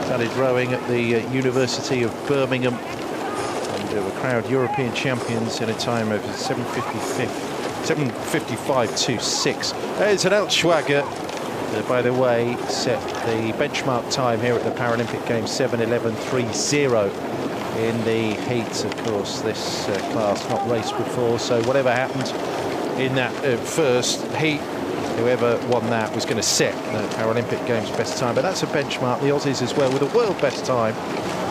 Studied rowing at the University of Birmingham, and were crowned European champions in a time of 7:55.26. There's an Altschwager, by the way, set the benchmark time here at the Paralympic Games, 7:11.30 in the heats. Of course, this class not raced before, so whatever happened in that first heat, whoever won that was going to set the Paralympic Games best time. But that's a benchmark. The Aussies as well with a world best time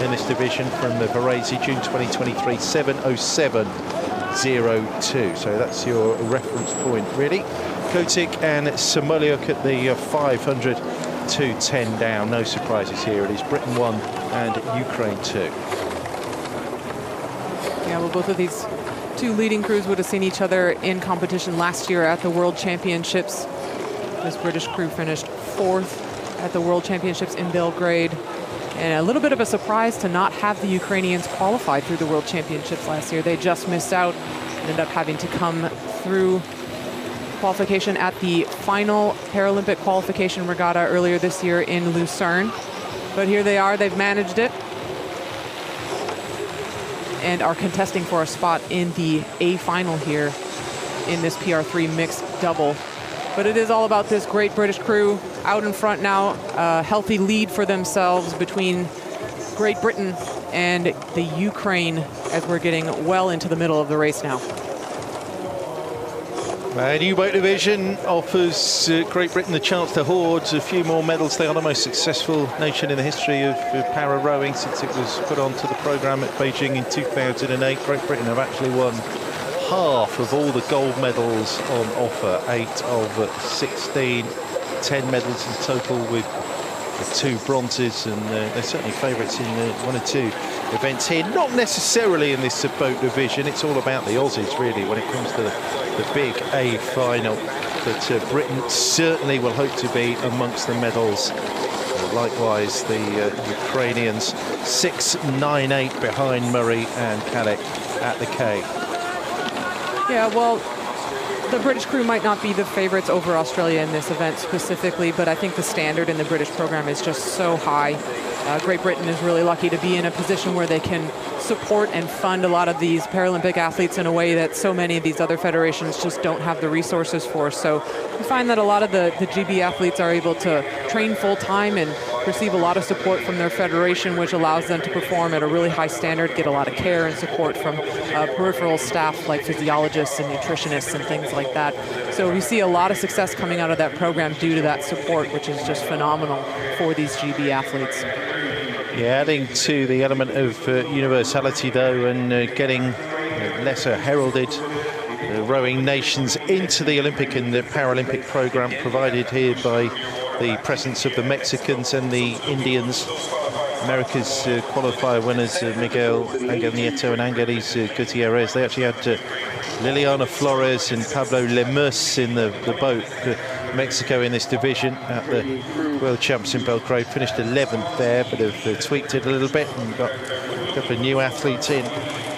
in this division from the Versailles, June 2023, 7:07.02. So that's your reference point, really. Kotick and Samolyuk at the 500 to 10 down. No surprises here. It is Britain 1 and Ukraine 2. Yeah, well, both of these 2 leading crews would have seen each other in competition last year at the World Championships. This British crew finished 4th at the World Championships in Belgrade. And a little bit of a surprise to not have the Ukrainians qualified through the World Championships last year. They just missed out, ended up having to come through qualification at the final Paralympic qualification regatta earlier this year in Lucerne. But here they are, they've managed it, and are contesting for a spot in the A final here in this PR3 mixed double. But it is all about this Great British crew out in front now. A healthy lead for themselves between Great Britain and the Ukraine as we're getting well into the middle of the race now. A new boat division offers Great Britain the chance to hoard a few more medals. They are the most successful nation in the history of para rowing since it was put onto the programme at Beijing in 2008. Great Britain have actually won half of all the gold medals on offer, 8 of 16, 10 medals in total with 2 bronzes, and they're certainly favourites in 1 or 2 events here. Not necessarily in this boat division. It's all about the Aussies, really, when it comes to the big A final. But Britain certainly will hope to be amongst the medals. Likewise, the Ukrainians 6.98 behind Murray and Caddick at the K. Yeah, well, the British crew might not be the favourites over Australia in this event specifically, but I think the standard in the British program is just so high. Great Britain is really lucky to be in a position where they can support and fund a lot of these Paralympic athletes in a way that so many of these other federations just don't have the resources for. So we find that a lot of the GB athletes are able to train full-time and receive a lot of support from their federation, which allows them to perform at a really high standard, get a lot of care and support from peripheral staff like physiologists and nutritionists and things like that. So we see a lot of success coming out of that program due to that support, which is just phenomenal for these GB athletes. Yeah, adding to the element of universality though, and getting lesser heralded rowing nations into the Olympic and the Paralympic program provided here by the presence of the Mexicans and the Indians. America's qualifier winners, Miguel Angel Nieto and Angelis Gutierrez. They actually had Liliana Flores and Pablo Lemus in the boat. Mexico in this division at the World Champs in Belgrade finished 11th there, but have tweaked it a little bit and got a couple of new athletes in.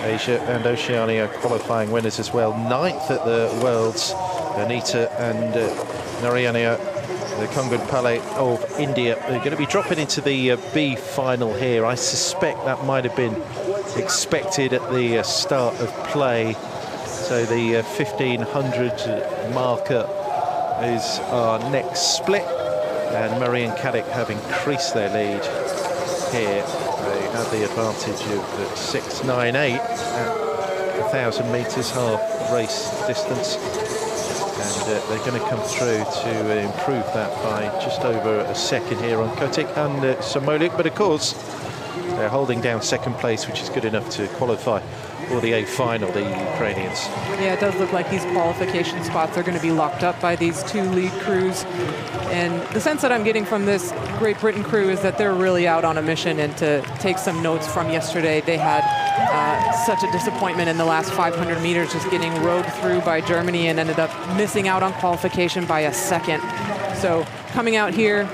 Asia and Oceania qualifying winners as well. 9th at the Worlds, Anita and Narayana, the Kangan Palais of India. They're going to be dropping into the B final here. I suspect that might have been expected at the start of play. So the 1500 marker is our next split, and Murray and Caddick have increased their lead here. They have the advantage of 6.98 at 1,000 metres, half race distance, and they're going to come through to improve that by just over a second here on Kotick and Samolik. But of course, they're holding down second place, which is good enough to qualify for the A final, the Ukrainians. Yeah, it does look like these qualification spots are going to be locked up by these two lead crews. And the sense that I'm getting from this Great Britain crew is that they're really out on a mission, and to take some notes from yesterday, they had such a disappointment in the last 500 meters, just getting rowed through by Germany and ended up missing out on qualification by a second. So coming out here,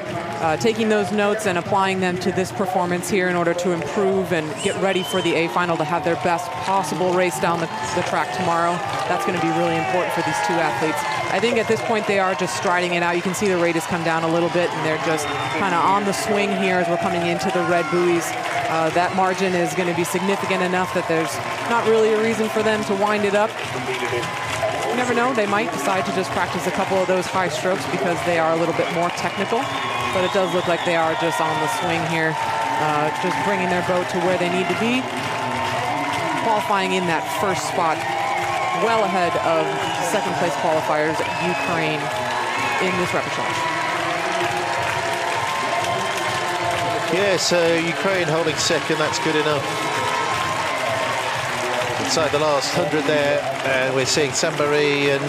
taking those notes and applying them to this performance here in order to improve and get ready for the A final to have their best possible race down the track tomorrow. That's going to be really important for these two athletes. I think at this point they are just striding it out. You can see the rate has come down a little bit, and they're just kind of on the swing here as we're coming into the red buoys. That margin is going to be significant enough that there's not really a reason for them to wind it up. You never know, they might decide to just practice a couple of those high strokes because they are a little bit more technical. But it does look like they are just on the swing here, just bringing their boat to where they need to be. Qualifying in that first spot, well ahead of second place qualifiers, Ukraine, in this repechage. Yeah, so Ukraine holding second, that's good enough. Inside the last 100 there, and we're seeing Saint-Marie and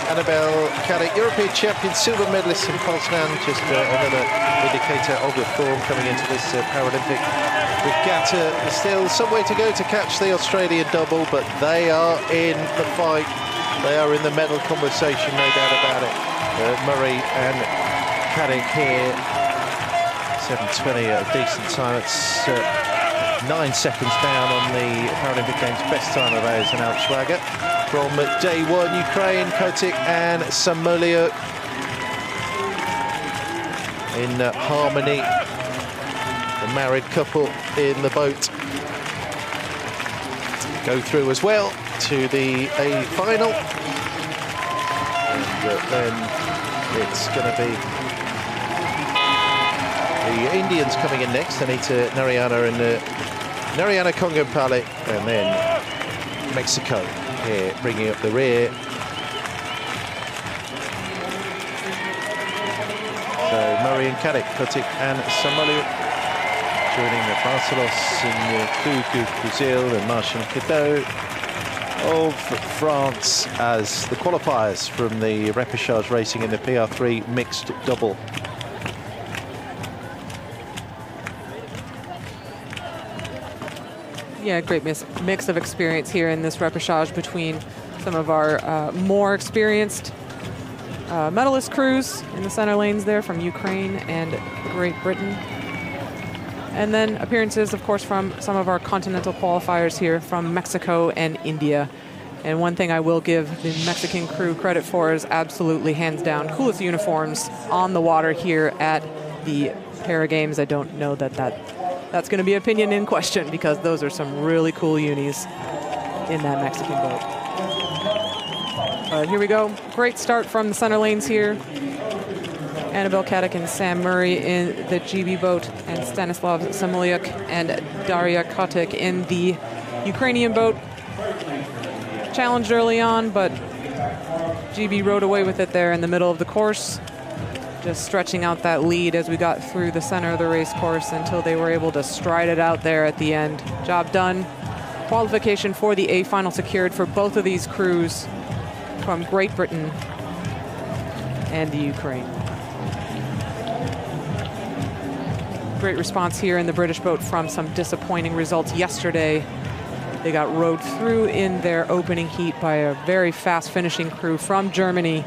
Annabelle Caddick, European champion, silver medalist in Poznan, just another indicator of the form coming into this Paralympic regatta. There's still some way to go to catch the Australian double, but they are in the fight. They are in the medal conversation, no doubt about it. Murray and Caddick here, 7:20 at a decent time. It's 9 seconds down on the Paralympic Games best time of ours in Altschwager. From day one, Ukraine, Kotick and Samolyuk in harmony. The married couple in the boat go through as well to the A final. And then it's going to be the Indians coming in next. Anita Narayana and Narayana Kangan Palais, and then Mexico here bringing up the rear. So Murray and Caddick, Kotick and Samolyuk joining the Barcelos and Kuku Brazil and Martian Cadeau of France as the qualifiers from the repechage racing in the PR3 mixed double. Yeah, great mix of experience here in this repechage between some of our more experienced medalist crews in the center lanes there from Ukraine and Great Britain. And then appearances, of course, from some of our continental qualifiers here from Mexico and India. And one thing I will give the Mexican crew credit for is absolutely, hands down, coolest uniforms on the water here at the Para Games. I don't know that that's going to be opinion in question, because those are some really cool unis in that Mexican boat. Here we go. Great start from the center lanes here. Annabelle Caddick and Sam Murray in the GB boat, and Stanislav Samolyuk and Daria Kotick in the Ukrainian boat. Challenged early on, but GB rode away with it there in the middle of the course. just stretching out that lead as we got through the center of the race course until they were able to stride it out there at the end. Job done. Qualification for the A final secured for both of these crews from Great Britain and the Ukraine. Great response here in the British boat from some disappointing results yesterday. They got rowed through in their opening heat by a very fast finishing crew from Germany.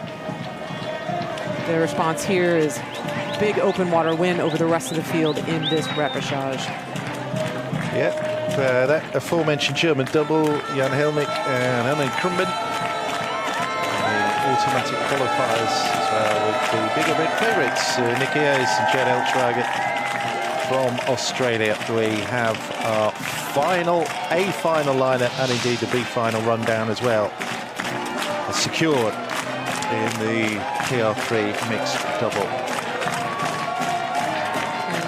Their response here is big open water win over the rest of the field in this repechage. Yeah. That aforementioned German double, Jan Helmich and Hermann Krumben. The automatic qualifiers as well with the bigger red favourites, Nick Ayres and Jen Eltrager from Australia. We have our A final liner and indeed the B final rundown as well. Secured in the PR3 mixed double.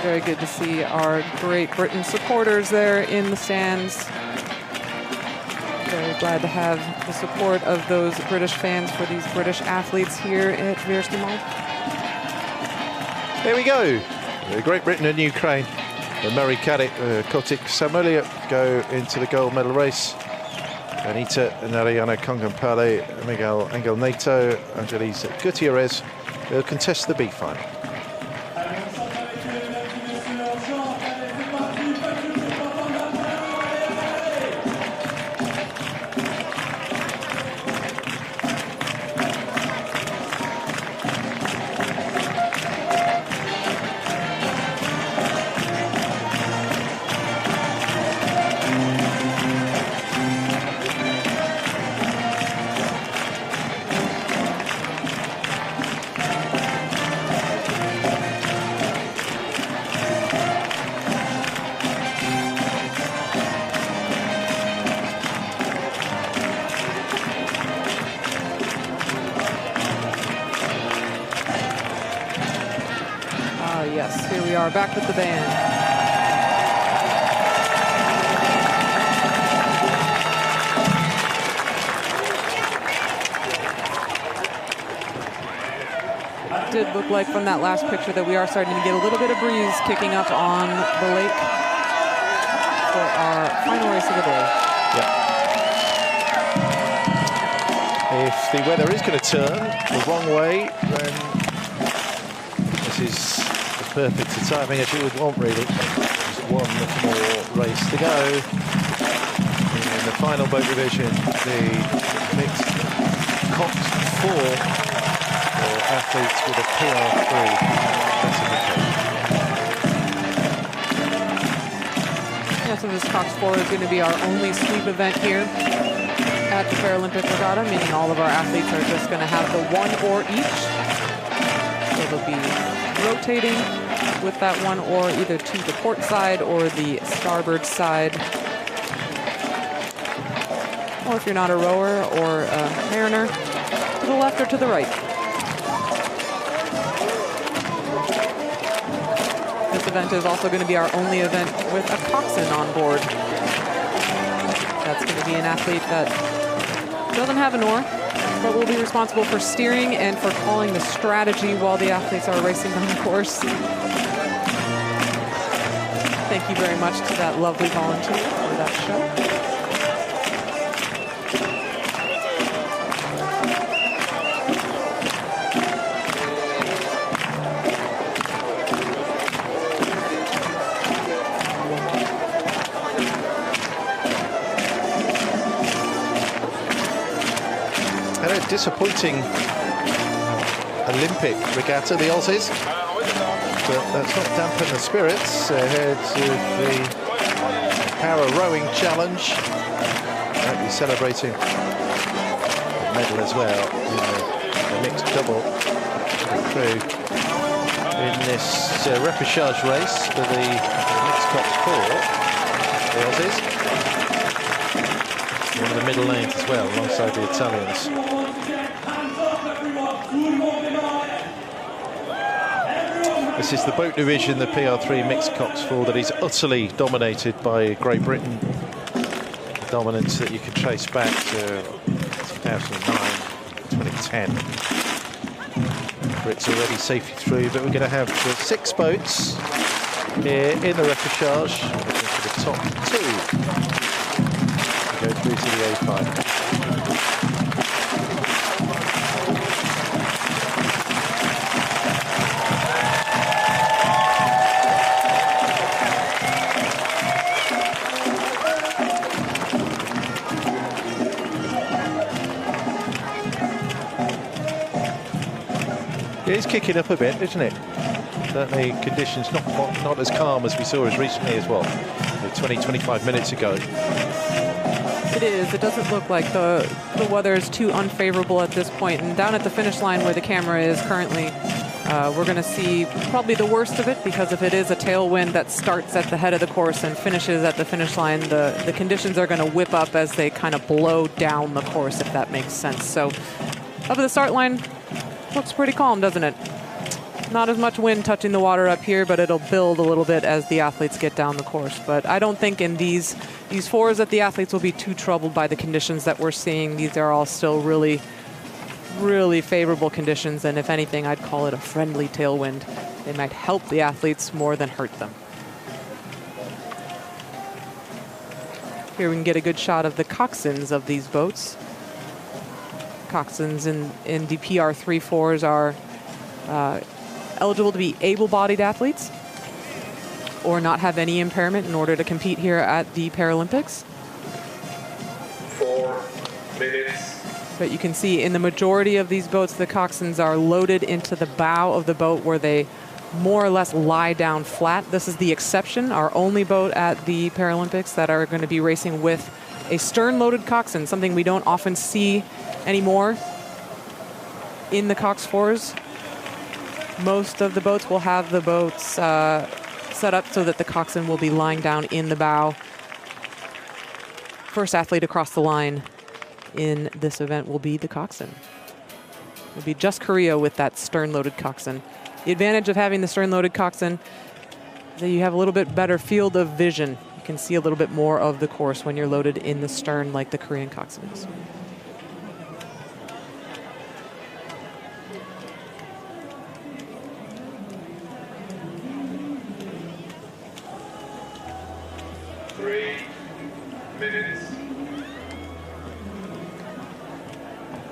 Very good to see our Great Britain supporters there in the stands. Very glad to have the support of those British fans for these British athletes here at Versailles. There we go. Great Britain and Ukraine. Murray Kotik Samulia go into the gold medal race. Anita Nariana Kongan-Palais, Miguel Angel Neto, Angelisa Gutierrez will contest the B final. Yes, here we are back with the band. It did look like from that last picture that we are starting to get a little bit of breeze kicking up on the lake for our final race of the day. Yep. If the weather is going to turn the wrong way, then this is as perfect a timing as you would want, really. Just one more race to go. In the final boat division, the mixed Coxed 4 for athletes with a PR3 classification. Yeah, so this Coxed 4 is going to be our only sweep event here at the Paralympic Regatta, meaning all of our athletes are just going to have the one oar each. So they'll be rotating with that one oar either to the port side or the starboard side. Or if you're not a rower or a mariner, to the left or to the right. This event is also going to be our only event with a coxswain on board. That's going to be an athlete that doesn't have an oar, but will be responsible for steering and for calling the strategy while the athletes are racing on the course. Thank you very much to that lovely volunteer for that show. Disappointing Olympic regatta, the Aussies, but that's not dampened the spirits ahead of the Para Rowing Challenge. Might be celebrating the medal as well in the mixed double crew in this repechage race for the mixed Coxed 4, the Aussies. One of the middle lanes as well, alongside the Italians. This is the boat division, the PR3 mixed Coxed 4, that is utterly dominated by Great Britain. The dominance that you can trace back to 2009, 2010. Brits already safely through, but we're going to have 6 boats here in the repechage. For the top 2 go through to the A final. It's kicking up a bit, isn't it? Certainly conditions not as calm as we saw as recently as well, 20-25 minutes ago. It is. It doesn't look like the weather is too unfavorable at this point. And down at the finish line where the camera is currently, we're going to see probably the worst of it, because if it is a tailwind that starts at the head of the course and finishes at the finish line, the conditions are going to whip up as they kind of blow down the course, if that makes sense. So up at the start line, looks pretty calm, doesn't it? Not as much wind touching the water up here, but it'll build a little bit as the athletes get down the course. But I don't think in these fours that the athletes will be too troubled by the conditions that we're seeing. These are all still really, really favorable conditions, and if anything, I'd call it a friendly tailwind. They might help the athletes more than hurt them. Here we can get a good shot of the coxswains of these boats. Coxswains in the PR3-4s are eligible to be able-bodied athletes or not have any impairment in order to compete here at the Paralympics. 4 minutes. But you can see in the majority of these boats, the coxswains are loaded into the bow of the boat where they more or less lie down flat. This is the exception, our only boat at the Paralympics that are going to be racing with a stern-loaded coxswain, something we don't often see anymore in the Cox 4s. Most of the boats will have the boats set up so that the coxswain will be lying down in the bow. First athlete across the line in this event will be the coxswain. It'll be just Korea with that stern-loaded coxswain. The advantage of having the stern-loaded coxswain is that you have a little bit better field of vision. You can see a little bit more of the course when you're loaded in the stern like the Korean coxswains.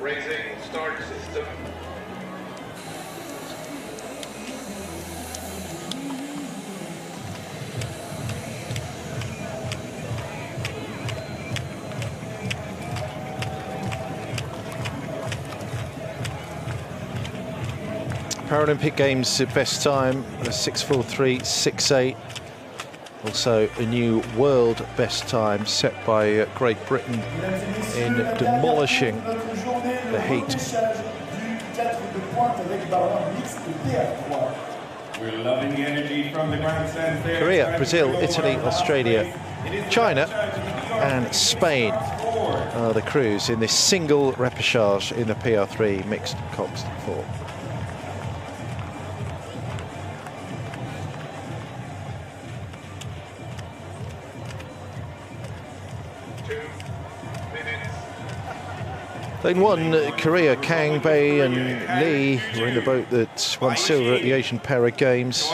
Raising start system. Paralympic Games best time 6:43.68. Also a new world best time set by Great Britain in demolishing the heat. We're loving the energy from the grandstand there. Korea, Brazil, Italy, Australia, China and Spain are the crews in this single repechage in the PR3 mixed Coxed 4. Lane 1, Korea, Kang, Bae and Lee were in the boat that won silver at the Asian Para Games,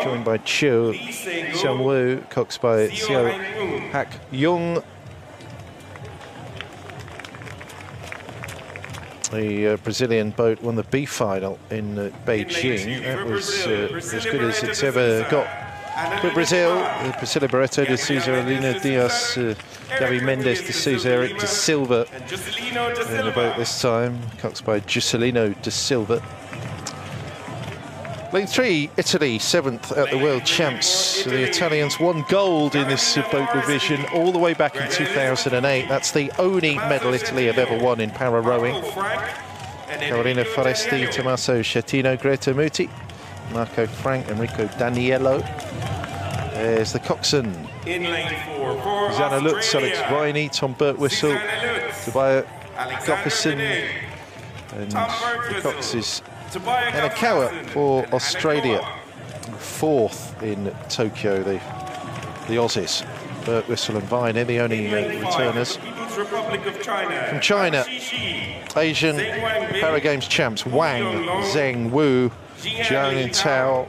joined by Chiu, Seung Woo, coxed by Seo Hak Young. The Brazilian boat won the B final in Beijing. That was as good as it's ever got for Brazil. Priscila Barreto de Souza, Alina Diaz, Gabi Mendes de Souza, Eric de Silva in the boat this time, coxed by Juscelino de Silva. Lane 3, Italy, 7th at the World Champs. The Italians won gold in this boat division all the way back in 2008. That's the only medal Italy have ever won in para rowing. Carolina Foresti, Tommaso Schettino, Greta Muti, Marco Frank, Enrico Daniello. There's the coxswain. In lane 4, Susanna Lutz, Alex Riney, Tom Birtwistle, Tobias Gofferson, and the coxes Anakawa for Australia. 4th in Tokyo, the Aussies. Birtwistle and Viney, the only returners. People's Republic of China. From China, Asian Para Games champs Wang Zhengwu, Jiang Tao.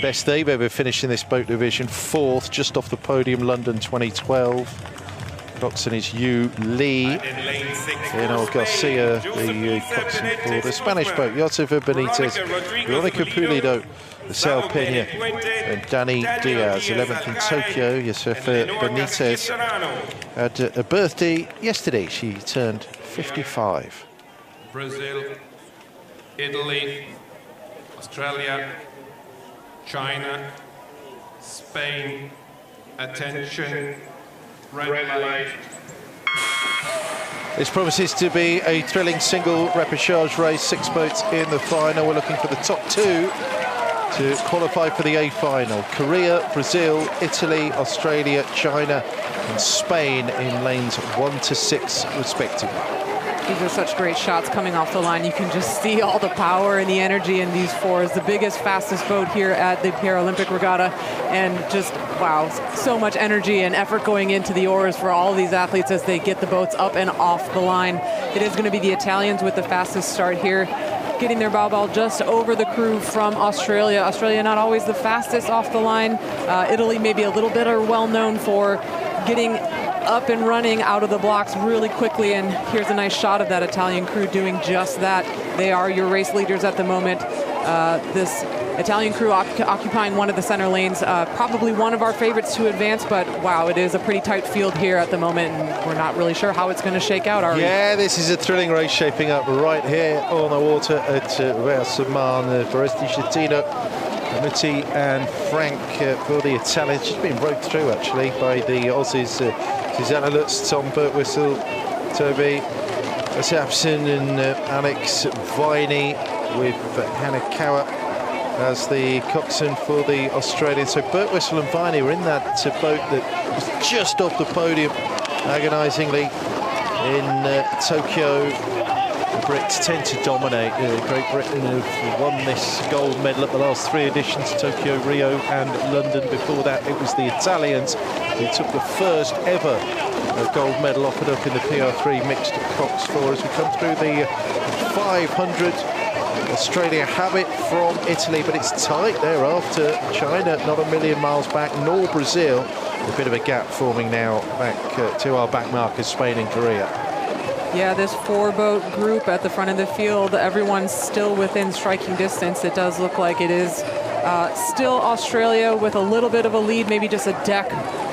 Best they've ever finished in this boat division, 4th, just off the podium, London 2012. Coxswain is Yu Li. Leonel Garcia, the coxswain for the Spanish boat. Josefa Benitez, Veronica Pulido, Sal Pena, and Dani Diaz. 11th in Tokyo, Josefa Benitez had a birthday yesterday. She turned 55. Brazil, Italy, Australia, China, Spain, attention, red light. This promises to be a thrilling single repechage race. 6 boats in the final. We're looking for the top 2 to qualify for the A final. Korea, Brazil, Italy, Australia, China, and Spain in lanes 1 to 6 respectively. These are such great shots coming off the line. You can just see all the power and the energy in these 4s. The biggest, fastest boat here at the Paralympic Regatta. And just, wow, so much energy and effort going into the oars for all of these athletes as they get the boats up and off the line. It is going to be the Italians with the fastest start here, getting their bow ball just over the crew from Australia. Australia not always the fastest off the line. Italy maybe a little bit are well known for getting up and running out of the blocks really quickly, and here's a nice shot of that Italian crew doing just that. They are your race leaders at the moment. This Italian crew occupying one of the center lanes, probably one of our favorites to advance, but wow, it is a pretty tight field here at the moment, and we're not really sure how it's going to shake out, are we? Yeah, this is a thrilling race shaping up right here on the water at Versailles. Foresti Chateau, Mutti and Frank for the Italians. Just been broke through actually by the Aussies. Susanna Lutz, Tom Birtwistle, Toby Asapson and Alex Viney with Hannah Cower as the coxswain for the Australians. So Birtwistle and Viney were in that boat that was just off the podium agonisingly in Tokyo. The Brits tend to dominate. Great Britain have won this gold medal at the last 3 editions, Tokyo, Rio and London. Before that it was the Italians who took the first ever gold medal offered up in the PR3 mixed Cox 4. As we come through the 500, Australia have it from Italy, but it's tight thereafter. China not a million miles back, nor Brazil. A bit of a gap forming now back to our back markers, Spain and Korea. Yeah, this 4-boat group at the front of the field, everyone's still within striking distance. It does look like it is still Australia with a little bit of a lead, maybe just a deck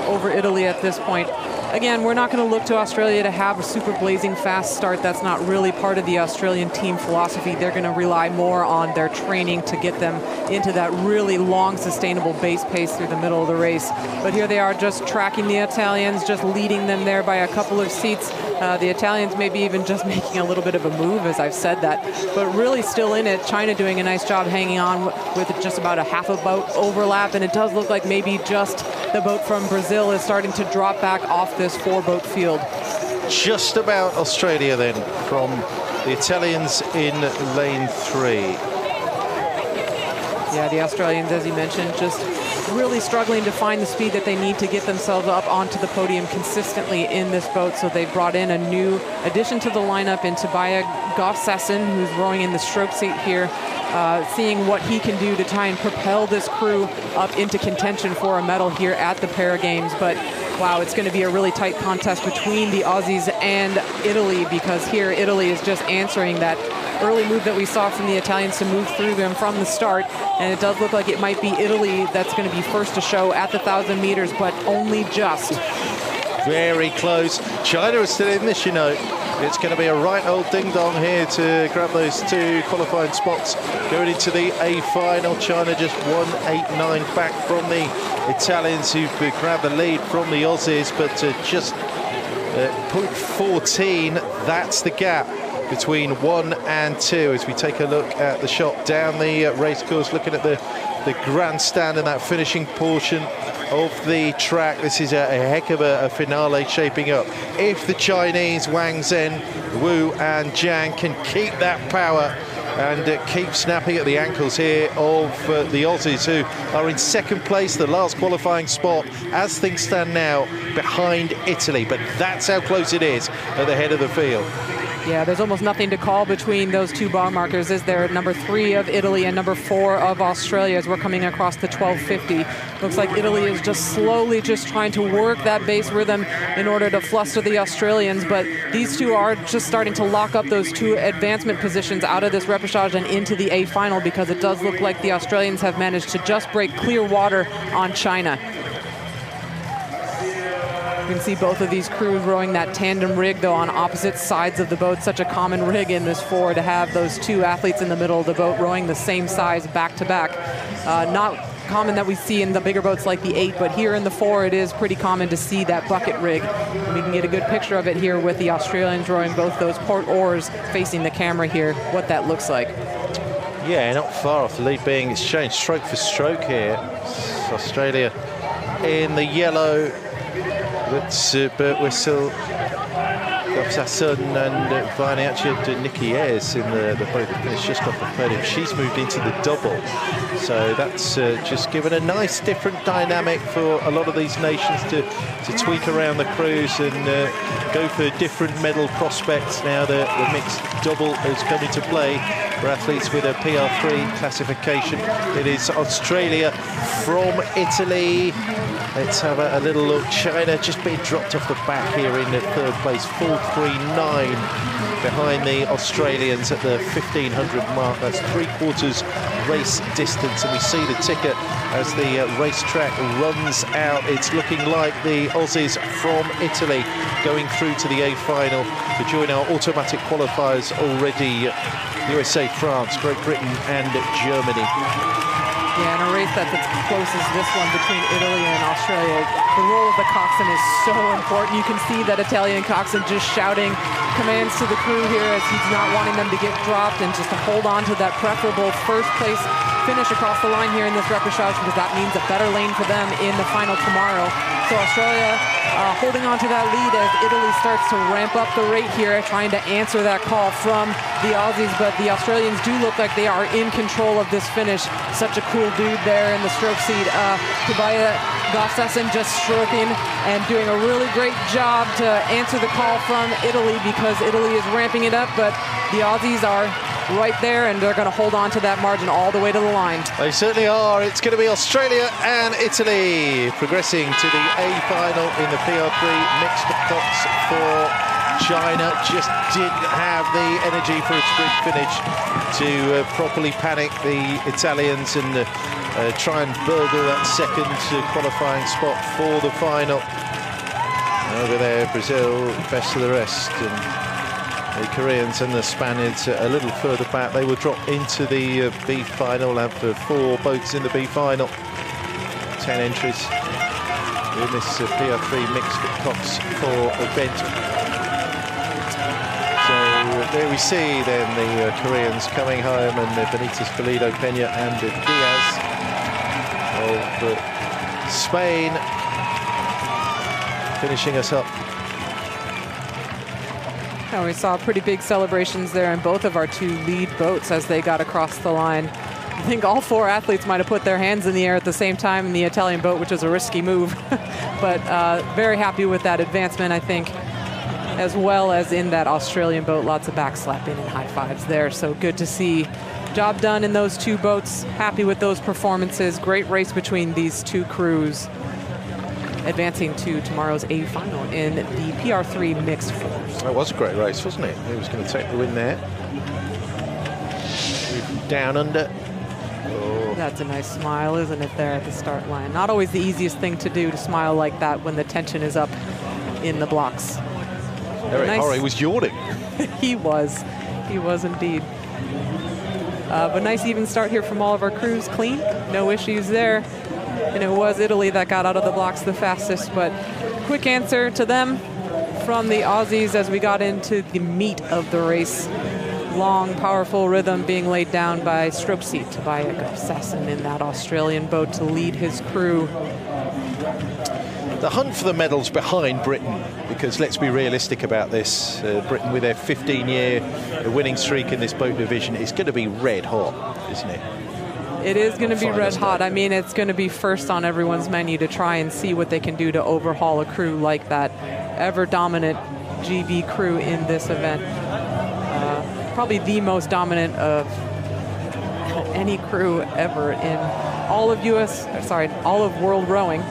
over Italy at this point. Again, we're not going to look to Australia to have a super blazing fast start. That's not really part of the Australian team philosophy. They're going to rely more on their training to get them into that really long, sustainable base pace through the middle of the race. But here they are just tracking the Italians, just leading them there by a couple of seats. The Italians maybe even just making a little bit of a move, as I've said that, but really still in it. China doing a nice job hanging on with just about a half a boat overlap, and it does look like maybe just the boat from Brazil is starting to drop back off this 4-boat field. Just about Australia then, from the Italians in lane 3. Yeah, the Australians, as you mentioned, just really struggling to find the speed that they need to get themselves up onto the podium consistently in this boat. So they brought in a new addition to the lineup in Tobias Goffsasson, who's rowing in the stroke seat here, seeing what he can do to try and propel this crew up into contention for a medal here at the Para Games. But wow, it's going to be a really tight contest between the Aussies and Italy, because here Italy is just answering that early move that we saw from the Italians to move through them from the start, and it does look like it might be Italy that's going to be first to show at the 1,000 meters, but only just. Very close. China is still in this, you know. It's going to be a right old ding-dong here to grab those 2 qualifying spots going into the A final. China just 1.89 back from the Italians, who've grabbed the lead from the Aussies, but just 0.14, that's the gap between 1 and 2 as we take a look at the shot down the race course, looking at the grandstand and that finishing portion of the track. This is a heck of a finale shaping up. If the Chinese Wang Zhen, Wu and Jiang can keep that power and keep snapping at the ankles here of the Aussies, who are in second place, the last qualifying spot, as things stand now, behind Italy. But that's how close it is at the head of the field. Yeah, there's almost nothing to call between those two bar markers, is there? Number 3 of Italy and number 4 of Australia as we're coming across the 1250. Looks like Italy is just slowly just trying to work that base rhythm in order to fluster the Australians, but these two are just starting to lock up those 2 advancement positions out of this repechage and into the A final, because it does look like the Australians have managed to just break clear water on China. You can see both of these crews rowing that tandem rig, though, on opposite sides of the boat. Such a common rig in this 4 to have those 2 athletes in the middle of the boat rowing the same size back to back. Not common that we see in the bigger boats like the 8, but here in the 4 it is pretty common to see that bucket rig. And we can get a good picture of it here with the Australians rowing both those port oars facing the camera here, what that looks like. Yeah, not far off the lead being exchanged stroke for stroke here. It's Australia in the yellow. That's Bert Whistle, Gobsasson and Varniacci, Nikki Ayres in the boat that finished just off the podium. She's moved into the double. So that's just given a nice different dynamic for a lot of these nations to tweak around the crews and go for different medal prospects. Now the mixed double has come into play for athletes with a PR3 classification. It is Australia from Italy. Let's have a little look. China just being dropped off the back here in the 3rd place, 4:39 behind the Australians at the 1500 mark. That's 3/4 race distance, and we see the ticker as the racetrack runs out. It's looking like the Aussies from Italy going through to the A final to join our automatic qualifiers already. USA, France, Great Britain and Germany. Yeah, in a race that's as close as this one between Italy and Australia, the role of the coxswain is so important. You can see that Italian coxswain just shouting commands to the crew here as he's not wanting them to get dropped, and just to hold on to that preferable first place finish across the line here in this repechage, because that means a better lane for them in the final tomorrow. So Australia holding on to that lead as Italy starts to ramp up the rate here, trying to answer that call from the Aussies, but the Australians do look like they are in control of this finish. Such a cool dude there in the stroke seat. Tobias Gobsasson just stroking and doing a really great job to answer the call from Italy, because Italy is ramping it up, but the Aussies are right there, and they're going to hold on to that margin all the way to the line. They certainly are. It's going to be Australia and Italy progressing to the A final in the PR3 mixed box for China. Just didn't have the energy for a sprint finish to properly panic the Italians and try and burgle that second qualifying spot for the final. Over there, Brazil, best of the rest, and the Koreans and the Spaniards a little further back. They will drop into the B final, and for 4 boats in the B final. 10 entries in this PR3 mixed Cox 4 event. So there we see then the Koreans coming home, and Benitez, Pulido, Peña and Diaz of Spain finishing us up. Oh, we saw pretty big celebrations there in both of our 2 lead boats as they got across the line. I think all 4 athletes might have put their hands in the air at the same time in the Italian boat, which was a risky move. But very happy with that advancement, I think, as well as in that Australian boat. Lots of backslapping and high fives there. So good to see. Job done in those 2 boats. Happy with those performances. Great race between these 2 crews, advancing to tomorrow's A final in the PR3 mixed form. That was a great race, wasn't it? He was going to take the win there. Down under. Oh. That's a nice smile, isn't it, there at the start line? Not always the easiest thing to do, to smile like that when the tension is up in the blocks. Eric Horry was yawning. He was indeed. But nice even start here from all of our crews. Clean, no issues there. And it was Italy that got out of the blocks the fastest, but quick answer to them from the Aussies as we got into the meat of the race. Long, powerful rhythm being laid down by stroke seat Tobias Gobsasson in that Australian boat to lead his crew. the hunt for the medals behind Britain, because let's be realistic about this. Britain, with their 15-year winning streak in this boat division, is going to be red hot, isn't it? It is going to be red hot. I mean, it's going to be first on everyone's menu to try and see what they can do to overhaul a crew like that ever-dominant GB crew in this event. Probably the most dominant of any crew ever in all of all of world rowing.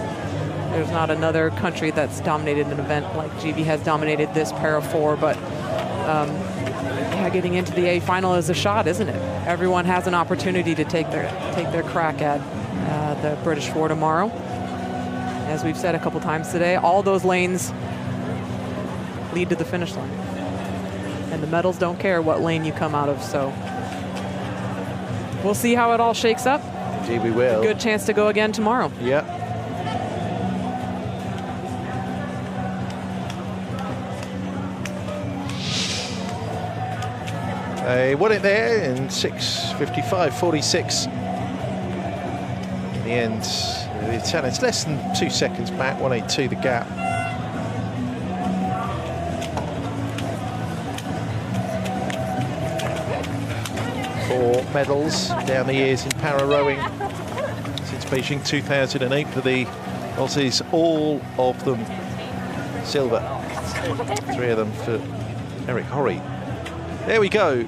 There's not another country that's dominated an event like GB has dominated this para 4, but yeah, getting into the A final is a shot, isn't it? Everyone has an opportunity to take their crack at the British 4 tomorrow. As we've said a couple times today, all those lanes lead to the finish line. And the medals don't care what lane you come out of, so we'll see how it all shakes up. Indeed we will. A good chance to go again tomorrow. Yeah. They won it there in 6:55.46. In the end, the Italians less than 2 seconds back, 1:82 the gap. For medals down the years in para rowing since Beijing 2008 for the Aussies, all of them silver. 3 of them for Eric Horry. There we go.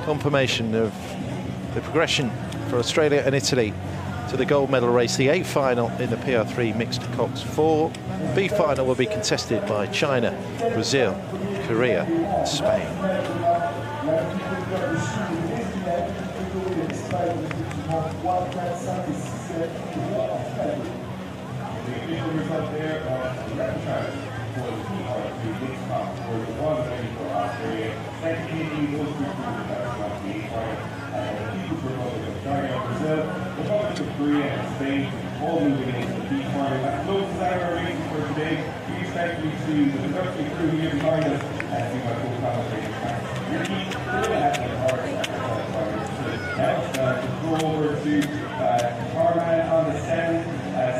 Confirmation of the progression for Australia and Italy to the gold medal race. The A final in the PR3 mixed Coxed 4. B final will be contested by China, Brazil, Korea, and Spain. Korea and Spain, all moving into the B final. That's close to our racing for today. We expect you to the production crew here behind us and see my co-commentators. Ricky, to go over to Carman on the stand.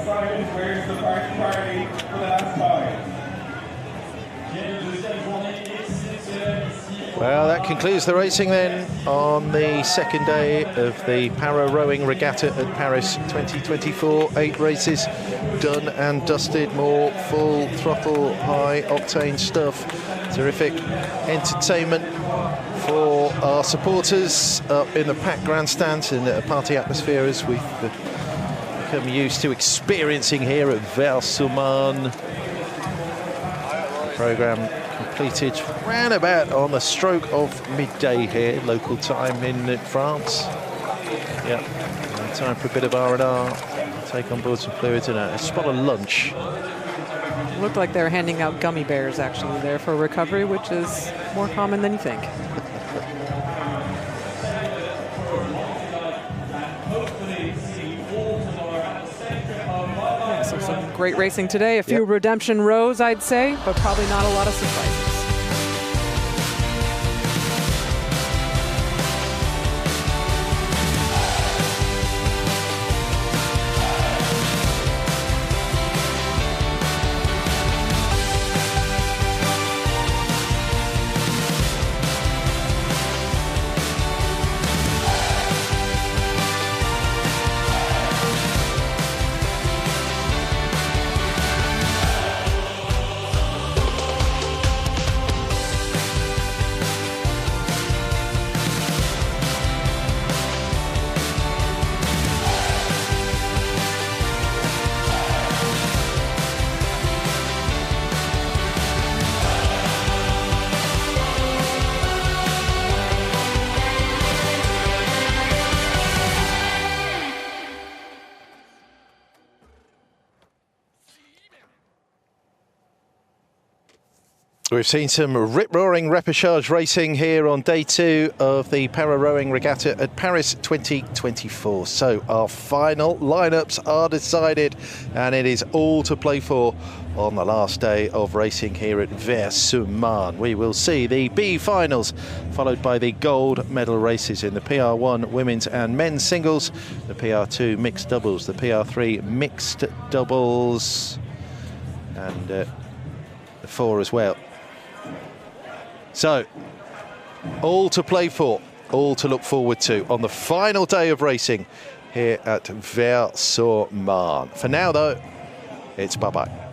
Simon, where's the party for the last time? Well, that concludes the racing then on the second day of the Para Rowing Regatta at Paris 2024. 8 races done and dusted, more full throttle, high octane stuff. Terrific entertainment for our supporters up in the packed grandstands in a party atmosphere as we've become used to experiencing here at Versailles. Programme completed round about on the stroke of midday here, local time in France. Yeah, time for a bit of R&R, take on board some fluids and a spot of lunch. It looked like they were handing out gummy bears actually there for recovery, which is more common than you think. Yeah, so some great racing today, a few redemption rows I'd say, but probably not a lot of surprises. We've seen some rip-roaring repechage racing here on day 2 of the Para Rowing Regatta at Paris 2024. So our final lineups are decided and it is all to play for on the last day of racing here at Versailles. We will see the B finals followed by the gold medal races in the PR1 women's and men's singles, the PR2 mixed doubles, the PR3 mixed doubles. and the 4 as well. So, all to play for, all to look forward to on the final day of racing here at Versailles. For now, though, it's bye-bye.